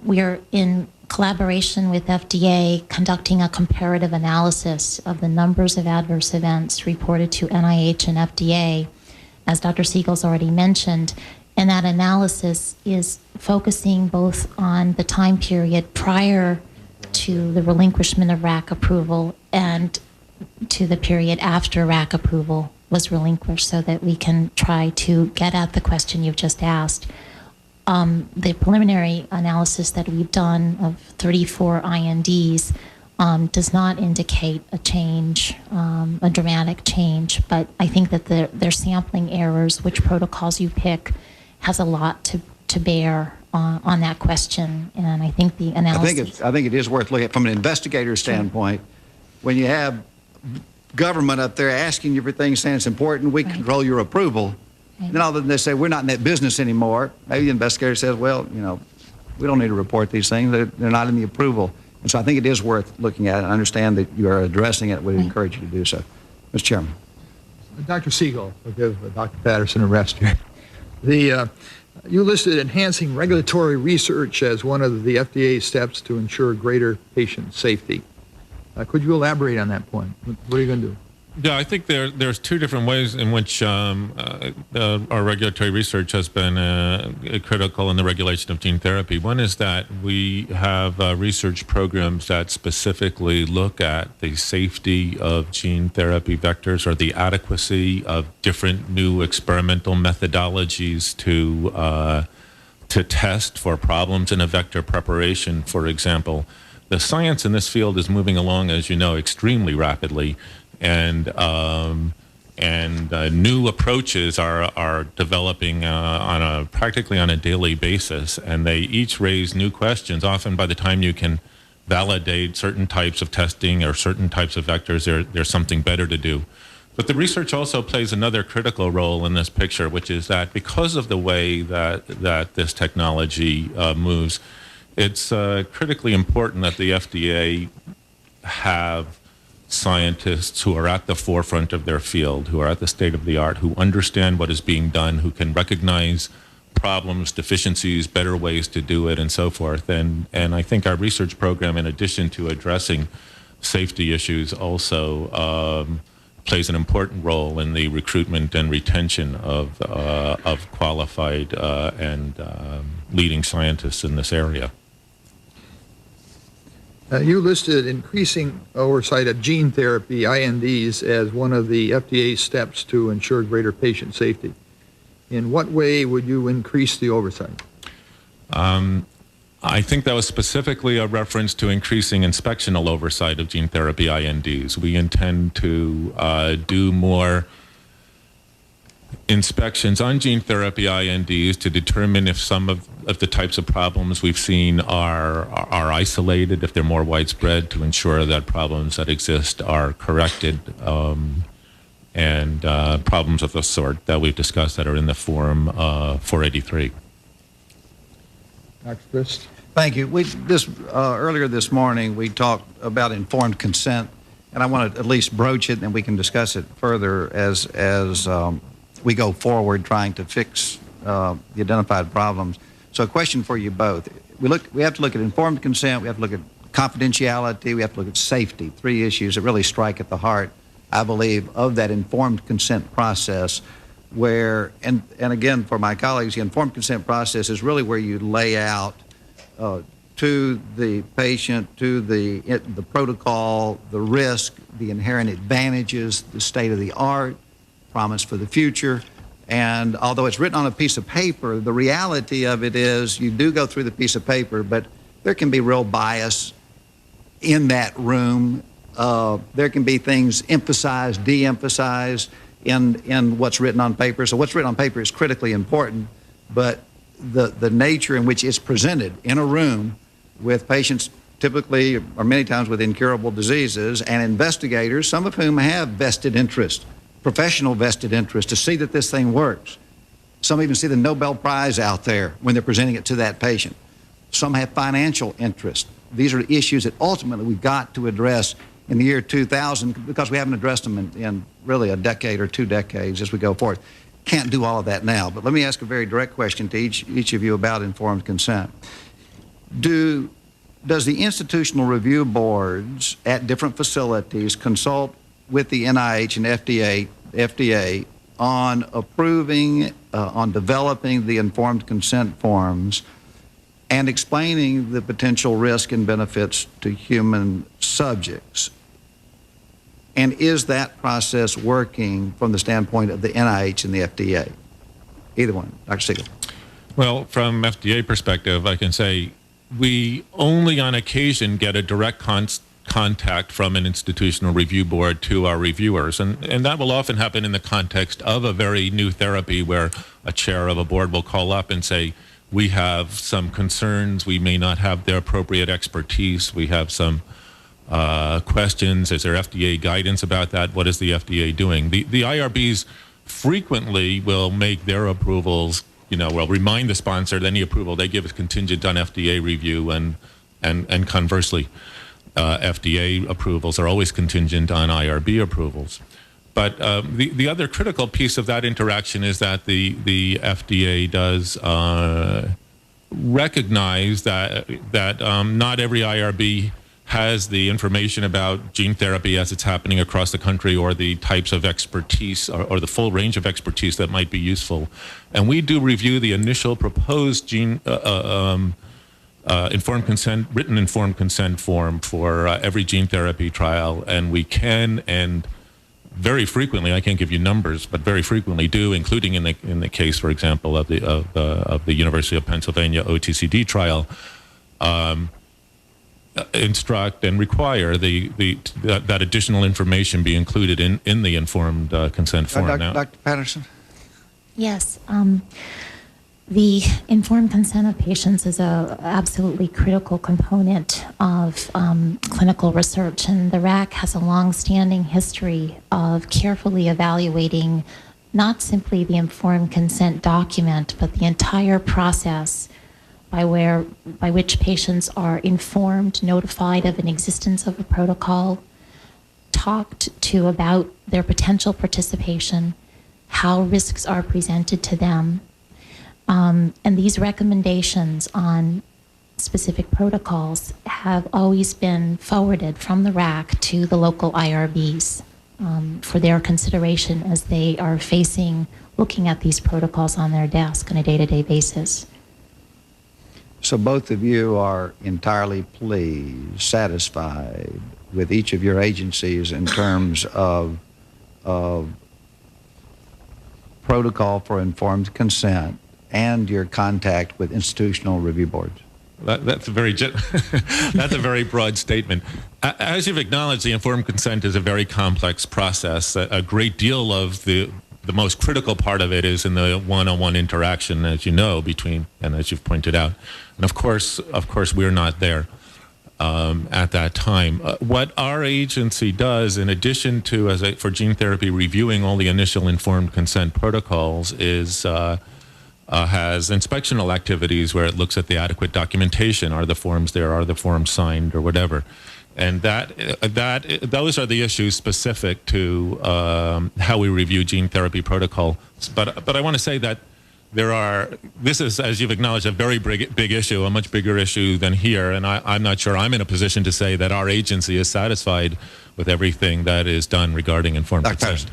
we're in collaboration with FDA conducting a comparative analysis of the numbers of adverse events reported to NIH and FDA, as Dr. Siegel's already mentioned. And that analysis is focusing both on the time period prior to the relinquishment of RAC approval and to the period after RAC approval was relinquished, so that we can try to get at the question you've just asked. The preliminary analysis that we've done of 34 INDs does not indicate a change, a dramatic change, but I think that their sampling errors, which protocols you pick, has a lot to bear on that question, and I think the analysis... I think it is worth looking at from an investigator standpoint. When you have government up there asking you for things, saying it's important, we control your approval, and then all of a sudden they say, we're not in that business anymore. Maybe the investigator says, well, you know, we don't need to report these things. They're not in the approval. And so I think it is worth looking at, and I understand that you are addressing it. We encourage you to do so. Mr. Chairman. Dr. Siegel, I'll give Dr. Patterson a rest here. You listed enhancing regulatory research as one of the FDA steps to ensure greater patient safety. Could you elaborate on that point? What are you going to do? Yeah, I think there's two different ways in which our regulatory research has been critical in the regulation of gene therapy. One is that we have research programs that specifically look at the safety of gene therapy vectors or the adequacy of different new experimental methodologies to test for problems in a vector preparation, for example. the science in this field is moving along, as you know, extremely rapidly, and new approaches are developing practically on a daily basis, and they each raise new questions. Often, by the time you can validate certain types of testing or certain types of vectors, there's something better to do. But the research also plays another critical role in this picture, which is that because of the way that this technology moves, it's critically important that the FDA have scientists who are at the forefront of their field, who are at the state of the art, who understand what is being done, who can recognize problems, deficiencies, better ways to do it, and so forth. And I think our research program, in addition to addressing safety issues, also plays an important role in the recruitment and retention of qualified and leading scientists in this area. You listed increasing oversight of gene therapy, INDs, as one of the FDA's steps to ensure greater patient safety. In what way would you increase the oversight? I think that was specifically a reference to increasing inspectional oversight of gene therapy INDs. We intend to do more inspections on gene therapy INDs to determine if some of the types of problems we've seen are isolated, if they're more widespread, to ensure that problems that exist are corrected, and problems of the sort that we've discussed that are in the Form 483. Dr. Frist. Thank you. Earlier this morning, we talked about informed consent, and I want to at least broach it, and then we can discuss it further as we go forward trying to fix the identified problems. So a question for you both. We have to look at informed consent, we have to look at confidentiality, we have to look at safety, three issues that really strike at the heart, I believe, of that informed consent process where, and again, for my colleagues, the informed consent process is really where you lay out to the patient, to the protocol, the risk, the inherent advantages, the state of the art, promise for the future. And although it's written on a piece of paper, the reality of it is you do go through the piece of paper, but there can be real bias in that room. There can be things emphasized, de-emphasized in what's written on paper. So what's written on paper is critically important, but the nature in which it's presented in a room with patients typically or many times with incurable diseases and investigators, some of whom have vested interest, professional vested interest to see that this thing works. Some even see the Nobel Prize out there when they're presenting it to that patient. Some have financial interest. These are issues that ultimately we've got to address in the year 2000 because we haven't addressed them in really a decade or 2 decades as we go forward. Can't do all of that now, but let me ask a very direct question to each of you about informed consent. Does the institutional review boards at different facilities consult with the NIH and FDA on approving, on developing the informed consent forms and explaining the potential risk and benefits to human subjects? And is that process working from the standpoint of the NIH and the FDA? Either one. Dr. Siegel. Well, from FDA perspective, I can say we only on occasion get a direct contact from an institutional review board to our reviewers. And that will often happen in the context of a very new therapy where a chair of a board will call up and say, we have some concerns, we may not have the appropriate expertise, we have some questions, is there FDA guidance about that, what is the FDA doing? The IRBs frequently will make their approvals, will remind the sponsor that any approval they give is contingent on FDA review, and conversely, FDA approvals are always contingent on IRB approvals. But the other critical piece of that interaction is that the FDA does recognize that not every IRB has the information about gene therapy as it's happening across the country, or the types of expertise or the full range of expertise that might be useful. And we do review the initial proposed written informed consent form for every gene therapy trial, and we can and very frequently, I can't give you numbers, but very frequently do, including in the case, for example, of the University of Pennsylvania OTCD trial, instruct and require that additional information be included in the informed consent form. Dr. Patterson? Yes. The informed consent of patients is a absolutely critical component of clinical research, and the RAC has a long-standing history of carefully evaluating not simply the informed consent document, but the entire process by which patients are informed, notified of an existence of a protocol, talked to about their potential participation, how risks are presented to them. And these recommendations on specific protocols have always been forwarded from the RAC to the local IRBs for their consideration as they are looking at these protocols on their desk on a day-to-day basis. So both of you are entirely pleased, satisfied with each of your agencies in terms of protocol for informed consent and your contact with institutional review boards? That's a very that's a very broad statement. As you've acknowledged, the informed consent is a very complex process. A great deal of the most critical part of it is in the one-on-one interaction, as you know, between, and as you've pointed out. And of course, we're not there at that time. What our agency does, in addition to, for gene therapy, reviewing all the initial informed consent protocols, is has inspectional activities where it looks at the adequate documentation. Are the forms there? Are the forms signed or whatever? And those are the issues specific to how we review gene therapy protocol. But I want to say that this is, as you've acknowledged, a very big issue, a much bigger issue than here. And I'm not sure I'm in a position to say that our agency is satisfied with everything that is done regarding informed consent.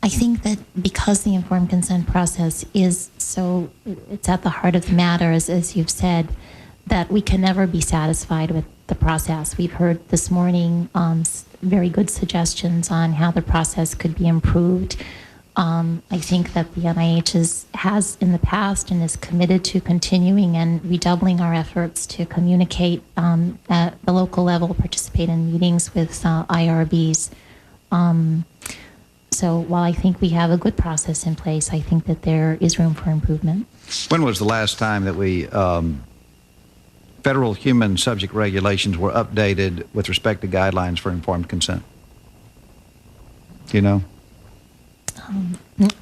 I think that because the informed consent process is it's at the heart of the matter, as you've said, that we can never be satisfied with the process. We've heard this morning very good suggestions on how the process could be improved. I think that the NIH has in the past and is committed to continuing and redoubling our efforts to communicate at the local level, participate in meetings with IRBs. So while I think we have a good process in place, I think that there is room for improvement. When was the last time that we federal human subject regulations were updated with respect to guidelines for informed consent? Do you know?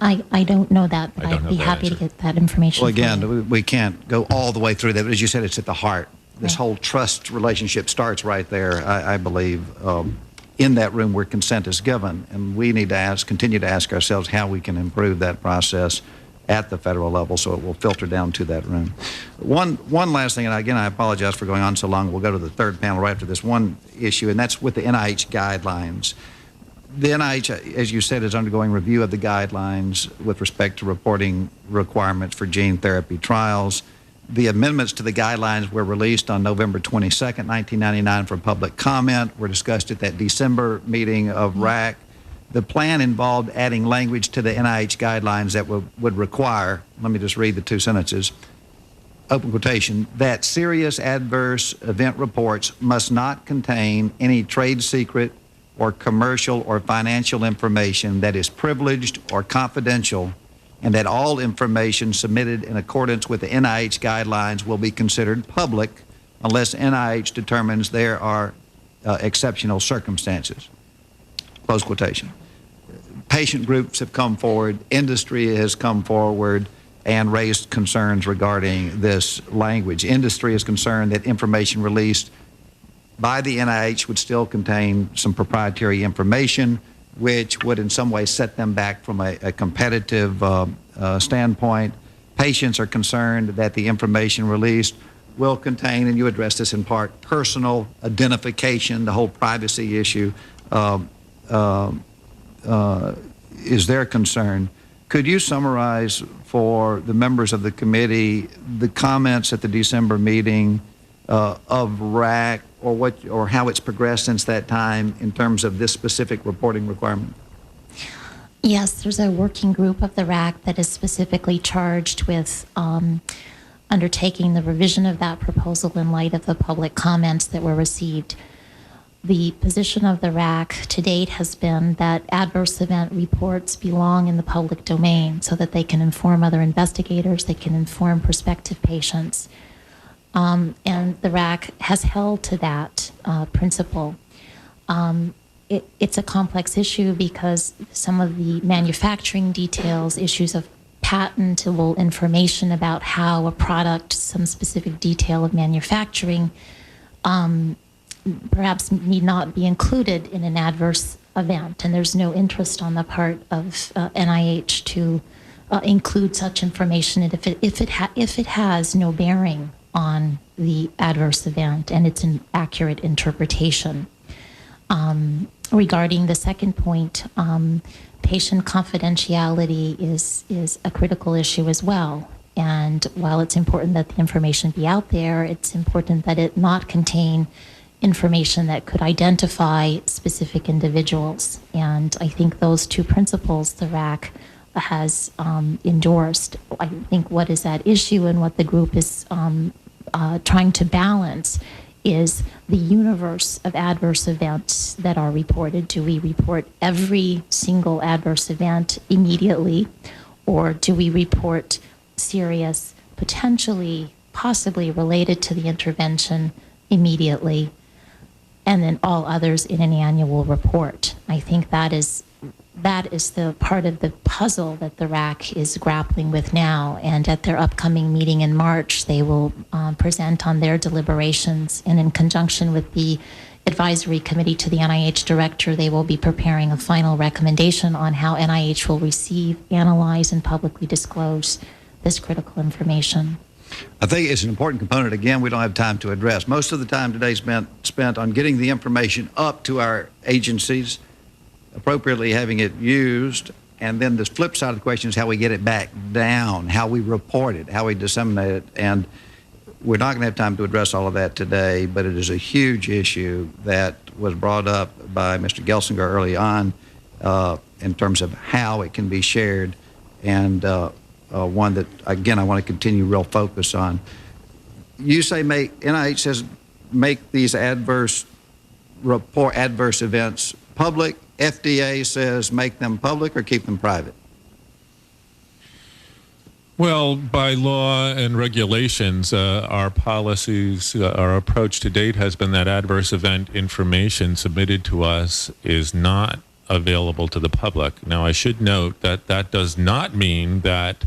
I don't know that, but I'd be happy to get that information. Well, again, we can't go all the way through that, but as you said, it's at the heart. This whole trust relationship starts right there, I believe, in that room where consent is given, and we need to continue to ask ourselves how we can improve that process at the federal level so it will filter down to that room. One last thing, and again, I apologize for going on so long. We'll go to the third panel right after this one issue, and that's with the NIH guidelines. The NIH, as you said, is undergoing review of the guidelines with respect to reporting requirements for gene therapy trials. The amendments to the guidelines were released on November 22nd, 1999 for public comment, were discussed at that December meeting of RAC. The plan involved adding language to the NIH guidelines that would require, let me just read the two sentences, open quotation, that serious adverse event reports must not contain any trade secret or commercial or financial information that is privileged or confidential, and that all information submitted in accordance with the NIH guidelines will be considered public unless NIH determines there are exceptional circumstances. Close quotation. Patient groups have come forward, industry has come forward and raised concerns regarding this language. Industry is concerned that information released by the NIH would still contain some proprietary information, which would in some way set them back from a competitive standpoint. Patients are concerned that the information released will contain, and you address this in part, personal identification, the whole privacy issue is their concern. Could you summarize for the members of the committee the comments at the December meeting of RAC, or how it's progressed since that time in terms of this specific reporting requirement? Yes, there's a working group of the RAC that is specifically charged with undertaking the revision of that proposal in light of the public comments that were received. The position of the RAC to date has been that adverse event reports belong in the public domain so that they can inform other investigators, they can inform prospective patients. And the RAC has held to that principle. It's a complex issue because some of the manufacturing details, issues of patentable information about how a product, some specific detail of manufacturing, perhaps need not be included in an adverse event, and there's no interest on the part of NIH to include such information if it has no bearing on the adverse event and it's an accurate interpretation. Regarding the second point, patient confidentiality is a critical issue as well. And while it's important that the information be out there, it's important that it not contain information that could identify specific individuals. And I think those two principles the RAC has endorsed. I think what is at issue and what the group is trying to balance is the universe of adverse events that are reported. Do we report every single adverse event immediately, or do we report serious, potentially, possibly related to the intervention immediately, and then all others in an annual report? I think that is the part of the puzzle that the RAC is grappling with now. And at their upcoming meeting in March, they will present on their deliberations. And in conjunction with the advisory committee to the NIH director, they will be preparing a final recommendation on how NIH will receive, analyze, and publicly disclose this critical information. I think it's an important component, again, we don't have time to address. Most of the time today is spent on getting the information up to our agencies, appropriately having it used, and then the flip side of the question is how we get it back down, how we report it, how we disseminate it. And we're not going to have time to address all of that today, but it is a huge issue that was brought up by Mr. Gelsinger early on in terms of how it can be shared, and one that, again, I want to continue real focus on. You say NIH says make these adverse events public. FDA says make them public or keep them private. Well, by law and regulations, our policies, our approach to date has been that adverse event information submitted to us is not available to the public. Now, I should note that that does not mean that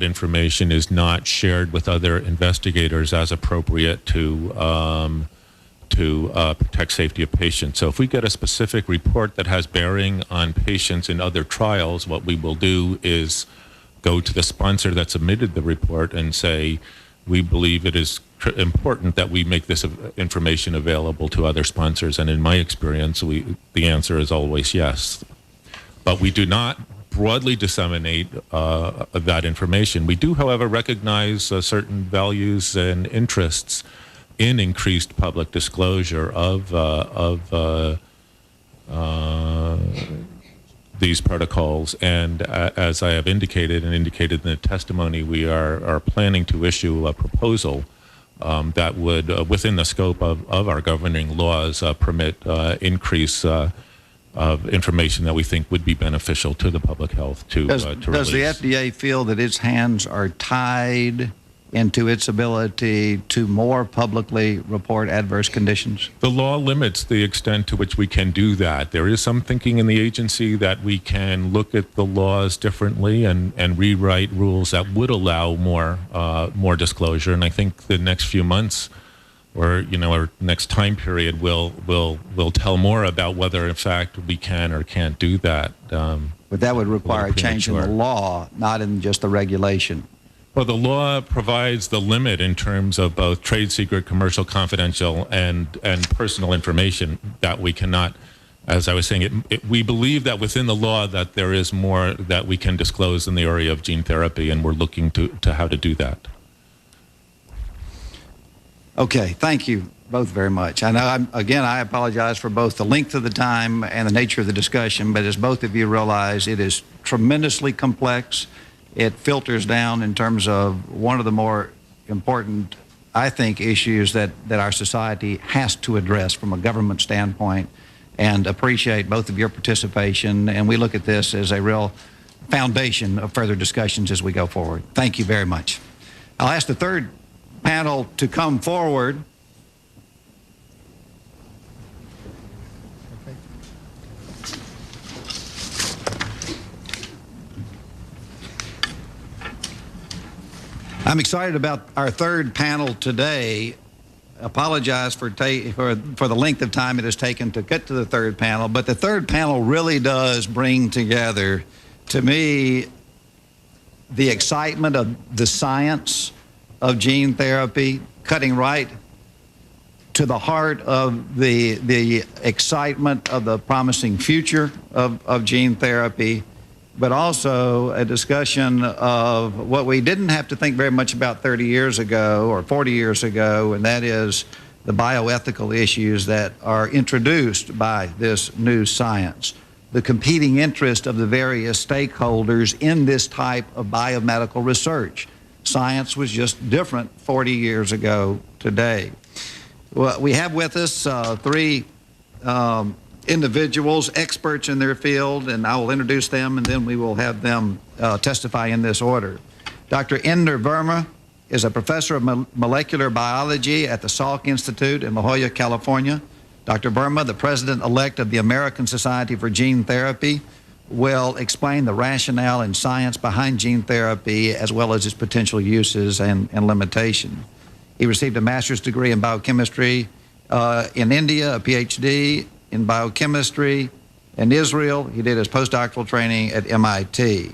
information is not shared with other investigators as appropriate to protect safety of patients. So if we get a specific report that has bearing on patients in other trials, what we will do is go to the sponsor that submitted the report and say, we believe it is important that we make this information available to other sponsors. And in my experience, the answer is always yes. But we do not broadly disseminate that information. We do, however, recognize certain values and interests in increased public disclosure of these protocols. And as I have indicated in the testimony, we are planning to issue a proposal that would, within the scope of our governing laws, permit increase of information that we think would be beneficial to the public health to release. Does the FDA feel that its hands are tied into its ability to more publicly report adverse conditions? The law limits the extent to which we can do that. There is some thinking in the agency that we can look at the laws differently and rewrite rules that would allow more disclosure. And I think the next few months, or our next time period, will tell more about whether in fact we can or can't do that. But that would require a change in the law, not in just the regulation. Well, the law provides the limit in terms of both trade secret, commercial, confidential, and personal information that we cannot, as I was saying, we believe that within the law that there is more that we can disclose in the area of gene therapy, and we're looking to how to do that. Okay, thank you both very much. I know, I apologize for both the length of the time and the nature of the discussion, but as both of you realize, it is tremendously complex. It filters down in terms of one of the more important, I think, issues that our society has to address from a government standpoint, and appreciate both of your participation. And we look at this as a real foundation of further discussions as we go forward. Thank you very much. I'll ask the third panel to come forward. I'm excited about our third panel today. Apologize for the length of time it has taken to get to the third panel, but the third panel really does bring together, to me, the excitement of the science of gene therapy, cutting right to the heart of the excitement of the promising future of gene therapy, but also a discussion of what we didn't have to think very much about 30 years ago or 40 years ago, and that is the bioethical issues that are introduced by this new science, the competing interest of the various stakeholders in this type of biomedical research. Science was just different 40 years ago today. Well, we have with us three individuals, experts in their field, and I will introduce them, and then we will have them testify in this order. Dr. Inder Verma is a professor of molecular biology at the Salk Institute in La Jolla, California. Dr. Verma, the president-elect of the American Society for Gene Therapy, will explain the rationale and science behind gene therapy as well as its potential uses and limitations. He received a master's degree in biochemistry in India, a PhD in biochemistry in Israel. He did his postdoctoral training at MIT.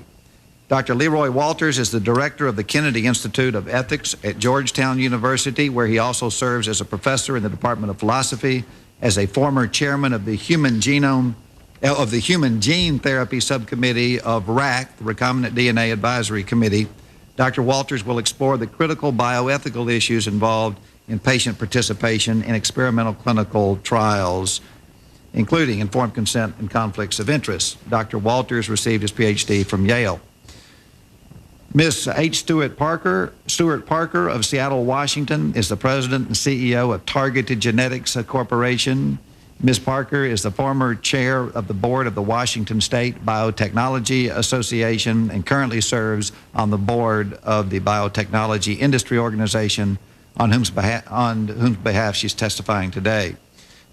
Dr. Leroy Walters is the director of the Kennedy Institute of Ethics at Georgetown University, where he also serves as a professor in the Department of Philosophy, as a former chairman of the Human Gene Therapy Subcommittee of RAC, the Recombinant DNA Advisory Committee. Dr. Walters will explore the critical bioethical issues involved in patient participation in experimental clinical trials, including informed consent and conflicts of interest. Dr. Walters received his PhD from Yale. Ms. H. Stewart Parker of Seattle, Washington, is the president and CEO of Targeted Genetics Corporation. Ms. Parker is the former chair of the board of the Washington State Biotechnology Association and currently serves on the board of the Biotechnology Industry Organization, on whose behalf she's testifying today.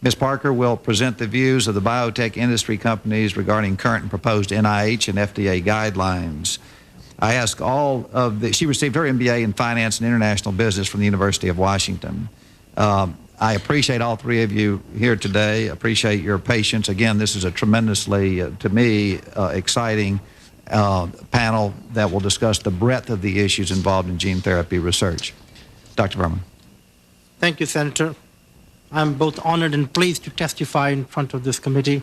Ms. Parker will present the views of the biotech industry companies regarding current and proposed NIH and FDA guidelines. She received her MBA in Finance and International Business from the University of Washington. I appreciate all three of you here today. Appreciate your patience. Again, this is a tremendously, to me, exciting panel that will discuss the breadth of the issues involved in gene therapy research. Dr. Verma. Thank you, Senator. I'm both honored and pleased to testify in front of this committee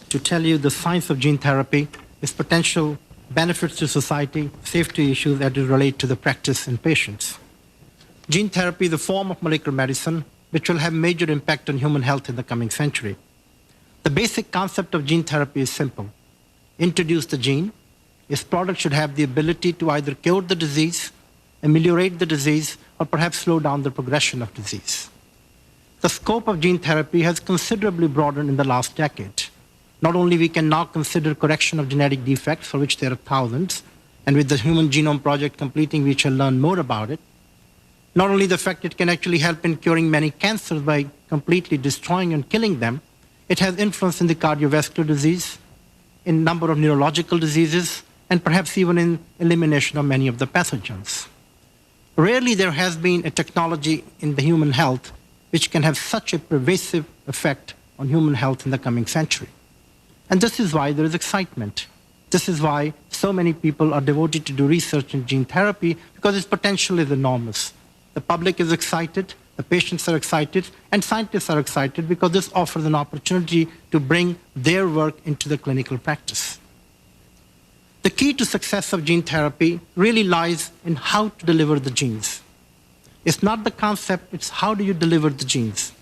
to tell you the science of gene therapy, its potential benefits to society, safety issues that relate to the practice in patients. Gene therapy is a form of molecular medicine which will have major impact on human health in the coming century. The basic concept of gene therapy is simple. Introduce the gene. Its product should have the ability to either cure the disease, ameliorate the disease, or perhaps slow down the progression of disease. The scope of gene therapy has considerably broadened in the last decade. Not only we can now consider correction of genetic defects, for which there are thousands, and with the Human Genome Project completing, we shall learn more about it. Not only the fact it can actually help in curing many cancers by completely destroying and killing them, it has influence in the cardiovascular disease, in number of neurological diseases, and perhaps even in elimination of many of the pathogens. Rarely there has been a technology in the human health which can have such a pervasive effect on human health in the coming century. And this is why there is excitement. This is why so many people are devoted to do research in gene therapy, because its potential is enormous. The public is excited, the patients are excited, and scientists are excited because this offers an opportunity to bring their work into the clinical practice. The key to success of gene therapy really lies in how to deliver the genes. It's not the concept, it's how do you deliver the genes.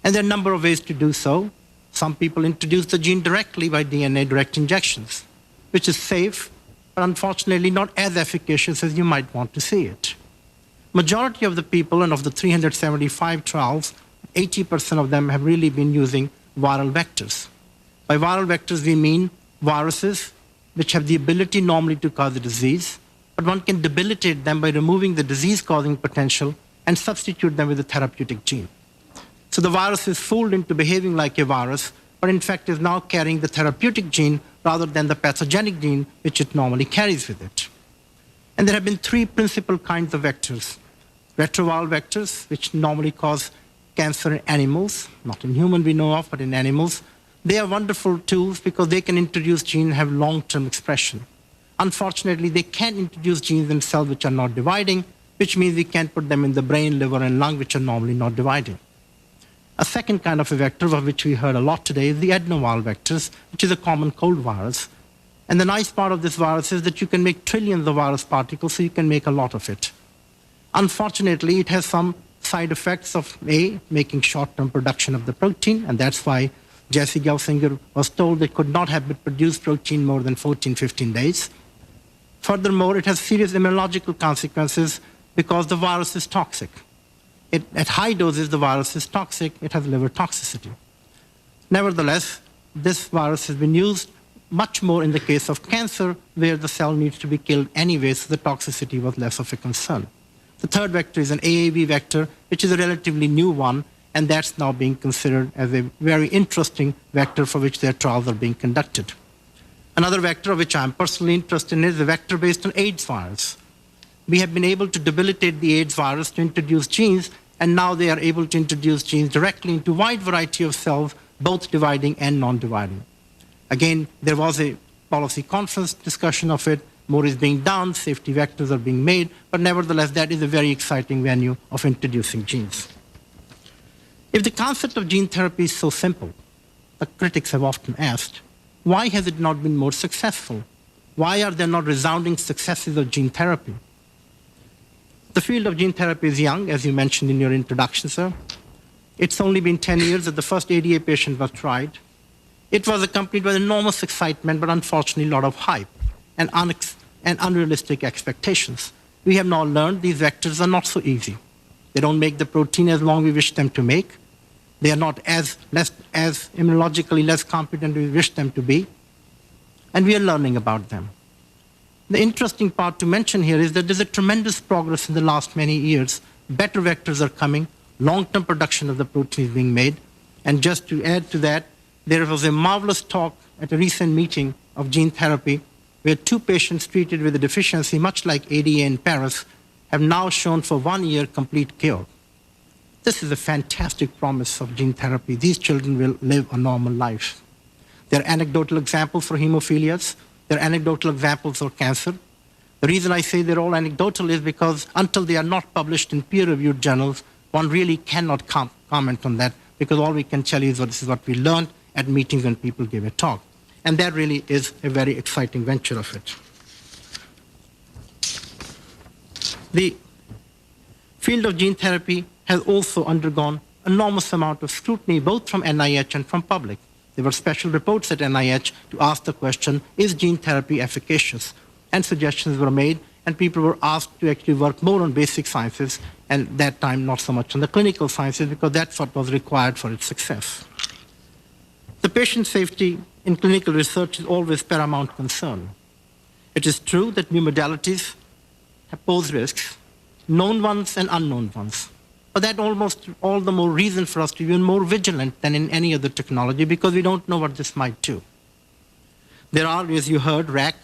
And there are a number of ways to do so. Some people introduce the gene directly by DNA direct injections, which is safe, but unfortunately not as efficacious as you might want to see it. Majority of the people and of the 375 trials, 80% of them have really been using viral vectors. By viral vectors, we mean viruses which have the ability normally to cause a disease, but one can debilitate them by removing the disease-causing potential and substitute them with a therapeutic gene. So the virus is fooled into behaving like a virus, but in fact is now carrying the therapeutic gene rather than the pathogenic gene which it normally carries with it. And there have been three principal kinds of vectors. Retroviral vectors, which normally cause cancer in animals, not in human we know of, but in animals. They are wonderful tools because they can introduce genes and have long-term expression. Unfortunately, they can't introduce genes themselves which are not dividing, which means we can't put them in the brain, liver, and lung, which are normally not dividing. A second kind of a vector, of which we heard a lot today, is the adenovirus vectors, which is a common cold virus. And the nice part of this virus is that you can make trillions of virus particles, so you can make a lot of it. Unfortunately, it has some side effects of A, making short-term production of the protein, and that's why Jesse Gelsinger was told it could not have produced protein more than 14, 15 days. Furthermore, it has serious immunological consequences because the virus is toxic. At high doses, the virus is toxic. It has liver toxicity. Nevertheless, this virus has been used much more in the case of cancer, where the cell needs to be killed anyway, so the toxicity was less of a concern. The third vector is an AAV vector, which is a relatively new one, and that's now being considered as a very interesting vector for which their trials are being conducted. Another vector of which I'm personally interested in is a vector based on AIDS virus. We have been able to debilitate the AIDS virus to introduce genes, and now they are able to introduce genes directly into a wide variety of cells, both dividing and non-dividing. Again, there was a policy conference discussion of it. More is being done, safety vectors are being made, but nevertheless, that is a very exciting venue of introducing genes. If the concept of gene therapy is so simple, the critics have often asked, why has it not been more successful? Why are there not resounding successes of gene therapy? The field of gene therapy is young, as you mentioned in your introduction, sir. It's only been 10 years that the first ADA patient was tried. It was accompanied by enormous excitement, but unfortunately a lot of hype and unrealistic expectations. We have now learned these vectors are not so easy. They don't make the protein as long as we wish them to make. They are not as immunologically less competent as we wish them to be. And we are learning about them. The interesting part to mention here is that there's a tremendous progress in the last many years. Better vectors are coming. Long-term production of the protein is being made. And just to add to that, there was a marvelous talk at a recent meeting of gene therapy where 2 patients treated with a deficiency, much like ADA in Paris, have now shown for 1 year complete cure. This is a fantastic promise of gene therapy. These children will live a normal life. There are anecdotal examples for hemophilias. There are anecdotal examples for cancer. The reason I say they're all anecdotal is because until they are not published in peer-reviewed journals, one really cannot comment on that, because all we can tell you is this is what we learned at meetings when people give a talk. And that really is a very exciting venture of it. The field of gene therapy has also undergone enormous amount of scrutiny, both from NIH and from public. There were special reports at NIH to ask the question, is gene therapy efficacious? And suggestions were made, and people were asked to actually work more on basic sciences, and that time not so much on the clinical sciences, because that's what was required for its success. The patient safety in clinical research is always paramount concern. It is true that new modalities have posed risks, known ones and unknown ones. But that almost all the more reason for us to be even more vigilant than in any other technology, because we don't know what this might do. There are, as you heard, RAC,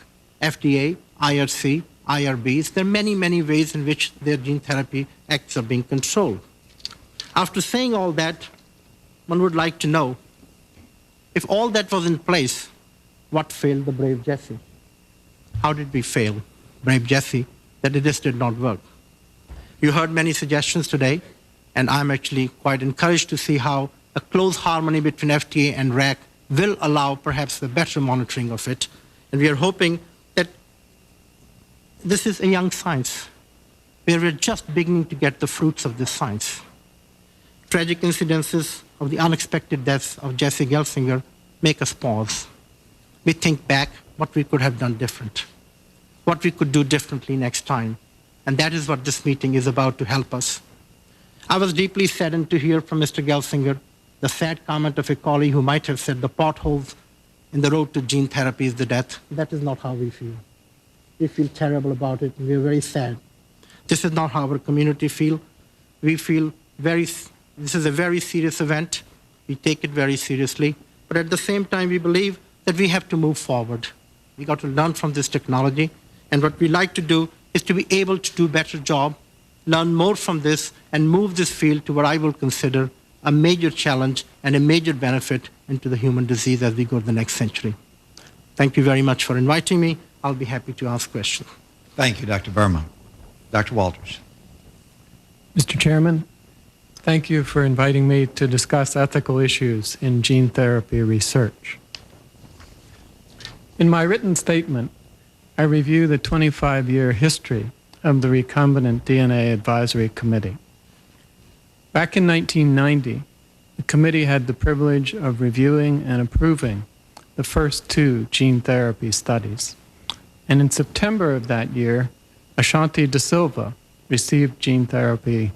FDA, IRC, IRBs. There are many, many ways in which their gene therapy acts are being controlled. After saying all that, one would like to know, if all that was in place, what failed the brave Jesse? How did we fail, brave Jesse, that this did not work? You heard many suggestions today, and I'm actually quite encouraged to see how a close harmony between FDA and RAC will allow perhaps the better monitoring of it. And we are hoping that this is a young science, where we're just beginning to get the fruits of this science. Tragic incidences of the unexpected deaths of Jesse Gelsinger make us pause. We think back what we could have done different, what we could do differently next time. And that is what this meeting is about, to help us. I was deeply saddened to hear from Mr. Gelsinger the sad comment of a colleague who might have said the potholes in the road to gene therapy is the death. That is not how we feel. We feel terrible about it, and we are very sad. This is not how our community feel. We feel this is a very serious event. We take it very seriously. But at the same time, we believe that we have to move forward. We got to learn from this technology. And what we like to do is to be able to do a better job, learn more from this, and move this field to what I will consider a major challenge and a major benefit into the human disease as we go to the next century. Thank you very much for inviting me. I'll be happy to ask questions. Thank you, Dr. Verma. Dr. Walters. Mr. Chairman, thank you for inviting me to discuss ethical issues in gene therapy research. In my written statement, I review the 25-year history of the Recombinant DNA Advisory Committee. Back in 1990, the committee had the privilege of reviewing and approving the first 2 gene therapy studies. And in September of that year, Ashanti da Silva received gene therapy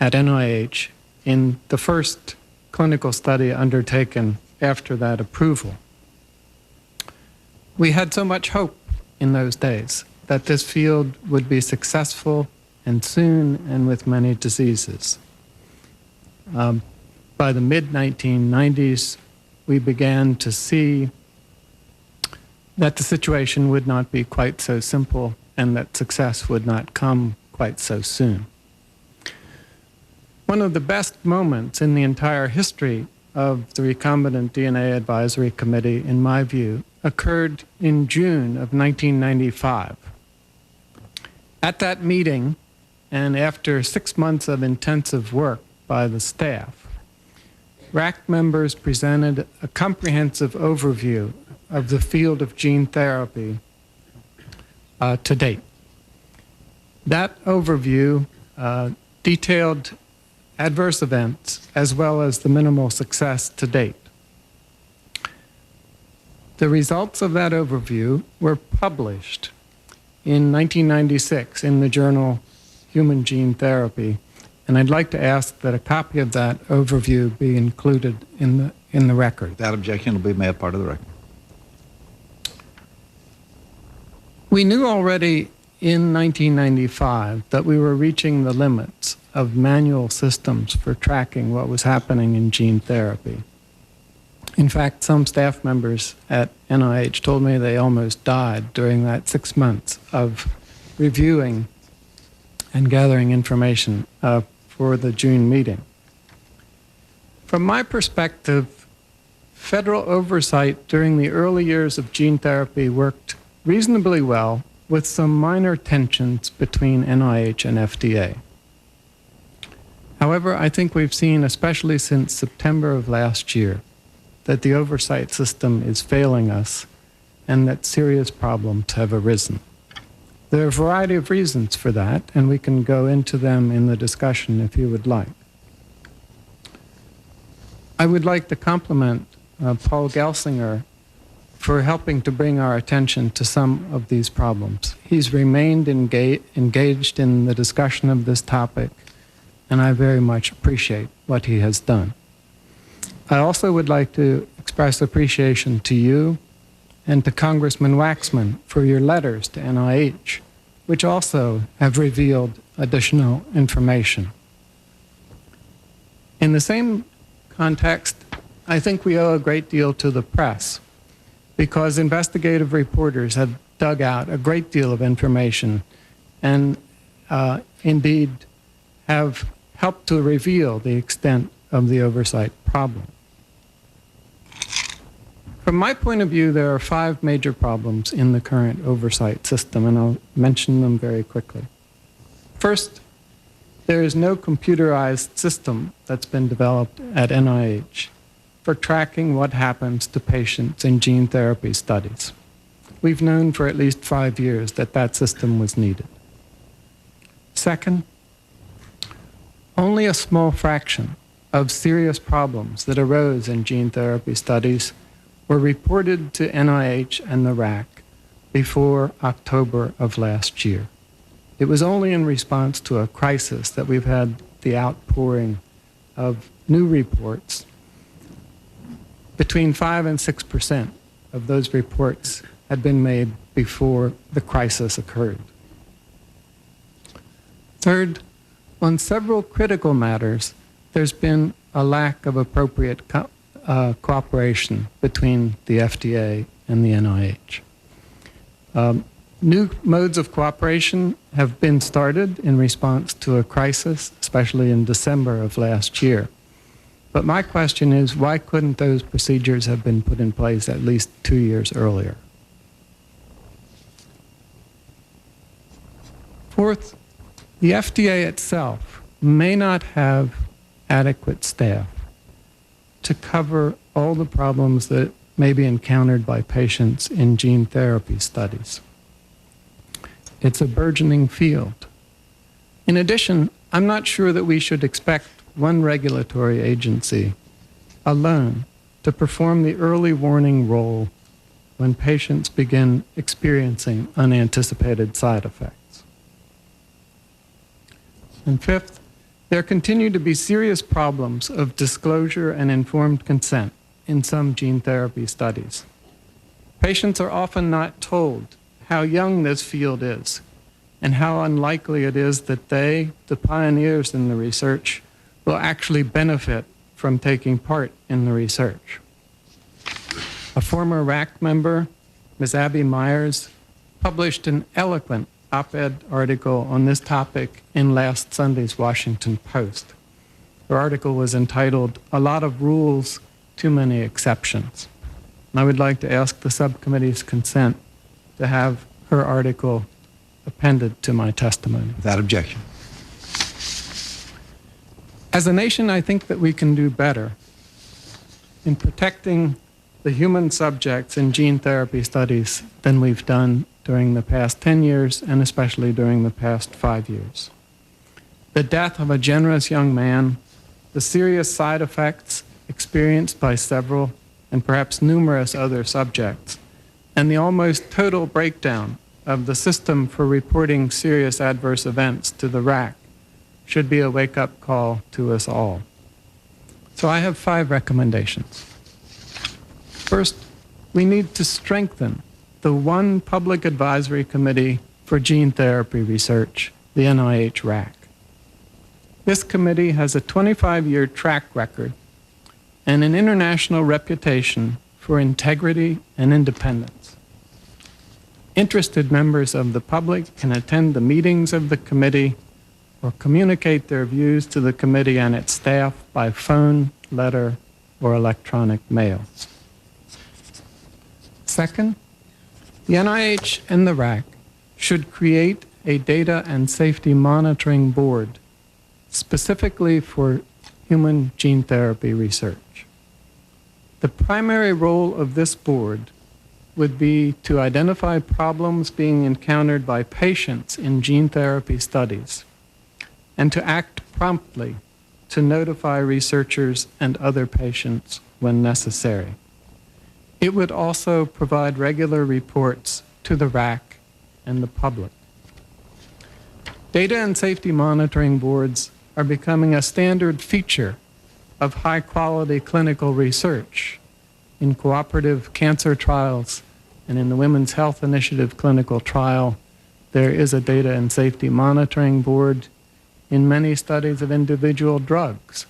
at NIH in the first clinical study undertaken after that approval. We had so much hope in those days that this field would be successful and soon and with many diseases. By the mid-1990s, we began to see that the situation would not be quite so simple and that success would not come quite so soon. One of the best moments in the entire history of the Recombinant DNA Advisory Committee, in my view, occurred in June of 1995. At that meeting, and after 6 months of intensive work by the staff, RAC members presented a comprehensive overview of the field of gene therapy to date. That overview detailed adverse events as well as the minimal success to date. The results of that overview were published in 1996 in the journal Human Gene Therapy, and I'd like to ask that a copy of that overview be included in the record. Without objection, it will be made part of the record. We knew already in 1995 that we were reaching the limits of manual systems for tracking what was happening in gene therapy. In fact, some staff members at NIH told me they almost died during that 6 months of reviewing and gathering information for the June meeting. From my perspective, federal oversight during the early years of gene therapy worked reasonably well, with some minor tensions between NIH and FDA. However, I think we've seen, especially since September of last year, that the oversight system is failing us and that serious problems have arisen. There are a variety of reasons for that, and we can go into them in the discussion if you would like. I would like to compliment Paul Gelsinger for helping to bring our attention to some of these problems. He's remained engaged in the discussion of this topic, and I very much appreciate what he has done. I also would like to express appreciation to you and to Congressman Waxman for your letters to NIH, which also have revealed additional information. In the same context, I think we owe a great deal to the press, because investigative reporters have dug out a great deal of information and indeed have helped to reveal the extent of the oversight problem. From my point of view, there are 5 major problems in the current oversight system, and I'll mention them very quickly. First, there is no computerized system that's been developed at NIH for tracking what happens to patients in gene therapy studies. We've known for at least 5 years that that system was needed. Second, only a small fraction of serious problems that arose in gene therapy studies were reported to NIH and the RAC before October of last year. It was only in response to a crisis that we've had the outpouring of new reports. Between 5 and 6% of those reports had been made before the crisis occurred. Third, on several critical matters, there's been a lack of appropriate cooperation between the FDA and the NIH. New modes of cooperation have been started in response to a crisis, especially in December of last year. But my question is, why couldn't those procedures have been put in place at least 2 years earlier? Fourth, the FDA itself may not have adequate staff to cover all the problems that may be encountered by patients in gene therapy studies. It's a burgeoning field. In addition, I'm not sure that we should expect one regulatory agency alone to perform the early warning role when patients begin experiencing unanticipated side effects. And fifth, there continue to be serious problems of disclosure and informed consent in some gene therapy studies. Patients are often not told how young this field is and how unlikely it is that they, the pioneers in the research, will actually benefit from taking part in the research. A former RAC member, Ms. Abby Myers, published an eloquent op-ed article on this topic in last Sunday's Washington Post. Her article was entitled, "A Lot of Rules, Too Many Exceptions." And I would like to ask the subcommittee's consent to have her article appended to my testimony. Without objection. As a nation, I think that we can do better in protecting the human subjects in gene therapy studies than we've done during the past 10 years and especially during the past 5 years. The death of a generous young man, the serious side effects experienced by several and perhaps numerous other subjects, and the almost total breakdown of the system for reporting serious adverse events to the RAC should be a wake-up call to us all. So I have 5 recommendations. First, we need to strengthen the one public advisory committee for gene therapy research, the NIH RAC. This committee has a 25-year track record and an international reputation for integrity and independence. Interested members of the public can attend the meetings of the committee or communicate their views to the committee and its staff by phone, letter, or electronic mail. Second, the NIH and the RAC should create a data and safety monitoring board specifically for human gene therapy research. The primary role of this board would be to identify problems being encountered by patients in gene therapy studies and to act promptly to notify researchers and other patients when necessary. It would also provide regular reports to the RAC and the public. Data and safety monitoring boards are becoming a standard feature of high-quality clinical research in cooperative cancer trials and in the Women's Health Initiative clinical trial. There is a data and safety monitoring board. In many studies of individual drugs,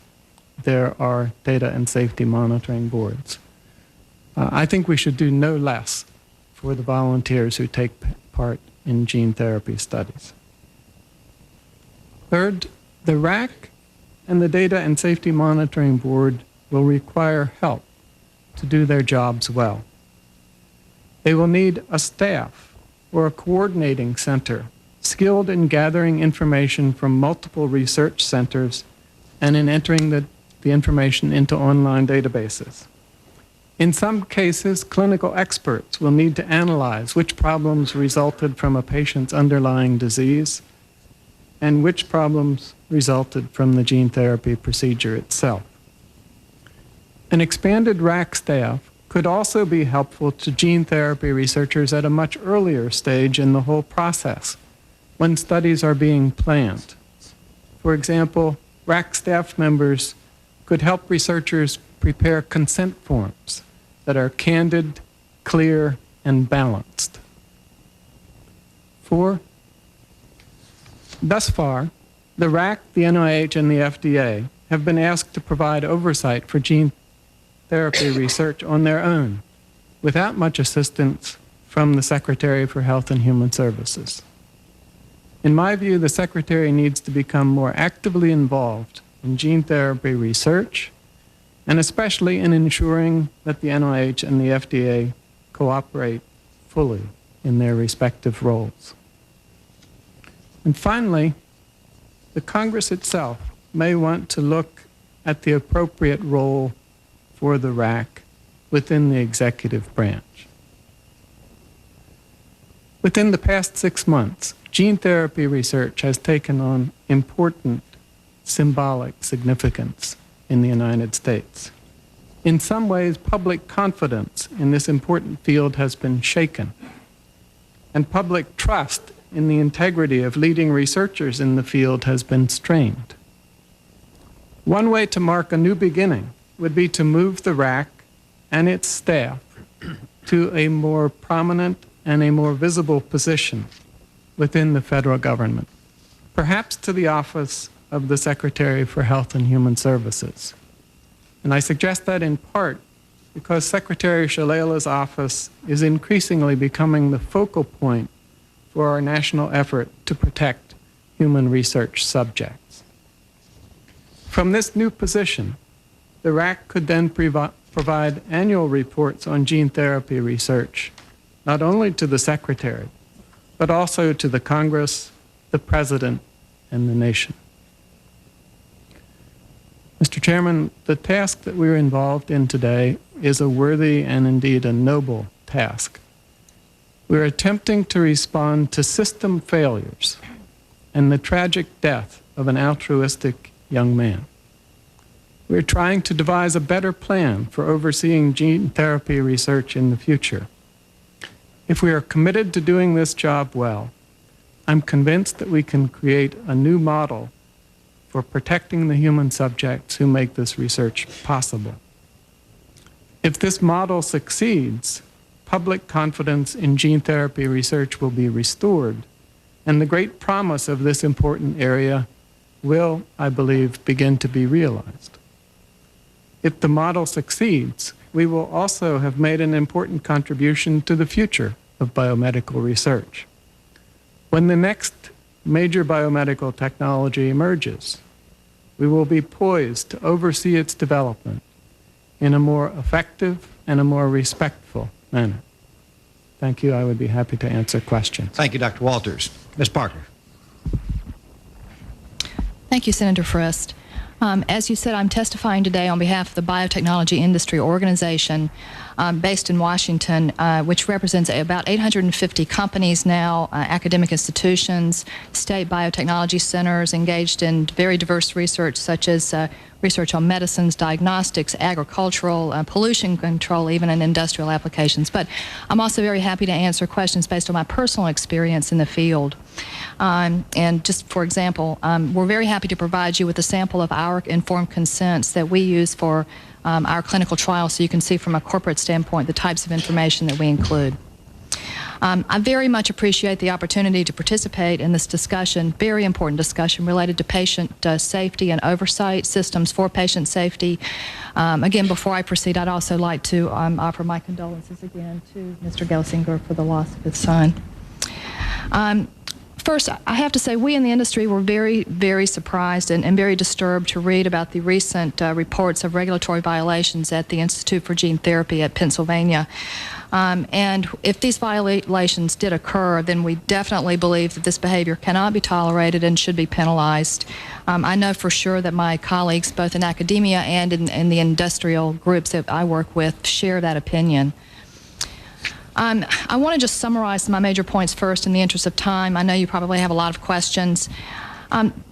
there are data and safety monitoring boards. I think we should do no less for the volunteers who take part in gene therapy studies. Third, the RAC and the Data and Safety Monitoring Board will require help to do their jobs well. They will need a staff or a coordinating center skilled in gathering information from multiple research centers and in entering the information into online databases. In some cases, clinical experts will need to analyze which problems resulted from a patient's underlying disease and which problems resulted from the gene therapy procedure itself. An expanded RAC staff could also be helpful to gene therapy researchers at a much earlier stage in the whole process, when studies are being planned. For example, RAC staff members could help researchers prepare consent forms that are candid, clear, and balanced. 4, thus far, the RAC, the NIH, and the FDA have been asked to provide oversight for gene therapy research on their own, without much assistance from the Secretary for Health and Human Services. In my view, the Secretary needs to become more actively involved in gene therapy research, and especially in ensuring that the NIH and the FDA cooperate fully in their respective roles. And finally, the Congress itself may want to look at the appropriate role for the RAC within the executive branch. Within the past 6 months, gene therapy research has taken on important symbolic significance in the United States. In some ways, public confidence in this important field has been shaken, and public trust in the integrity of leading researchers in the field has been strained. One way to mark a new beginning would be to move the RAC and its staff to a more prominent and a more visible position within the federal government, perhaps to the office of the Secretary for Health and Human Services. And I suggest that in part because Secretary Shalala's office is increasingly becoming the focal point for our national effort to protect human research subjects. From this new position, the RAC could then provide annual reports on gene therapy research, not only to the Secretary, but also to the Congress, the President, and the nation. Mr. Chairman, the task that we're involved in today is a worthy and indeed a noble task. We're attempting to respond to system failures and the tragic death of an altruistic young man. We're trying to devise a better plan for overseeing gene therapy research in the future. If we are committed to doing this job well, I'm convinced that we can create a new model for protecting the human subjects who make this research possible. If this model succeeds, public confidence in gene therapy research will be restored, and the great promise of this important area will, I believe, begin to be realized. If the model succeeds, we will also have made an important contribution to the future of biomedical research. When the next major biomedical technology emerges, we will be poised to oversee its development in a more effective and a more respectful manner. Thank you. I would be happy to answer questions. Thank you, Dr. Walters. Ms. Parker. Thank you, Senator Frist. As you said, I'm testifying today on behalf of the Biotechnology Industry Organization based in Washington, which represents about 850 companies now, academic institutions, state biotechnology centers engaged in very diverse research such as research on medicines, diagnostics, agricultural, pollution control, even in industrial applications. But I'm also very happy to answer questions based on my personal experience in the field. And just for example, we're very happy to provide you with a sample of our informed consents that we use for our clinical trials, so you can see from a corporate standpoint the types of information that we include. I very much appreciate the opportunity to participate in this discussion, very important discussion related to patient safety and oversight systems for patient safety. Again, before I proceed, I'd also like to offer my condolences again to Mr. Gelsinger for the loss of his son. First, I have to say we in the industry were very, very surprised and very disturbed to read about the recent reports of regulatory violations at the Institute for Gene Therapy at Pennsylvania. And if these violations did occur, then we definitely believe that this behavior cannot be tolerated and should be penalized. I know for sure that my colleagues, both in academia and in the industrial groups that I work with, share that opinion. I want to just summarize my major points first in the interest of time. I know you probably have a lot of questions.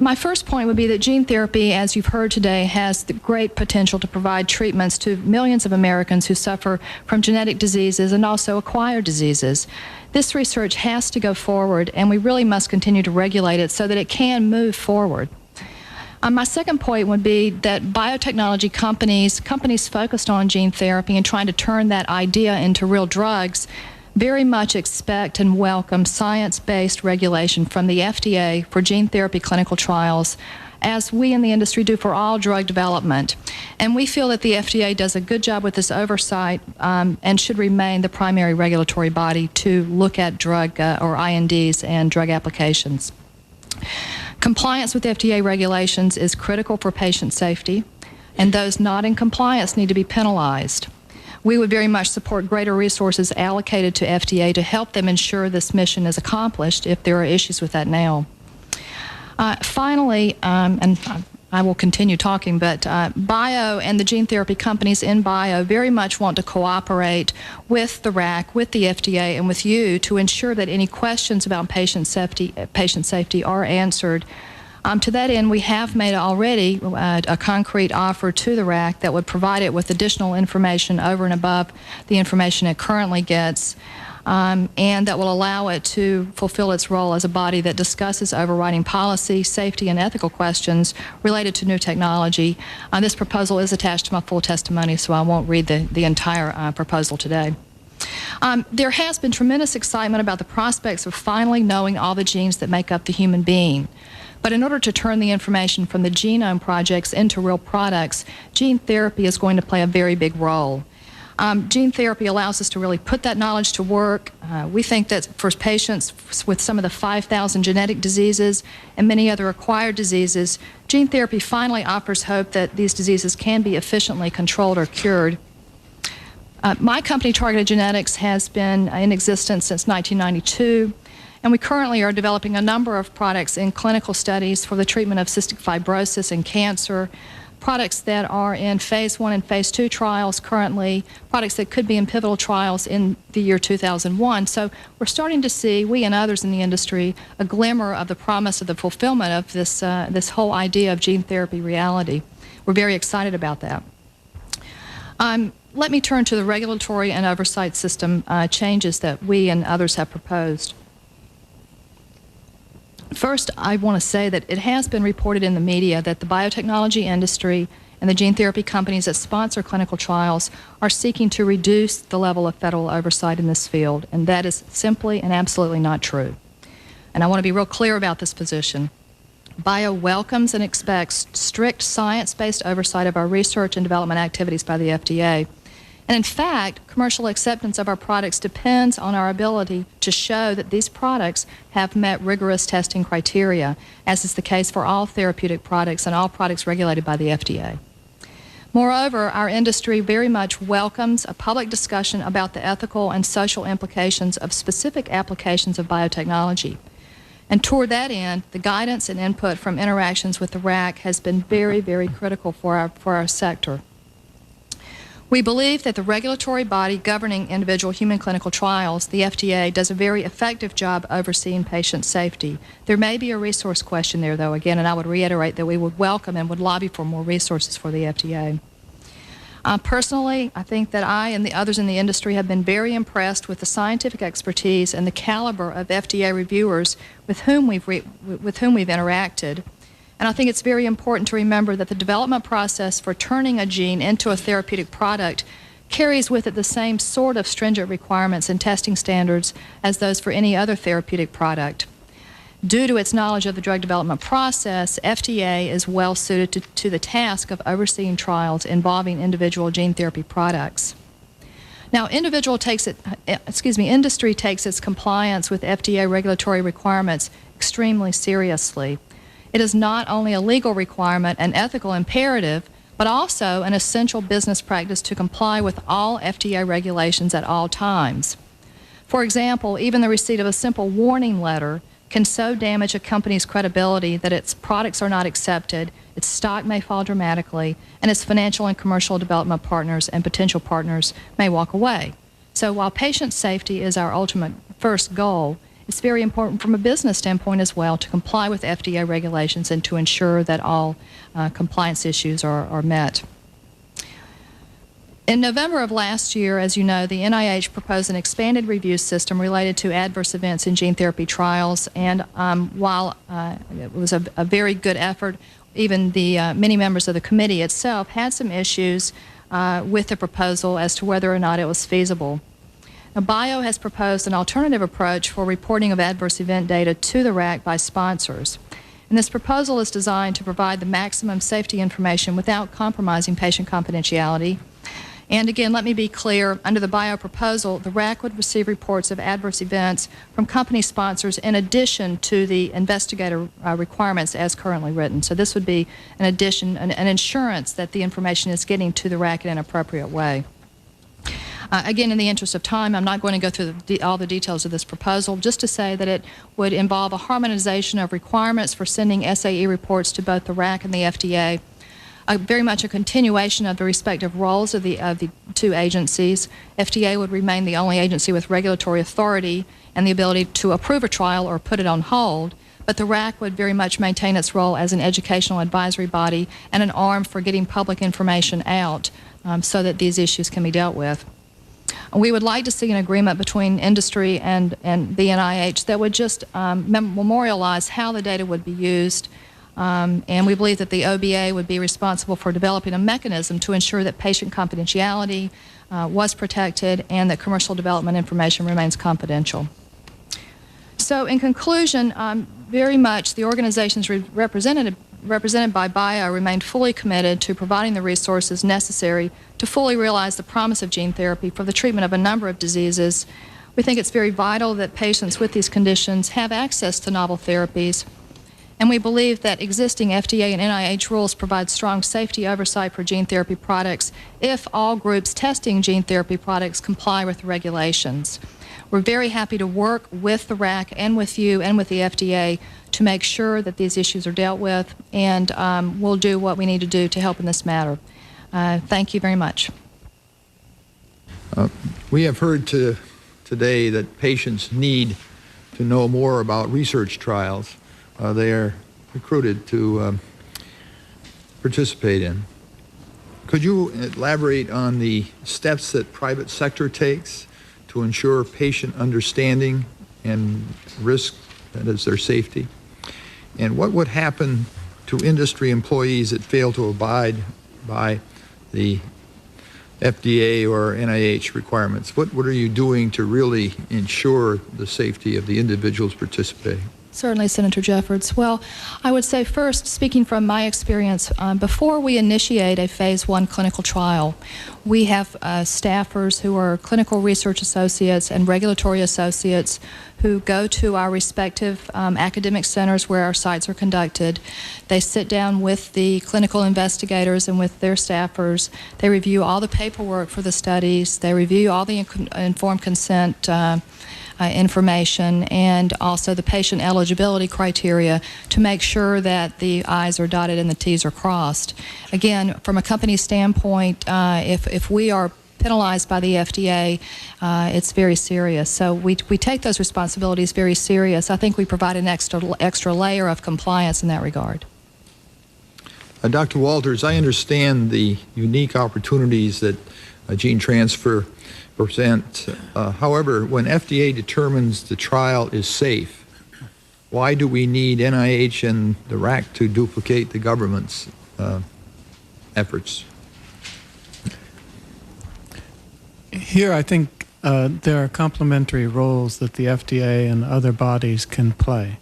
My first point would be that gene therapy, as you've heard today, has the great potential to provide treatments to millions of Americans who suffer from genetic diseases and also acquired diseases. This research has to go forward, and we really must continue to regulate it so that it can move forward. My second point would be that biotechnology companies focused on gene therapy and trying to turn that idea into real drugs, very much expect and welcome science-based regulation from the FDA for gene therapy clinical trials, as we in the industry do for all drug development. And we feel that the FDA does a good job with this oversight and should remain the primary regulatory body to look at drug or INDs and drug applications. Compliance with FDA regulations is critical for patient safety, and those not in compliance need to be penalized. We would very much support greater resources allocated to FDA to help them ensure this mission is accomplished if there are issues with that now. Finally, and I will continue talking, but bio and the gene therapy companies in bio very much want to cooperate with the RAC, with the FDA, and with you to ensure that any questions about patient safety are answered. To that end, we have made already a concrete offer to the RAC that would provide it with additional information over and above the information it currently gets, and that will allow it to fulfill its role as a body that discusses overriding policy, safety, and ethical questions related to new technology. This proposal is attached to my full testimony, so I won't read the entire proposal today. There has been tremendous excitement about the prospects of finally knowing all the genes that make up the human being. But in order to turn the information from the genome projects into real products, gene therapy is going to play a very big role. Gene therapy allows us to really put that knowledge to work. We think that for patients with some of the 5,000 genetic diseases and many other acquired diseases, gene therapy finally offers hope that these diseases can be efficiently controlled or cured. My company, Targeted Genetics, has been in existence since 1992, and we currently are developing a number of products in clinical studies for the treatment of cystic fibrosis and cancer, products that are in phase 1 and phase 2 trials currently, products that could be in pivotal trials in the year 2001. So we're starting to see, we and others in the industry, a glimmer of the promise of the fulfillment of this whole idea of gene therapy reality. We're very excited about that. Let me turn to the regulatory and oversight system changes that we and others have proposed. First, I want to say that it has been reported in the media that the biotechnology industry and the gene therapy companies that sponsor clinical trials are seeking to reduce the level of federal oversight in this field, and that is simply and absolutely not true. And I want to be real clear about this position. Bio welcomes and expects strict science-based oversight of our research and development activities by the FDA. And in fact, commercial acceptance of our products depends on our ability to show that these products have met rigorous testing criteria, as is the case for all therapeutic products and all products regulated by the FDA. Moreover, our industry very much welcomes a public discussion about the ethical and social implications of specific applications of biotechnology. And toward that end, the guidance and input from interactions with the RAC has been very, very critical for our sector. We believe that the regulatory body governing individual human clinical trials, the FDA, does a very effective job overseeing patient safety. There may be a resource question there, though, again, and I would reiterate that we would welcome and would lobby for more resources for the FDA. Personally, I think that I and the others in the industry have been very impressed with the scientific expertise and the caliber of FDA reviewers with whom we've interacted. And I think it's very important to remember that the development process for turning a gene into a therapeutic product carries with it the same sort of stringent requirements and testing standards as those for any other therapeutic product. Due to its knowledge of the drug development process, FDA is well suited to the task of overseeing trials involving individual gene therapy products. Now, industry takes its compliance with FDA regulatory requirements extremely seriously. It is not only a legal requirement and ethical imperative, but also an essential business practice to comply with all FDA regulations at all times. For example, even the receipt of a simple warning letter can so damage a company's credibility that its products are not accepted, its stock may fall dramatically, and its financial and commercial development partners and potential partners may walk away. So while patient safety is our ultimate first goal, it's very important from a business standpoint as well to comply with FDA regulations and to ensure that all compliance issues are met. In November of last year, as you know, the NIH proposed an expanded review system related to adverse events in gene therapy trials, and while it was a very good effort, even the many members of the committee itself had some issues with the proposal as to whether or not it was feasible. Now, BIO has proposed an alternative approach for reporting of adverse event data to the RAC by sponsors. And this proposal is designed to provide the maximum safety information without compromising patient confidentiality. And again, let me be clear, under the BIO proposal, the RAC would receive reports of adverse events from company sponsors in addition to the investigator requirements as currently written. So this would be an addition, an insurance that the information is getting to the RAC in an appropriate way. Again, in the interest of time, I'm not going to go through all the details of this proposal, just to say that it would involve a harmonization of requirements for sending SAE reports to both the RAC and the FDA, very much a continuation of the respective roles of the two agencies. FDA would remain the only agency with regulatory authority and the ability to approve a trial or put it on hold, but the RAC would very much maintain its role as an educational advisory body and an arm for getting public information out so that these issues can be dealt with. We would like to see an agreement between industry and the NIH that would just memorialize how the data would be used, and we believe that the OBA would be responsible for developing a mechanism to ensure that patient confidentiality was protected and that commercial development information remains confidential. So in conclusion, very much the organizations represented by BIO remained fully committed to providing the resources necessary to fully realize the promise of gene therapy for the treatment of a number of diseases. We think it's very vital that patients with these conditions have access to novel therapies, and we believe that existing FDA and NIH rules provide strong safety oversight for gene therapy products if all groups testing gene therapy products comply with the regulations. We're very happy to work with the RAC and with you and with the FDA to make sure that these issues are dealt with, and we'll do what we need to do to help in this matter. Thank you very much. We have heard today that patients need to know more about research trials they are recruited to participate in. Could you elaborate on the steps that private sector takes to ensure patient understanding and risk, that is their safety? And what would happen to industry employees that fail to abide by the FDA or NIH requirements? What are you doing to really ensure the safety of the individuals participating? Certainly, Senator Jeffords. Well, I would say first, speaking from my experience, before we initiate a phase 1 clinical trial, we have staffers who are clinical research associates and regulatory associates who go to our respective academic centers where our sites are conducted. They sit down with the clinical investigators and with their staffers. They review all the paperwork for the studies. They review all the informed consent information and also the patient eligibility criteria to make sure that the I's are dotted and the T's are crossed. Again, from a company standpoint, if we are penalized by the FDA, it's very serious. So we take those responsibilities very serious. I think we provide an extra layer of compliance in that regard. Dr. Walters, I understand the unique opportunities that gene transfer present. However, when FDA determines the trial is safe, why do we need NIH and the RAC to duplicate the government's efforts? Here, I think there are complementary roles that the FDA and other bodies can play.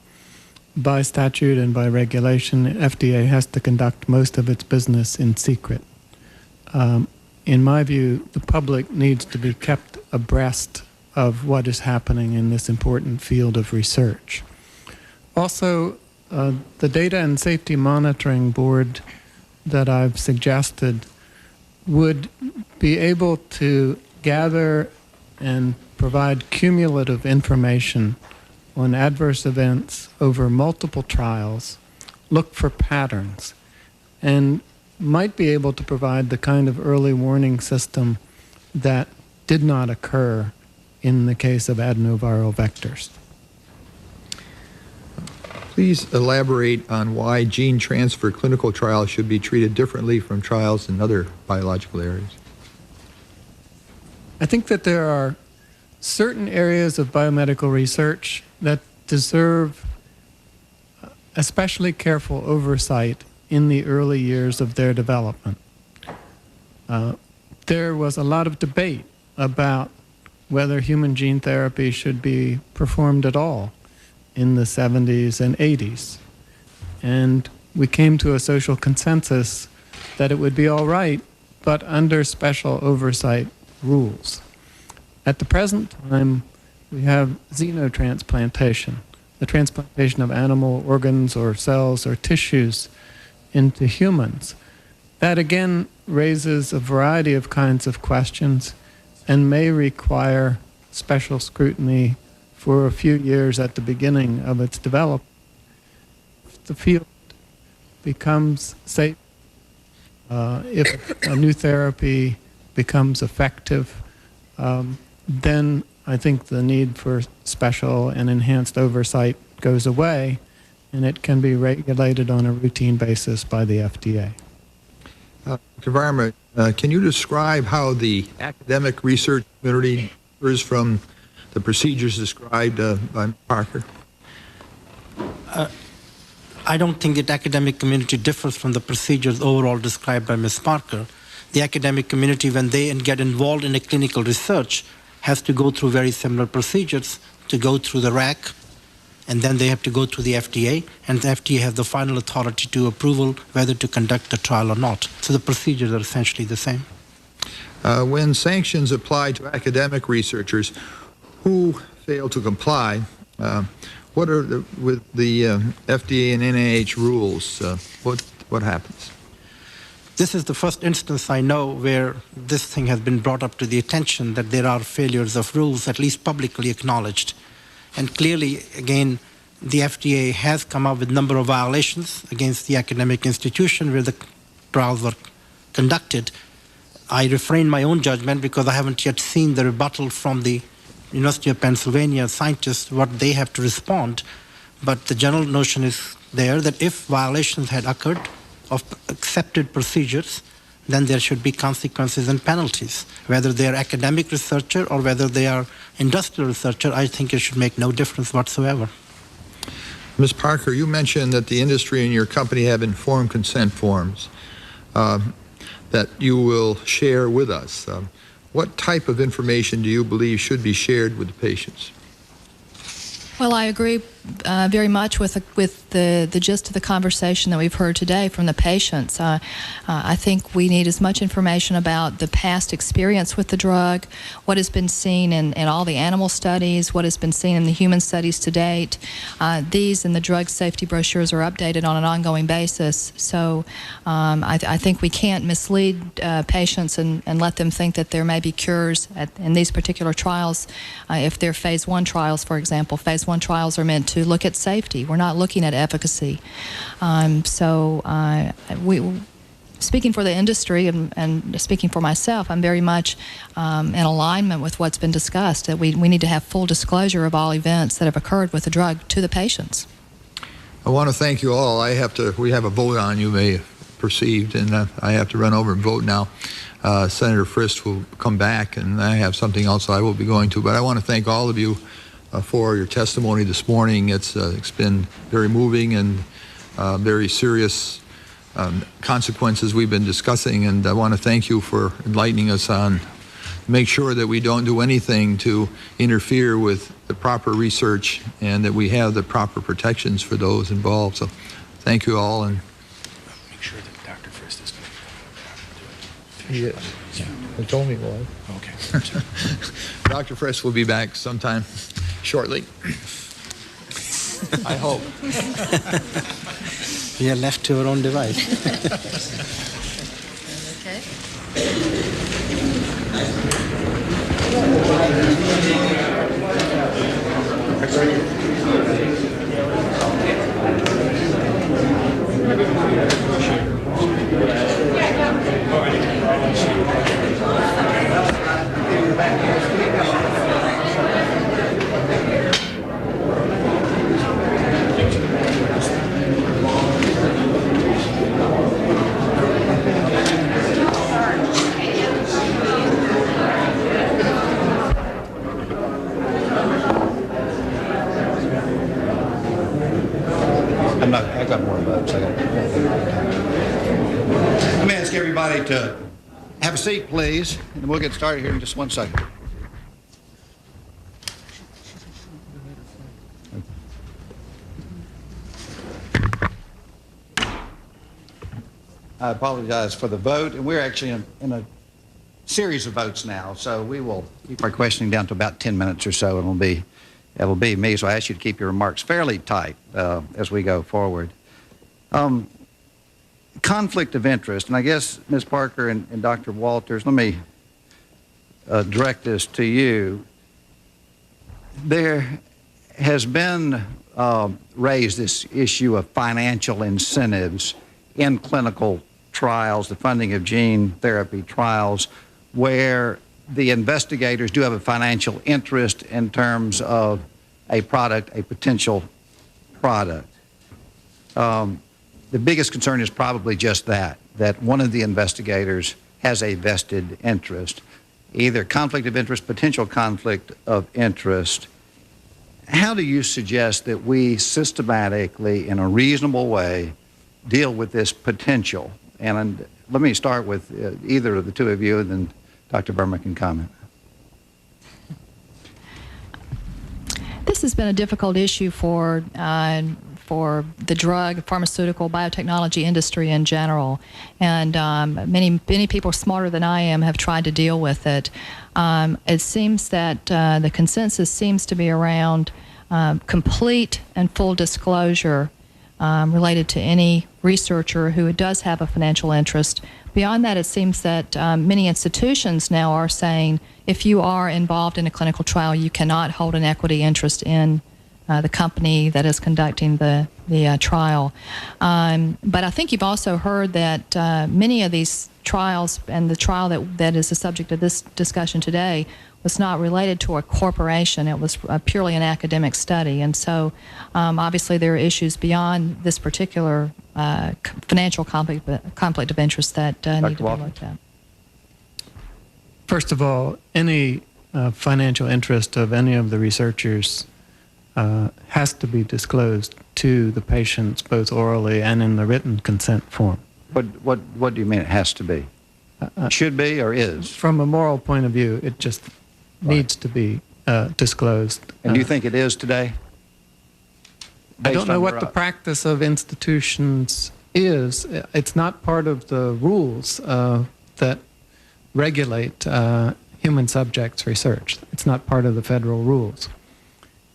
By statute and by regulation, FDA has to conduct most of its business in secret. In my view, the public needs to be kept abreast of what is happening in this important field of research. Also, the Data and Safety Monitoring Board that I've suggested would be able to gather and provide cumulative information on adverse events over multiple trials, look for patterns, and might be able to provide the kind of early warning system that did not occur in the case of adenoviral vectors. Please elaborate on why gene transfer clinical trials should be treated differently from trials in other biological areas. I think that there are certain areas of biomedical research that deserve especially careful oversight in the early years of their development. There was a lot of debate about whether human gene therapy should be performed at all in the 70s and 80s. And we came to a social consensus that it would be all right, but under special oversight rules. At the present time, we have xenotransplantation, the transplantation of animal organs or cells or tissues into humans. That again raises a variety of kinds of questions and may require special scrutiny for a few years at the beginning of its development. If the field becomes safe, if a new therapy becomes effective, then I think the need for special and enhanced oversight goes away, and it can be regulated on a routine basis by the FDA. Dr. Verma, can you describe how the academic research community differs from the procedures described by Parker? I don't think the academic community differs from the procedures overall described by Ms. Parker. The academic community, when they get involved in a clinical research, has to go through very similar procedures to go through the RAC, and then they have to go to the FDA, and the FDA has the final authority to approval whether to conduct the trial or not. So the procedures are essentially the same. When sanctions apply to academic researchers who fail to comply, what are with the FDA and NIH rules? What happens? This is the first instance I know where this thing has been brought up to the attention that there are failures of rules, at least publicly acknowledged. And clearly, again, the FDA has come up with a number of violations against the academic institution where the trials were conducted. I refrain my own judgment because I haven't yet seen the rebuttal from the University of Pennsylvania scientists, what they have to respond. But the general notion is there that if violations had occurred of accepted procedures, then there should be consequences and penalties. Whether they are academic researcher or whether they are industrial researcher, I think it should make no difference whatsoever. Ms. Parker, you mentioned that the industry and your company have informed consent forms that you will share with us. What type of information do you believe should be shared with the patients? Well, I agree very much with the gist of the conversation that we've heard today from the patients. I think we need as much information about the past experience with the drug, what has been seen in all the animal studies, what has been seen in the human studies to date. These and the drug safety brochures are updated on an ongoing basis. So I think we can't mislead patients and let them think that there may be cures in these particular trials. If they're phase 1 trials, for example, phase 1 trials are meant to look at safety. We're not looking at efficacy. Speaking for the industry and speaking for myself, I'm very much in alignment with what's been discussed, that we need to have full disclosure of all events that have occurred with the drug to the patients. I want to thank you all. We have a vote on, you may have perceived, and I have to run over and vote now. Senator Frist will come back, and I have something else I will be going to. But I want to thank all of you for your testimony this morning. It's been very moving and very serious consequences we've been discussing, and I want to thank you for enlightening us on make sure that we don't do anything to interfere with the proper research and that we have the proper protections for those involved. So thank you all. And make sure that Dr. Frist is going to he is. Yeah. They told me he was. Okay. Dr. Frist will be back sometime shortly. I hope. We are left to our own device. right, have a seat, please, and we'll get started here in just 1 second. I apologize for the vote, and we're actually in a series of votes now, so we will keep our questioning down to about 10 minutes or so, and it'll be me, so I ask you to keep your remarks fairly tight as we go forward. Conflict of interest, and I guess Ms. Parker and Dr. Walters, let me direct this to you. There has been raised this issue of financial incentives in clinical trials, the funding of gene therapy trials, where the investigators do have a financial interest in terms of a product, a potential product. The biggest concern is probably just that one of the investigators has a vested interest, either conflict of interest, potential conflict of interest. How do you suggest that we systematically, in a reasonable way, deal with this potential? And let me start with either of the two of you, and then Dr. Verma can comment. This has been a difficult issue for the drug, pharmaceutical, biotechnology industry in general, and many people smarter than I am have tried to deal with it. It seems that the consensus seems to be around complete and full disclosure related to any researcher who does have a financial interest. Beyond that, it seems that many institutions now are saying if you are involved in a clinical trial, you cannot hold an equity interest in the company that is conducting the trial. But I think you've also heard that many of these trials, and the trial that is the subject of this discussion today, was not related to a corporation. It was purely an academic study. And so obviously there are issues beyond this particular financial conflict of interest that need to be looked at. First of all, any financial interest of any of the researchers has to be disclosed to the patients, both orally and in the written consent form. What do you mean it has to be? Should be or is? From a moral point of view, it just needs to be disclosed. And do you think it is today? I don't know what the practice of institutions is. It's not part of the rules that regulate human subjects research. It's not part of the federal rules.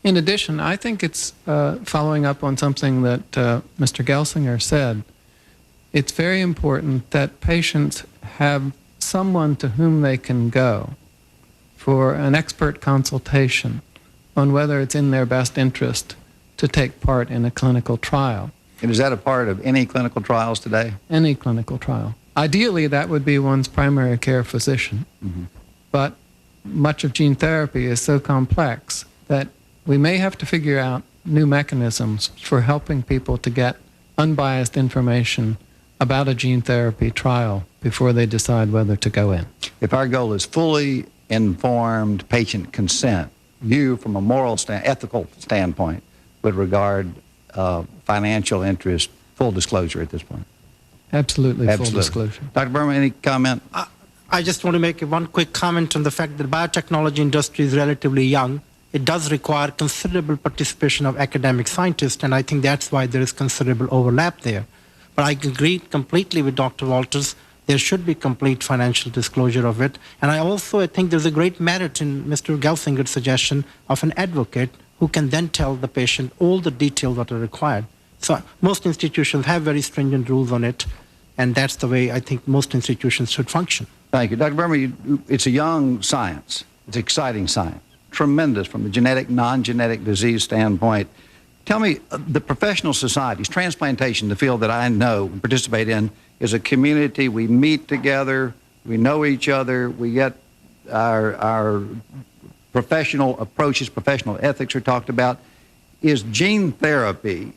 In addition, I think it's following up on something that Mr. Gelsinger said. It's very important that patients have someone to whom they can go for an expert consultation on whether it's in their best interest to take part in a clinical trial. And is that a part of any clinical trials today? Any clinical trial. Ideally, that would be one's primary care physician. Mm-hmm. But much of gene therapy is so complex that we may have to figure out new mechanisms for helping people to get unbiased information about a gene therapy trial before they decide whether to go in. If our goal is fully informed patient consent, you from a moral, ethical standpoint would regard financial interest, full disclosure at this point? Absolutely. Full disclosure. Dr. Verma, any comment? I just want to make one quick comment on the fact that the biotechnology industry is relatively young. It does require considerable participation of academic scientists, and I think that's why there is considerable overlap there. But I agree completely with Dr. Walters. There should be complete financial disclosure of it. And I think there's a great merit in Mr. Gelsinger's suggestion of an advocate who can then tell the patient all the details that are required. So most institutions have very stringent rules on it, and that's the way I think most institutions should function. Thank you. Dr. Verma, it's a young science. It's exciting science. Tremendous from the genetic, non-genetic disease standpoint. Tell me, the professional societies, transplantation, the field that I know and participate in, is a community. We meet together, we know each other, we get our professional approaches, professional ethics are talked about. Is gene therapy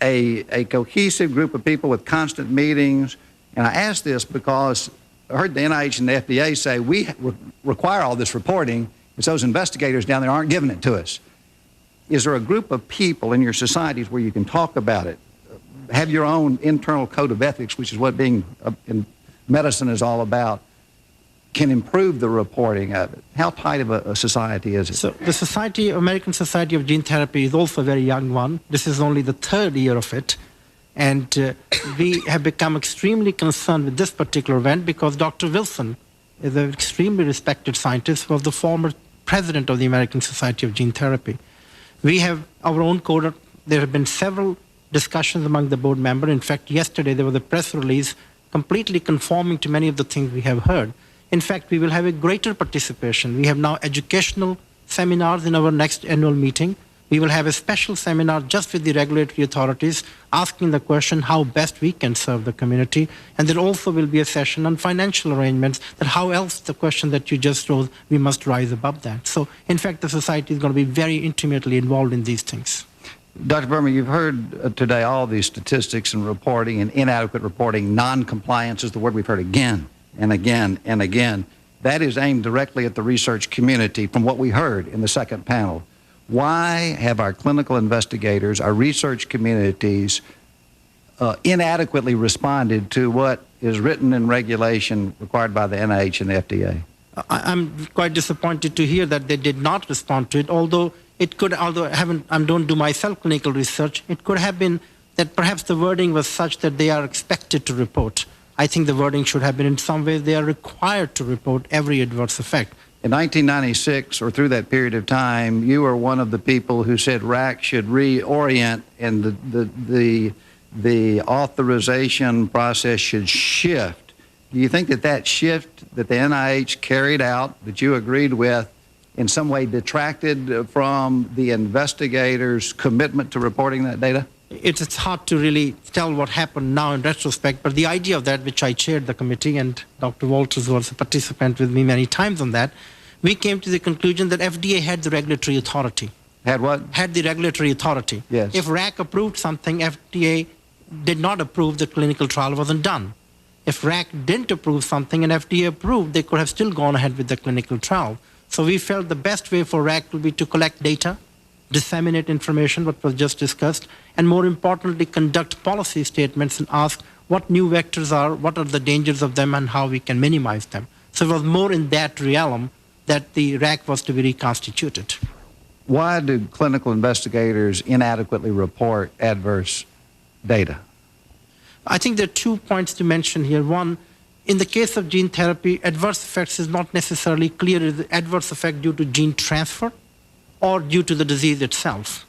a cohesive group of people with constant meetings? And I ask this because I heard the NIH and the FDA say we require all this reporting, and those investigators down there aren't giving it to us. Is there a group of people in your societies where you can talk about it, have your own internal code of ethics, which is what being medicine is all about can improve the reporting of it. How tight of a society is it? So the American Society of Gene Therapy is also a very young one. This is only the third year of it. And we have become extremely concerned with this particular event because Dr. Wilson is an extremely respected scientist who was the former president of the American Society of Gene Therapy. We have our own code. There have been several discussions among the board members. In fact, yesterday there was a press release completely conforming to many of the things we have heard. In fact, we will have a greater participation. We have now educational seminars in our next annual meeting. We will have a special seminar just with the regulatory authorities asking the question how best we can serve the community. And there also will be a session on financial arrangements, that how else the question that you just rose, we must rise above that. So, in fact, the society is going to be very intimately involved in these things. Dr. Verma, you've heard today all these statistics and reporting and inadequate reporting. Non-compliance is the word we've heard again and again and again. That is aimed directly at the research community from what we heard in the second panel. Why have our clinical investigators, our research communities, inadequately responded to what is written in regulation required by the NIH and the FDA? I'm quite disappointed to hear that they did not respond to it, although it could, although I don't do myself clinical research, it could have been that perhaps the wording was such that they are expected to report. I think the wording should have been in some way they are required to report every adverse effect. In 1996, or through that period of time, you were one of the people who said RAC should reorient and the authorization process should shift. Do you think that that shift that the NIH carried out, that you agreed with, in some way detracted from the investigators' commitment to reporting that data? It's hard to really tell what happened now in retrospect, but the idea of that, which I chaired the committee, and Dr. Walters was a participant with me many times on that, we came to the conclusion that FDA had the regulatory authority. Had what? Had the regulatory authority. Yes. If RAC approved something, FDA did not approve, the clinical trial wasn't done. If RAC didn't approve something and FDA approved, they could have still gone ahead with the clinical trial. So we felt the best way for RAC would be to collect data, disseminate information, what was just discussed, and more importantly, conduct policy statements and ask what new vectors are, what are the dangers of them, and how we can minimize them. So it was more in that realm that the RAC was to be reconstituted. Why do clinical investigators inadequately report adverse data? I think there are 2 points to mention here. One, in the case of gene therapy, adverse effects is not necessarily clear as the adverse effect due to gene transfer or due to the disease itself.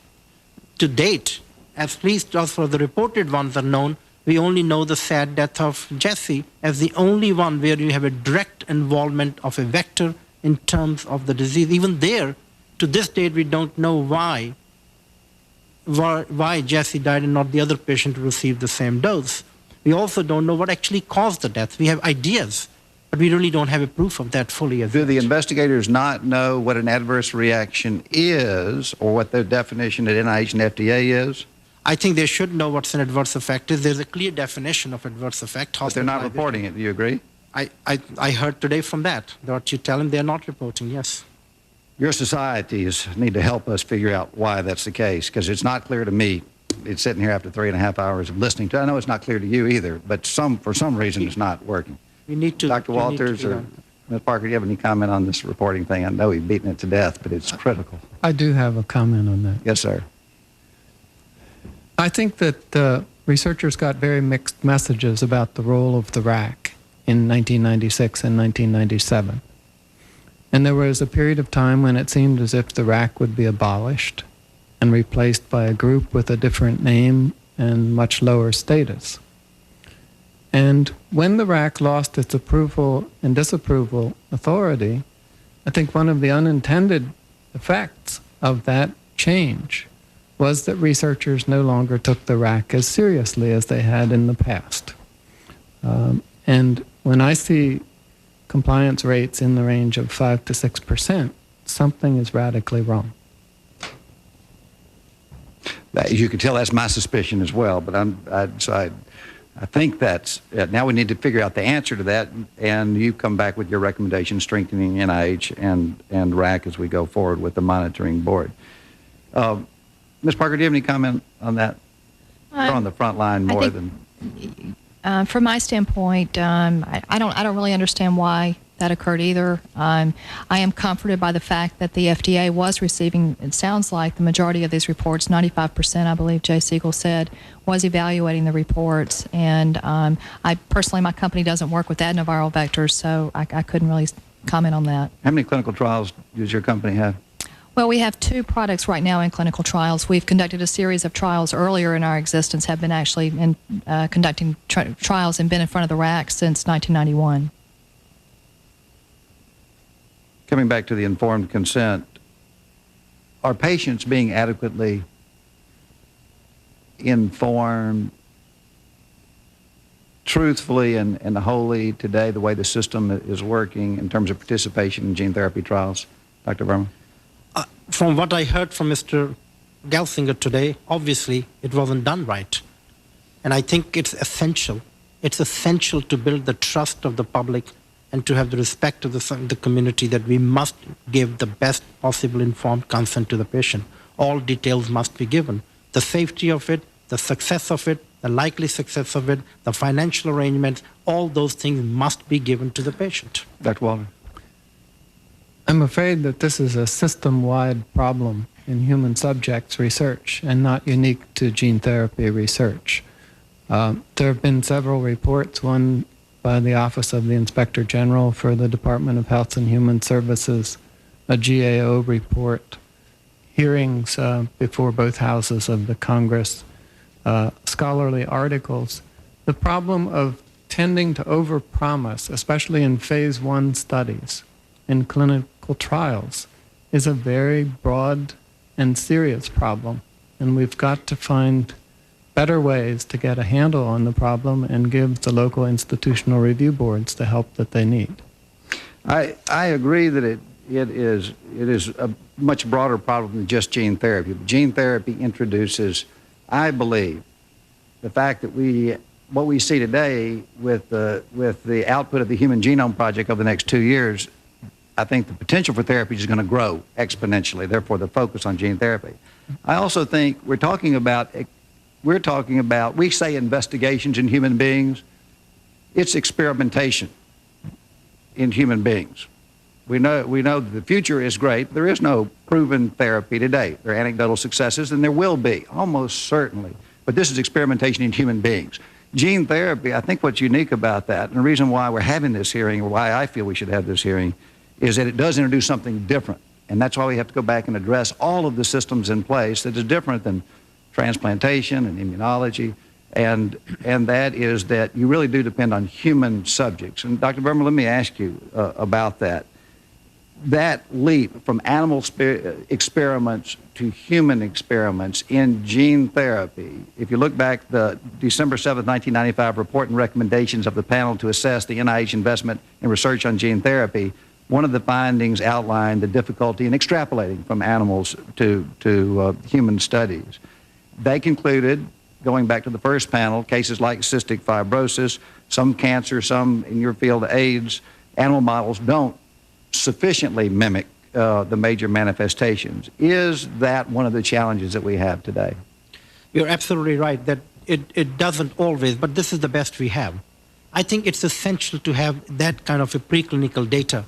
To date, at least as for the reported ones are known, we only know the sad death of Jesse as the only one where you have a direct involvement of a vector in terms of the disease. Even there, to this date, we don't know why Jesse died and not the other patient who received the same dose. We also don't know what actually caused the death. We have ideas, but we really don't have a proof of that fully. Do the investigators not know what an adverse reaction is or what the definition at NIH and FDA is? I think they should know what's an adverse effect is. There's a clear definition of adverse effect. But they're not reporting it. Do you agree? I heard today from that. What you tell them, they're not reporting, yes. Your societies need to help us figure out why that's the case, because it's not clear to me. It's sitting here after 3.5 hours of listening to it. I know it's not clear to you either, but for some reason it's not working. We need to. Dr. Walters or Ms. Parker, do you have any comment on this reporting thing? I know we've beaten it to death, but it's critical. I do have a comment on that. Yes, sir. I think that researchers got very mixed messages about the role of the RAC in 1996 and 1997. And there was a period of time when it seemed as if the RAC would be abolished and replaced by a group with a different name and much lower status. And when the RAC lost its approval and disapproval authority, I think one of the unintended effects of that change was that researchers no longer took the RAC as seriously as they had in the past. And when I see compliance rates in the range of 5 to 6%, something is radically wrong. As you can tell, that's my suspicion as well, but I think that's it. Now we need to figure out the answer to that, and you come back with your recommendation strengthening NIH and RAC as we go forward with the monitoring board. Ms. Parker, do you have any comment on that? You're on the front line more than... From my standpoint, I don't really understand why that occurred either. I am comforted by the fact that the FDA was receiving, it sounds like the majority of these reports, 95%, I believe Jay Siegel said, was evaluating the reports. And I personally, my company doesn't work with adenoviral vectors, so I couldn't really comment on that. How many clinical trials does your company have? Well, we have 2 products right now in clinical trials. We've conducted a series of trials earlier in our existence, have been actually conducting trials and been in front of the RAC since 1991. Coming back to the informed consent, are patients being adequately informed truthfully and wholly today the way the system is working in terms of participation in gene therapy trials? Dr. Verma? From what I heard from Mr. Gelsinger today, obviously it wasn't done right. And I think it's essential. It's essential to build the trust of the public and to have the respect of the community that we must give the best possible informed consent to the patient. All details must be given. The safety of it, the success of it, the likely success of it, the financial arrangements, all those things must be given to the patient. Dr. Walter? I'm afraid that this is a system-wide problem in human subjects research and not unique to gene therapy research. There have been several reports, one by the Office of the Inspector General for the Department of Health and Human Services, a GAO report, hearings before both houses of the Congress, scholarly articles. The problem of tending to overpromise, especially in phase 1 studies, in clinical trials, is a very broad and serious problem. And we've got to find better ways to get a handle on the problem and give the local institutional review boards the help that they need. I agree that it is a much broader problem than just gene therapy. Gene therapy introduces, I believe, the fact that what we see today with the output of the Human Genome Project over the next 2 years, I think the potential for therapy is going to grow exponentially, therefore the focus on gene therapy. I also think we say investigations in human beings, it's experimentation in human beings. We know that the future is great. There is no proven therapy today. There are anecdotal successes, and there will be, almost certainly. But this is experimentation in human beings. Gene therapy, I think what's unique about that, and the reason why we're having this hearing, or why I feel we should have this hearing, is that it does introduce something different. And that's why we have to go back and address all of the systems in place that is different than transplantation and immunology, and that is that you really do depend on human subjects. And Dr. Verma, let me ask you about that. That leap from animal experiments to human experiments in gene therapy, if you look back the December 7th, 1995 report and recommendations of the panel to assess the NIH investment in research on gene therapy, one of the findings outlined the difficulty in extrapolating from animals to human studies. They concluded, going back to the first panel, cases like cystic fibrosis, some cancer, some in your field AIDS, animal models don't sufficiently mimic the major manifestations. Is that one of the challenges that we have today? You're absolutely right that it doesn't always, but this is the best we have. I think it's essential to have that kind of a preclinical data.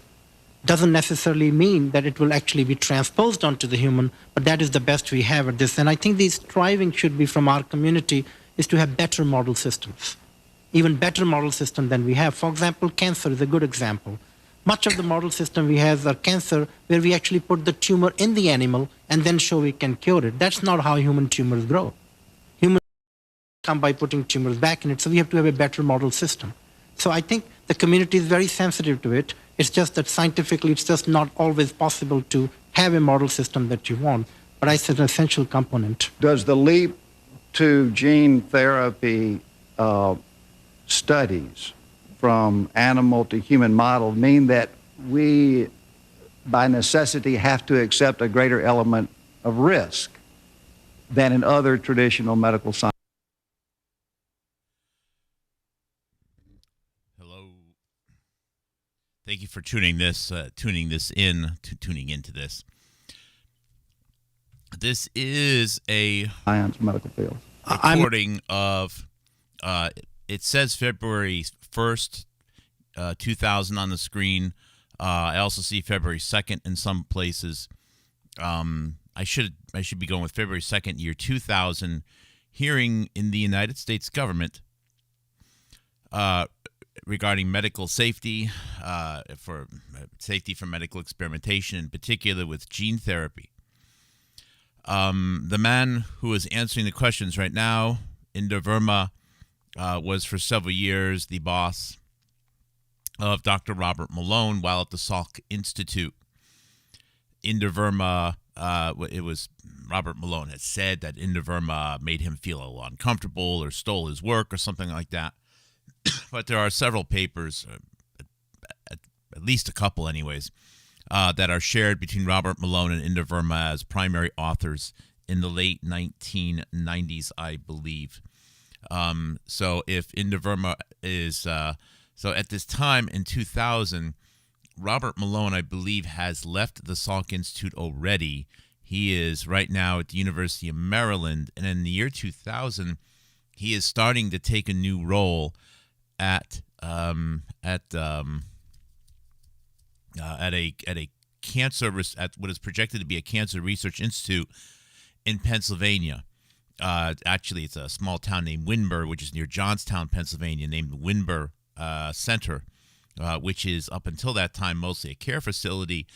Doesn't necessarily mean that it will actually be transposed onto the human, but that is the best we have at this. And I think the striving should be from our community is to have better model systems, even better model system than we have. For example, cancer is a good example. Much of the model system we have are cancer where we actually put the tumor in the animal and then show we can cure it. That's not how human tumors grow. Humans come by putting tumors back in it, so we have to have a better model system. So I think the community is very sensitive to it. It's just that scientifically it's just not always possible to have a model system that you want. But it's an essential component. Does the leap to gene therapy studies from animal to human model mean that we, by necessity, have to accept a greater element of risk than in other traditional medical science? Thank you for tuning into this. This is a science medical field recording of It says February 1st, 2000 on the screen. I also see February 2nd in some places. I should be going with February 2nd, year 2000, hearing in the United States government regarding medical safety, for safety from medical experimentation, in particular with gene therapy. The man who is answering the questions right now, Inder Verma, was for several years the boss of Dr. Robert Malone while at the Salk Institute. Inder Verma, it was Robert Malone had said that Inder Verma made him feel a little uncomfortable or stole his work or something like that. But there are several papers, at least a couple anyways, that are shared between Robert Malone and Inder Verma as primary authors in the late 1990s, I believe. So if Inder Verma is, so at this time in 2000, Robert Malone, I believe, has left the Salk Institute already. He is right now at the University of Maryland, and in the year 2000, he is starting to take a new role at a cancer at what is projected to be a cancer research institute in Pennsylvania. Actually, it's a small town named Windber, which is near Johnstown, Pennsylvania, named Windber Center, which is up until that time mostly a care facility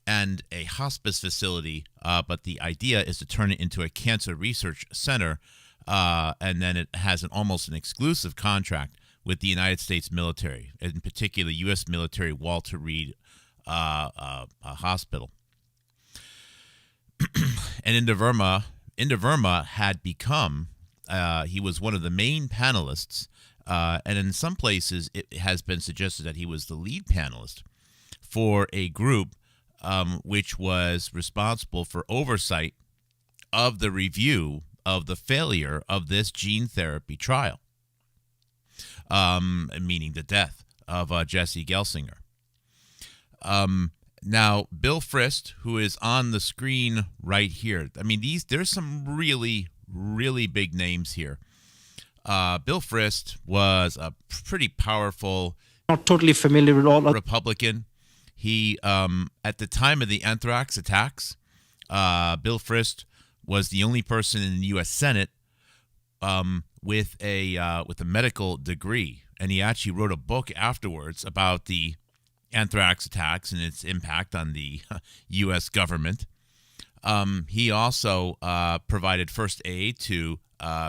and a hospice facility. But the idea is to turn it into a cancer research center, and then it has almost an exclusive contract with the United States military, in particular U.S. military Walter Reed Hospital. And Inder Verma had become, he was one of the main panelists, and in some places it has been suggested that he was the lead panelist for a group which was responsible for oversight of the review of the failure of this gene therapy trial, meaning the death of Jesse Gelsinger. Now, Bill Frist, who is on the screen right here, I mean, there's some really, really big names here. Bill Frist was a pretty powerful, not totally familiar with all Republican. He, at the time of the anthrax attacks, Bill Frist was the only person in the U.S. Senate with a medical degree, and he actually wrote a book afterwards about the anthrax attacks and its impact on the U.S. government. He also provided first aid to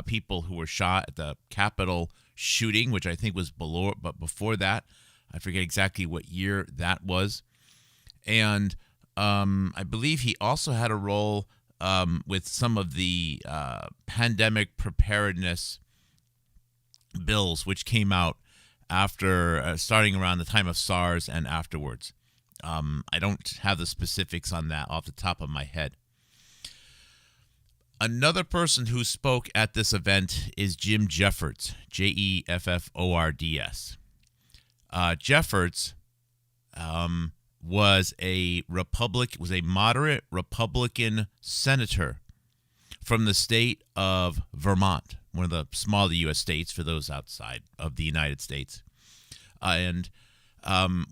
people who were shot at the Capitol shooting, which I think was before that. I forget exactly what year that was. And I believe he also had a role with some of the pandemic preparedness bills, which came out after starting around the time of SARS and afterwards. I don't have the specifics on that off the top of my head. Another person who spoke at this event is Jim Jeffords, Jeffords. Jeffords was a moderate Republican senator from the state of Vermont, one of the smaller U.S. states for those outside of the United States. And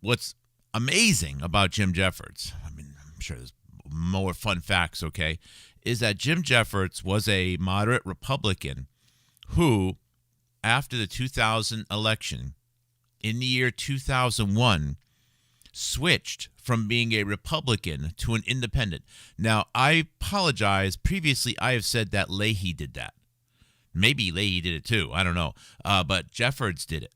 what's amazing about Jim Jeffords, I mean, I'm sure there's more fun facts, okay, is that Jim Jeffords was a moderate Republican who, after the 2000 election, in the year 2001, switched from being a Republican to an independent. Now, I apologize. Previously, I have said that Leahy did that. Maybe Leahy did it too. I don't know. But Jeffords did it.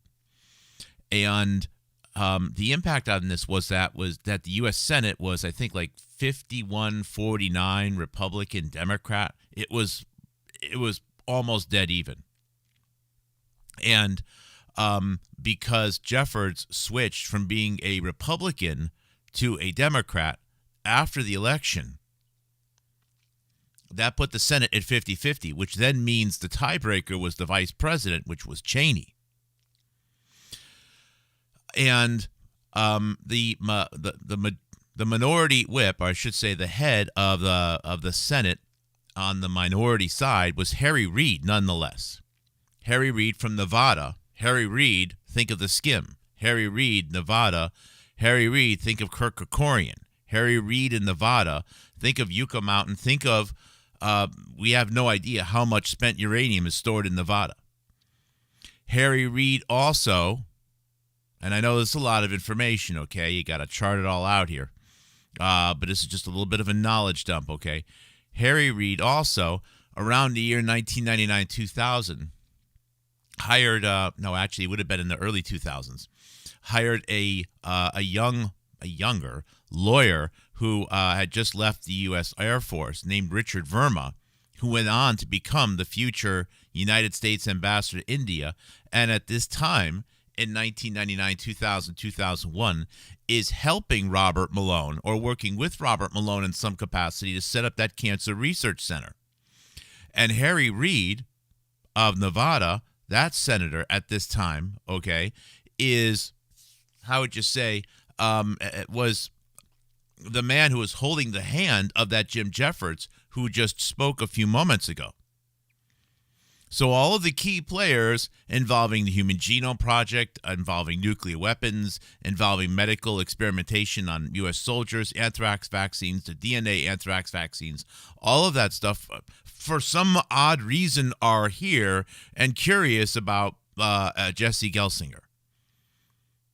And the impact on this was that the U.S. Senate was, I think, like 51-49 Republican Democrat. It was almost dead even. And because Jeffords switched from being a Republican to a Democrat after the election, that put the Senate at 50-50, which then means the tiebreaker was the vice president, which was Cheney. And the minority whip, or I should say the head of the Senate on the minority side, was Harry Reid, nonetheless. Harry Reid from Nevada. Harry Reid, think of the skim. Harry Reid, Nevada. Harry Reid, think of Kirk Kerkorian. Harry Reid in Nevada, think of Yucca Mountain. Think of, we have no idea how much spent uranium is stored in Nevada. Harry Reid also, and I know this is a lot of information, okay? You got to chart it all out here. But this is just a little bit of a knowledge dump, okay? Harry Reid also, around the year 1999-2000, hired, no, actually, it would have been in the early 2000s, hired a younger lawyer who had just left the U.S. Air Force named Richard Verma, who went on to become the future United States ambassador to India, and at this time, in 1999, 2000, 2001, is helping Robert Malone, or working with Robert Malone in some capacity, to set up that cancer research center. And Harry Reid of Nevada, that senator at this time, okay, is, how would you say, was the man who was holding the hand of that Jim Jeffords who just spoke a few moments ago. So all of the key players involving the Human Genome Project, involving nuclear weapons, involving medical experimentation on U.S. soldiers, anthrax vaccines, the DNA anthrax vaccines, all of that stuff, for some odd reason, are here and curious about Jesse Gelsinger.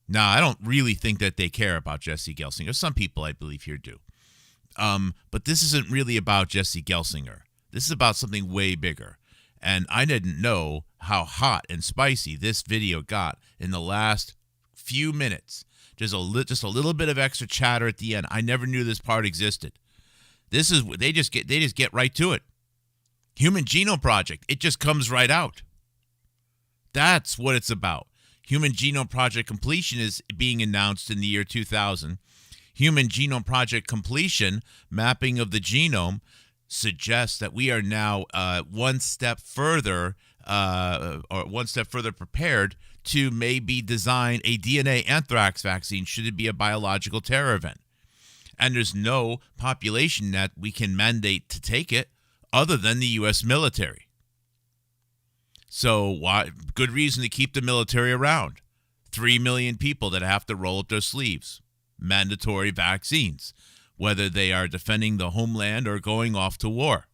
Now, I don't really think that they care about Jesse Gelsinger. Some people, I believe, here do. But this isn't really about Jesse Gelsinger. This is about something way bigger. And I didn't know how hot and spicy this video got in the last few minutes. Just a little bit of extra chatter at the end. I never knew this part existed. This is they just get right to it. Human Genome Project. It just comes right out. That's what it's about. Human Genome Project completion is being announced in the year 2000. Human Genome Project completion, mapping of the genome, suggests that we are now one step further prepared to maybe design a DNA anthrax vaccine should it be a biological terror event. And there's no population that we can mandate to take it other than the U.S. military. So why? Good reason to keep the military around. 3 million people that have to roll up their sleeves. Mandatory vaccines, whether they are defending the homeland or going off to war.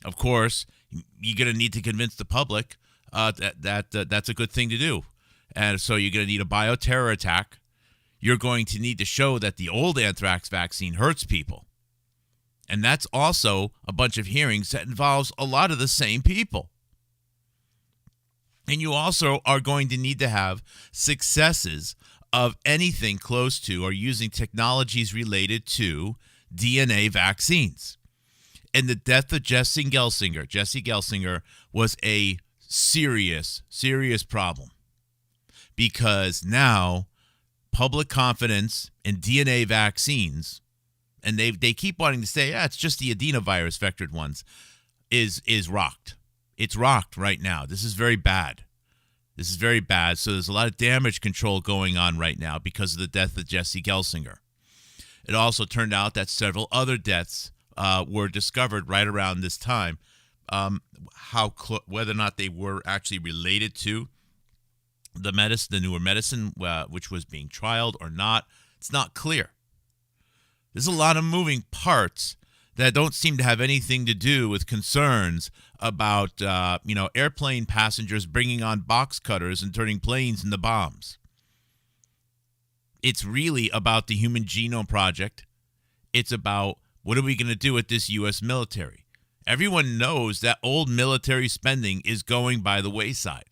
Of course, you're going to need to convince the public that's a good thing to do. And so you're going to need a bioterror attack. You're going to need to show that the old anthrax vaccine hurts people. And that's also a bunch of hearings that involves a lot of the same people. And you also are going to need to have successes of anything close to or using technologies related to DNA vaccines. And the death of Jesse Gelsinger was a serious, serious problem. Because now public confidence in DNA vaccines, and they keep wanting to say, it's just the adenovirus vectored ones, is rocked. It's rocked right now. This is very bad. This is very bad. So there's a lot of damage control going on right now because of the death of Jesse Gelsinger. It also turned out that several other deaths were discovered right around this time. Whether or not they were actually related to the newer medicine, which was being trialed or not, it's not clear. There's a lot of moving parts that don't seem to have anything to do with concerns about, airplane passengers bringing on box cutters and turning planes into bombs. It's really about the Human Genome Project. It's about what are we going to do with this U.S. military. Everyone knows that old military spending is going by the wayside.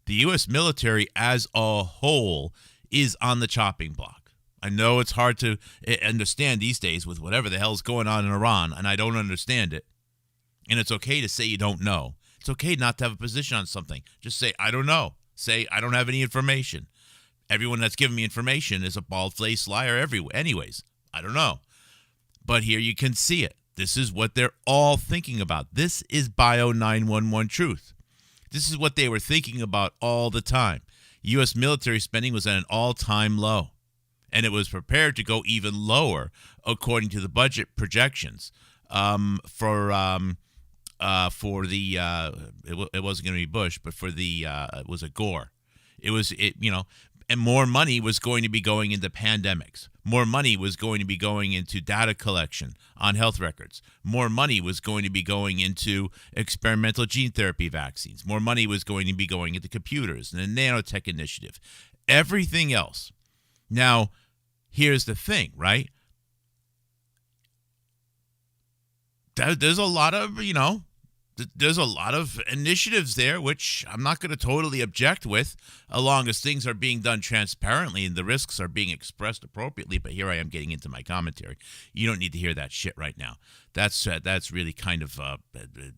The U.S. military as a whole is on the chopping block. I know it's hard to understand these days with whatever the hell's going on in Iran, and I don't understand it. And it's okay to say you don't know. It's okay not to have a position on something. Just say, I don't know. Say, I don't have any information. Everyone that's giving me information is a bald-faced liar anyways. I don't know. But here you can see it. This is what they're all thinking about. This is Bio 911 truth. This is what they were thinking about all the time. U.S. military spending was at an all-time low. And it was prepared to go even lower, according to the budget projections, for for the it wasn't going to be Bush, but for the it was a Gore. And more money was going to be going into pandemics. More money was going to be going into data collection on health records. More money was going to be going into experimental gene therapy vaccines. More money was going to be going into computers and the nanotech initiative. Everything else. Now, here's the thing, right? There's a lot of, there's a lot of initiatives there, which I'm not going to totally object with, as long as things are being done transparently and the risks are being expressed appropriately. But here I am getting into my commentary. You don't need to hear that shit right now. That's really kind of,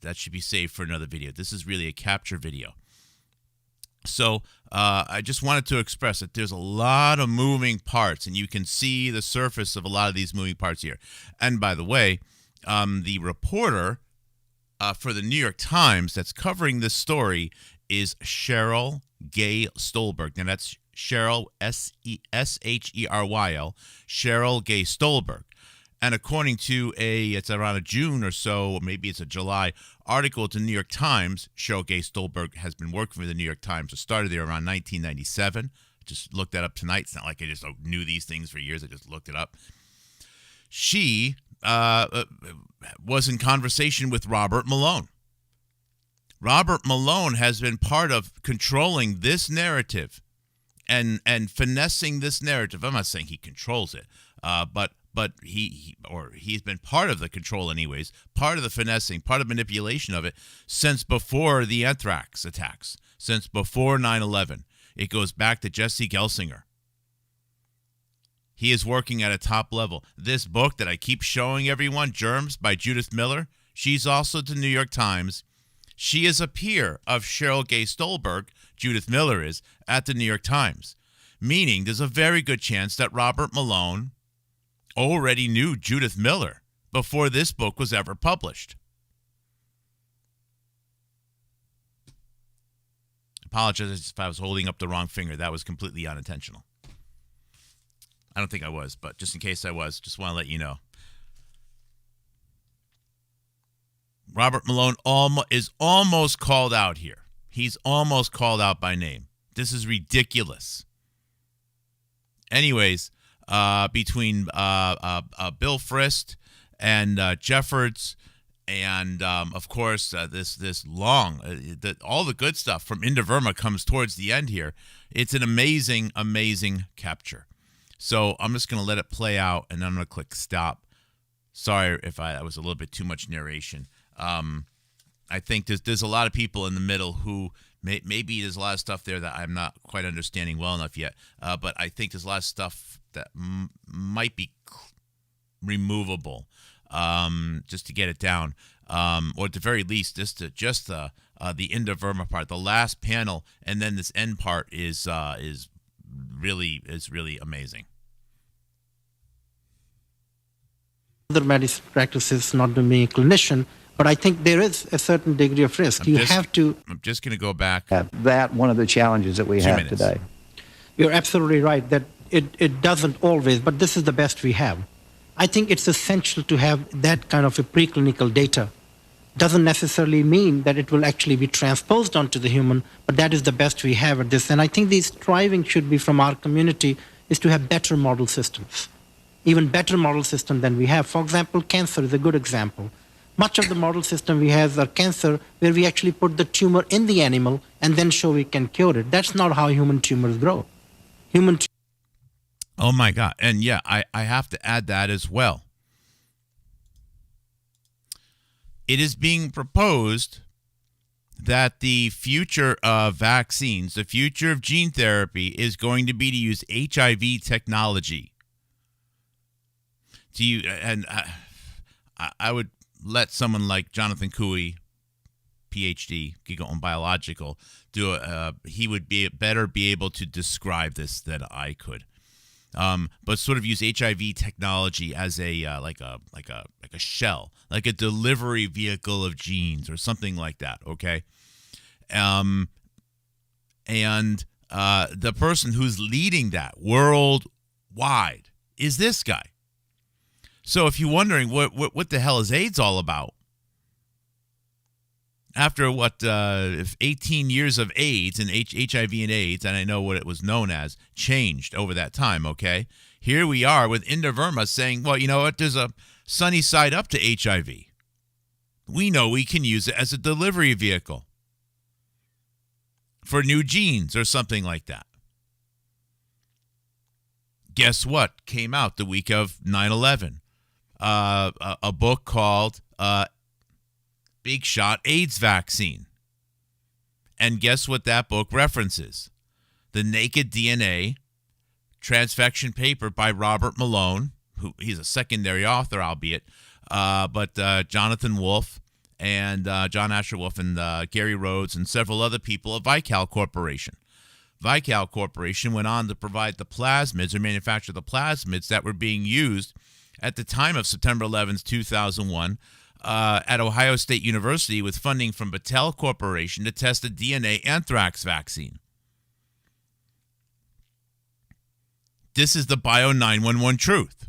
that should be saved for another video. This is really a capture video. So I just wanted to express that there's a lot of moving parts, and you can see the surface of a lot of these moving parts here. And by the way, the reporter for the New York Times that's covering this story is Cheryl Gay Stolberg. Now that's Cheryl, Sheryl, Cheryl Gay Stolberg. And according to it's around a June or so, or maybe it's a July article at the New York Times, Cheryl Gay Stolberg has been working for the New York Times. It started there around 1997. I just looked that up tonight. It's not like I just knew these things for years. I just looked it up. She was in conversation with Robert Malone. Robert Malone has been part of controlling this narrative and finessing this narrative. I'm not saying he controls it, but he's been part of the control anyways, part of the finessing, part of manipulation of it since before the anthrax attacks, since before 9/11. It goes back to Jesse Gelsinger. He is working at a top level. This book that I keep showing everyone, Germs by Judith Miller, she's also the New York Times. She is a peer of Cheryl Gay Stolberg, Judith Miller is, at the New York Times. Meaning there's a very good chance that Robert Malone already knew Judith Miller before this book was ever published. Apologize if I was holding up the wrong finger. That was completely unintentional. I don't think I was, but just in case I was, just want to let you know. Robert Malone is almost called out here. He's almost called out by name. This is ridiculous. Anyways, between Bill Frist and Jeffords and, of course, this long, all the good stuff from Inder Verma comes towards the end here. It's an amazing, amazing capture. So I'm just going to let it play out, and then I'm going to click stop. Sorry if I was a little bit too much narration. I think there's a lot of people in the middle who maybe there's a lot of stuff there that I'm not quite understanding well enough yet. But I think there's a lot of stuff that might be removable just to get it down, or at the very least, just the Inder Verma part, the last panel, and then this end part is really amazing. Other medicine practices, not to be a clinician, but I think there is a certain degree of risk. I'm just going to go back. That one of the challenges that we have today. You're absolutely right that it doesn't always, but this is the best we have. I think it's essential to have that kind of a preclinical data. Doesn't necessarily mean that it will actually be transposed onto the human, but that is the best we have at this. And I think the striving should be from our community is to have better model systems, even better model system than we have. For example, cancer is a good example. Much of the model system we have are cancer where we actually put the tumor in the animal and then show we can cure it. That's not how human tumors grow. Oh my God. And yeah, I have to add that as well. It is being proposed that the future of vaccines, the future of gene therapy is going to be to use HIV technology. I would let someone like Jonathan Cooey, PhD, Giga on Biological, he would be able to describe this than I could. But sort of use HIV technology as a like a shell, like a delivery vehicle of genes or something like that. Okay, and the person who's leading that worldwide is this guy. So if you're wondering what the hell is AIDS all about, After 18 years of AIDS and HIV and AIDS, and I know what it was known as, changed over that time, okay? Here we are with Inder Verma saying, well, you know what, there's a sunny side up to HIV. We know we can use it as a delivery vehicle for new genes or something like that. Guess what came out the week of 9/11? A book called Big Shot AIDS Vaccine. And guess what that book references? The Naked DNA transfection paper by Robert Malone, who he's a secondary author, albeit, but Jonathan Wolfe and John Asher Wolfe and Gary Rhodes and several other people of Vical Corporation. Vical Corporation went on to provide the plasmids or manufacture the plasmids that were being used at the time of September 11th, 2001, at Ohio State University with funding from Battelle Corporation to test the DNA anthrax vaccine. This is the Bio 911 truth.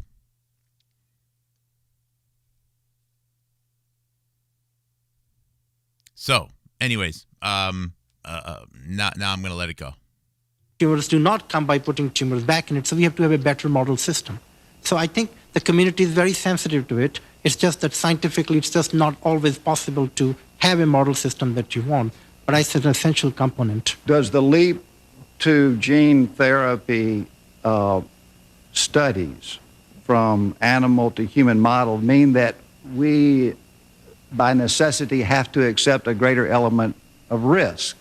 So, anyways, now I'm going to let it go. Tumors do not come by putting tumors back in it, so we have to have a better model system. So I think the community is very sensitive to it. It's just that scientifically it's just not always possible to have a model system that you want. But it's an essential component. Does the leap to gene therapy studies from animal to human model mean that we, by necessity, have to accept a greater element of risk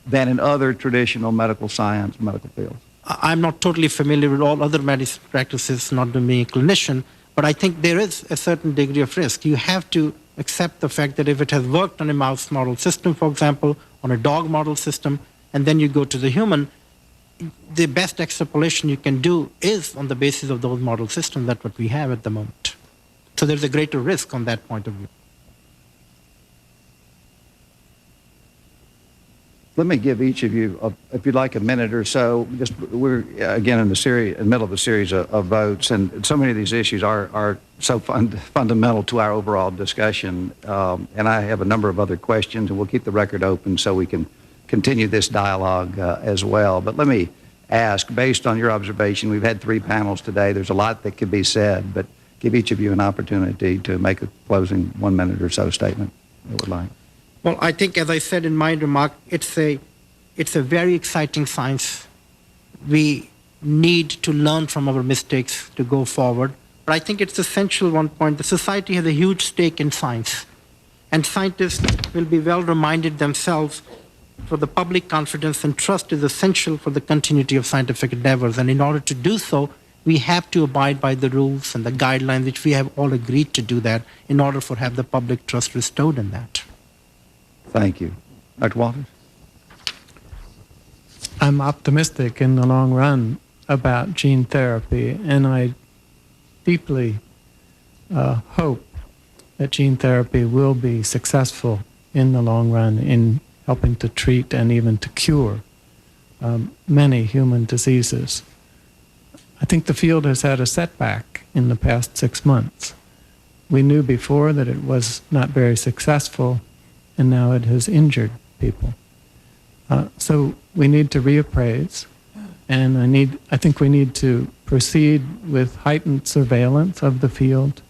than in other traditional medical science, medical fields? I'm not totally familiar with all other medicine practices, not being a clinician, but I think there is a certain degree of risk. You have to accept the fact that if it has worked on a mouse model system, for example, on a dog model system, and then you go to the human, the best extrapolation you can do is on the basis of those model systems. That's what we have at the moment. So there's a greater risk on that point of view. Let me give each of you, if you'd like, a minute or so. We're again in the middle of a series of votes, and so many of these issues are so fundamental to our overall discussion. And I have a number of other questions, and we'll keep the record open so we can continue this dialogue as well. But let me ask, based on your observation, we've had 3 panels today. There's a lot that could be said, but give each of you an opportunity to make a closing 1 minute or so statement you would like. Well, I think, as I said in my remark, it's a very exciting science. We need to learn from our mistakes to go forward. But I think it's essential, one point, the society has a huge stake in science. And scientists will be well reminded themselves for the public confidence and trust is essential for the continuity of scientific endeavors. And in order to do so, we have to abide by the rules and the guidelines, which we have all agreed to do that in order for have the public trust restored in that. Thank you. Dr. Walters? I'm optimistic in the long run about gene therapy, and I deeply hope that gene therapy will be successful in the long run in helping to treat and even to cure many human diseases. I think the field has had a setback in the past 6 months. We knew before that it was not very successful, and now it has injured people. So we need to reappraise, and I think we need to proceed with heightened surveillance of the field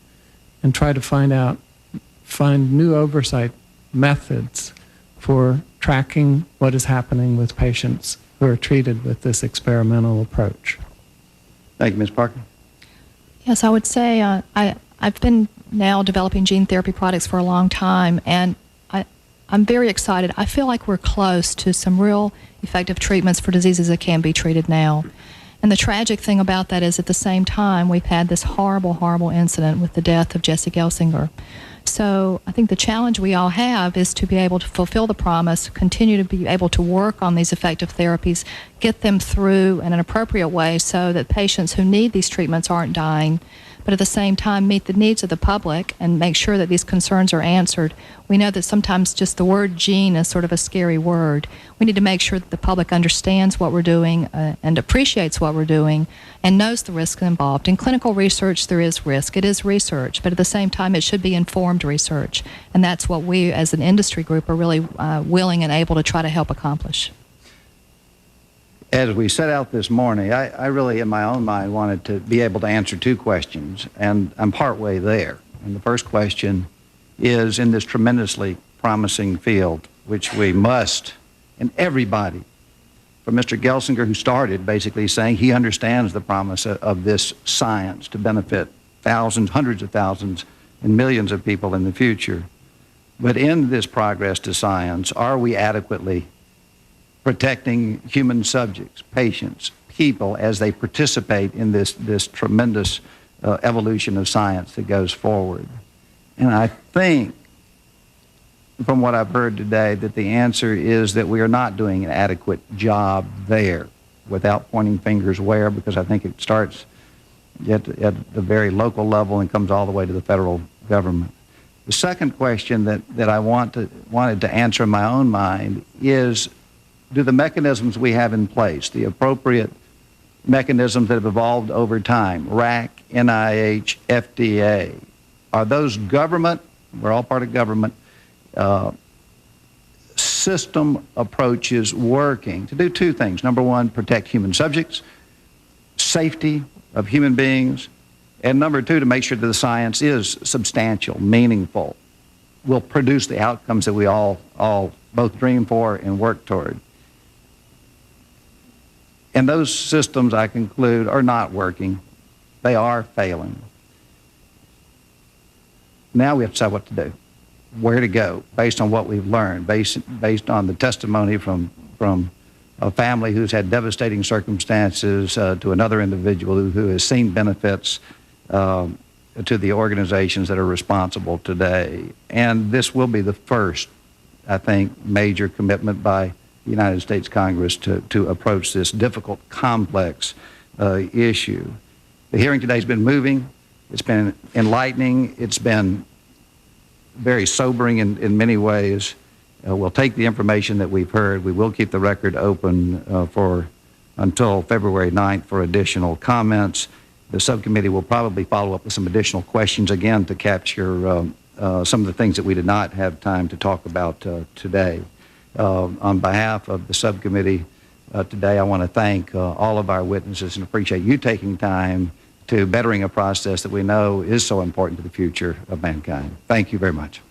and try to find new oversight methods for tracking what is happening with patients who are treated with this experimental approach. Thank you, Ms. Parker. Yes, I would say I've been now developing gene therapy products for a long time, and I'm very excited. I feel like we're close to some real effective treatments for diseases that can be treated now. And the tragic thing about that is at the same time, we've had this horrible, horrible incident with the death of Jesse Gelsinger. So I think the challenge we all have is to be able to fulfill the promise, continue to be able to work on these effective therapies, get them through in an appropriate way so that patients who need these treatments aren't dying, but at the same time meet the needs of the public and make sure that these concerns are answered. We know that sometimes just the word gene is sort of a scary word. We need to make sure that the public understands what we're doing and appreciates what we're doing and knows the risk involved. In clinical research, there is risk. It is research, but at the same time, it should be informed research. And that's what we as an industry group are really willing and able to try to help accomplish. As we set out this morning, I really, in my own mind, wanted to be able to answer two questions, and I'm partway there. And the first question is, in this tremendously promising field, which we must, and everybody, from Mr. Gelsinger, who started basically saying he understands the promise of this science to benefit thousands, hundreds of thousands, and millions of people in the future. But in this progress to science, are we adequately protecting human subjects, patients, people as they participate in this tremendous evolution of science that goes forward? And I think, from what I've heard today, that the answer is that we are not doing an adequate job there, without pointing fingers where, because I think it starts at the very local level and comes all the way to the federal government. The second question that I wanted to answer in my own mind is, do the mechanisms we have in place, the appropriate mechanisms that have evolved over time, RAC, NIH, FDA, are those government, we're all part of government, system approaches working to do two things? Number one, protect human subjects, safety of human beings, and number two, to make sure that the science is substantial, meaningful, will produce the outcomes that we all both dream for and work toward. And those systems, I conclude, are not working. They are failing. Now we have to decide what to do, where to go, based on what we've learned, based on the testimony from a family who's had devastating circumstances to another individual who has seen benefits to the organizations that are responsible today. And this will be the first, I think, major commitment by the United States Congress to approach this difficult, complex issue. The hearing today has been moving. It's been enlightening. It's been very sobering in many ways. We'll take the information that we've heard. We will keep the record open until February 9th for additional comments. The subcommittee will probably follow up with some additional questions, again, to capture some of the things that we did not have time to talk about today. On behalf of the subcommittee today, I want to thank all of our witnesses and appreciate you taking time to bettering a process that we know is so important to the future of mankind. Thank you very much.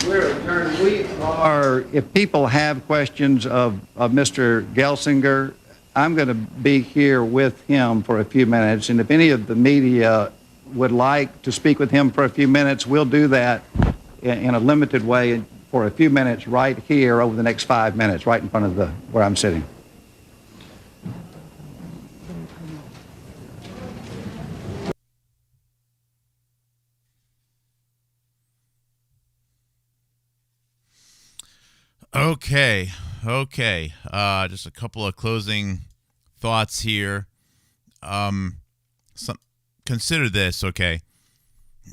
We're adjourned. We are, if people have questions of Mr. Gelsinger, I'm going to be here with him for a few minutes, and if any of the media would like to speak with him for a few minutes, we'll do that in a limited way for a few minutes right here over the next 5 minutes, right in front of where I'm sitting. Okay. Just a couple of closing thoughts here. Consider this, okay?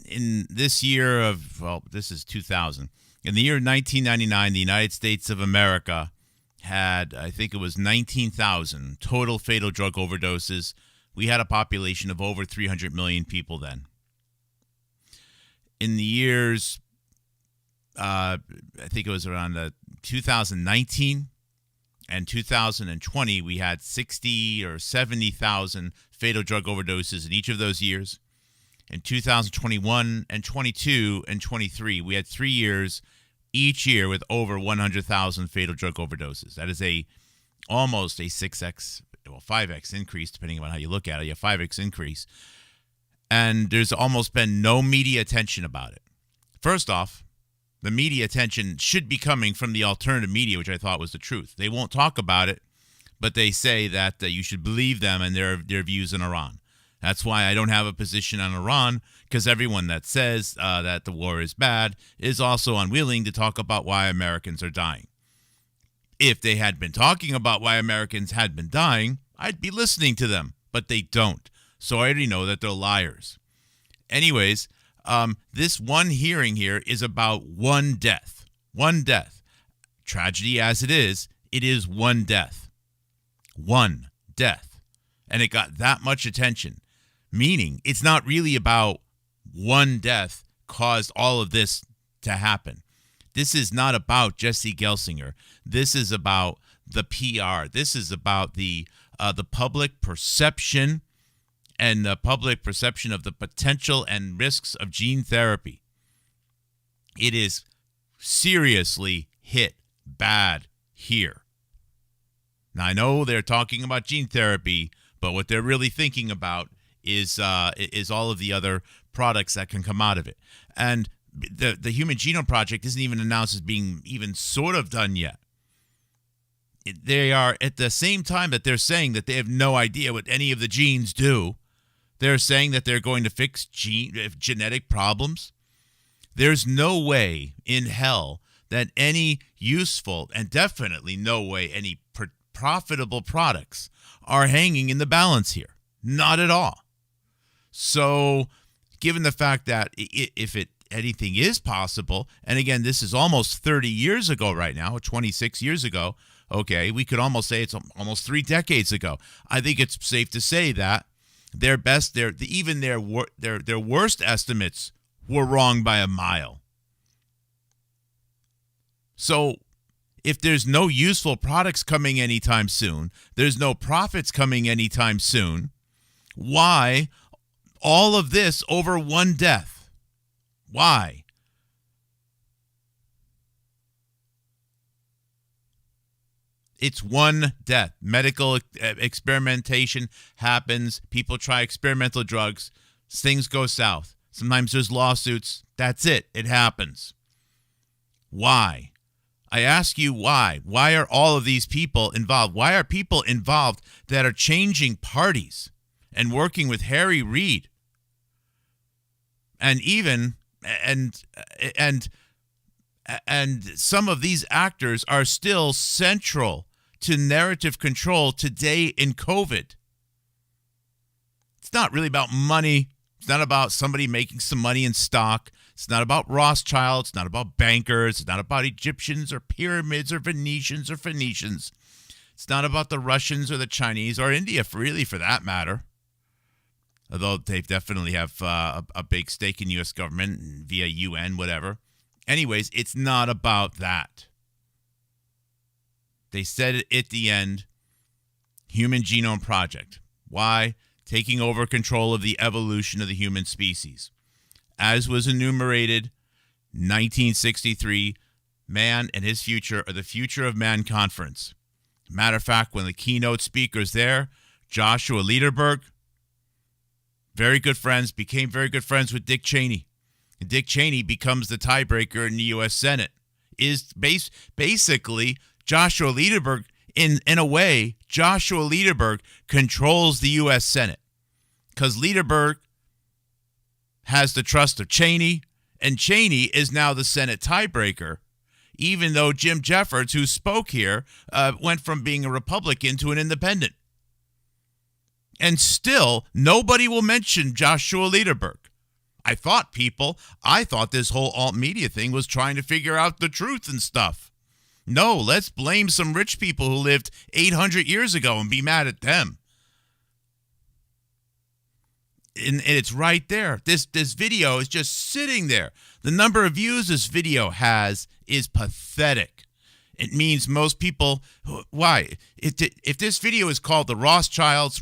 In this year of, this is 2000. In the year 1999, the United States of America had, I think it was 19,000 total fatal drug overdoses. We had a population of over 300 million people then. In the years, I think it was around 2019 and 2020, we had 60 or 70,000 fatal drug overdoses in each of those years. In 2021 and 22 and 23, we had 3 years, each year with over 100,000 fatal drug overdoses. That is almost a 6x, 5x increase, depending on how you look at it. A 5x increase. And there's almost been no media attention about it. First off, the media attention should be coming from the alternative media, which I thought was the truth. They won't talk about it, but they say that you should believe them and their views on Iran. That's why I don't have a position on Iran, because everyone that says that the war is bad is also unwilling to talk about why Americans are dying. If they had been talking about why Americans had been dying, I'd be listening to them. but they don't. So I already know that they're liars. Anyways, this one hearing here is about one death. One death. Tragedy as it is one death. One death. And it got that much attention, meaning it's not really about one death caused all of this to happen. This is not about Jesse Gelsinger. This is about the PR. This is about the public perception and the public perception of the potential and risks of gene therapy. It is seriously hit bad here. Now, I know they're talking about gene therapy, but what they're really thinking about is all of the other products that can come out of it. And the Human Genome Project isn't even announced as being even sort of done yet. They are, at the same time that they're saying that they have no idea what any of the genes do, they're saying that they're going to fix genetic problems. There's no way in hell that any useful, and definitely no way any profitable products are hanging in the balance here. Not at all. So, given the fact that if anything is possible, and again, this is almost 30 years ago right now, or 26 years ago, okay, we could almost say it's almost 3 decades ago. I think it's safe to say that their worst estimates were wrong by a mile. So, if there's no useful products coming anytime soon, there's no profits coming anytime soon, why all of this over one death? Why? It's one death. Medical experimentation happens. People try experimental drugs. Things go south. Sometimes there's lawsuits. That's it. It happens. Why? I ask you why. Why are all of these people involved? Why are people involved that are changing parties and working with Harry Reid? And even and some of these actors are still central to narrative control today in COVID. It's not really about money. It's not about somebody making some money in stock. It's not about Rothschild. It's not about bankers. It's not about Egyptians or pyramids or Venetians or Phoenicians. It's not about the Russians or the Chinese or India, really, for that matter. Although they definitely have a big stake in U.S. government via UN, whatever. Anyways, it's not about that. They said it at the end, Human Genome Project. Why? Taking over control of the evolution of the human species. As was enumerated, 1963, Man and His Future, or the Future of Man Conference. Matter of fact, when the keynote speakers there, Joshua Lederberg, very good friends, became very good friends with Dick Cheney. And Dick Cheney becomes the tiebreaker in the U.S. Senate. Is basically Joshua Lederberg, in a way, Joshua Lederberg controls the U.S. Senate. Because Lederberg has the trust of Cheney, and Cheney is now the Senate tiebreaker, even though Jim Jeffords, who spoke here, went from being a Republican to an independent. And still, nobody will mention Joshua Lederberg. I thought this whole alt media thing was trying to figure out the truth and stuff. No, let's blame some rich people who lived 800 years ago and be mad at them. And it's right there. This video is just sitting there. The number of views this video has is pathetic. It means most people, why? If this video is called the Rothschilds,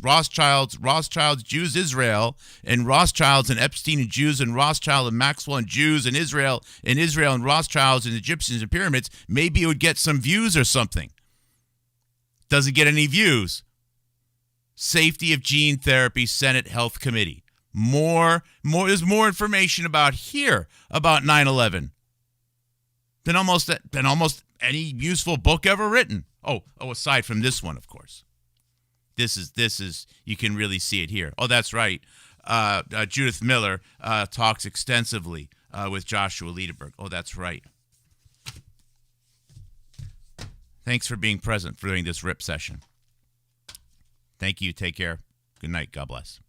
Jews, Israel, and Rothschilds and Epstein and Jews, and Rothschild and Maxwell and Jews, and Israel and Rothschilds and Egyptians and pyramids, maybe it would get some views or something. Doesn't get any views. Safety of Gene Therapy Senate Health Committee. There's more information about 9/11 than almost any useful book ever written. Oh, aside from this one, of course. This is you can really see it here. Oh, that's right. Judith Miller talks extensively with Joshua Lederberg. Oh, that's right. Thanks for being present during this RIP session. Thank you. Take care. Good night. God bless.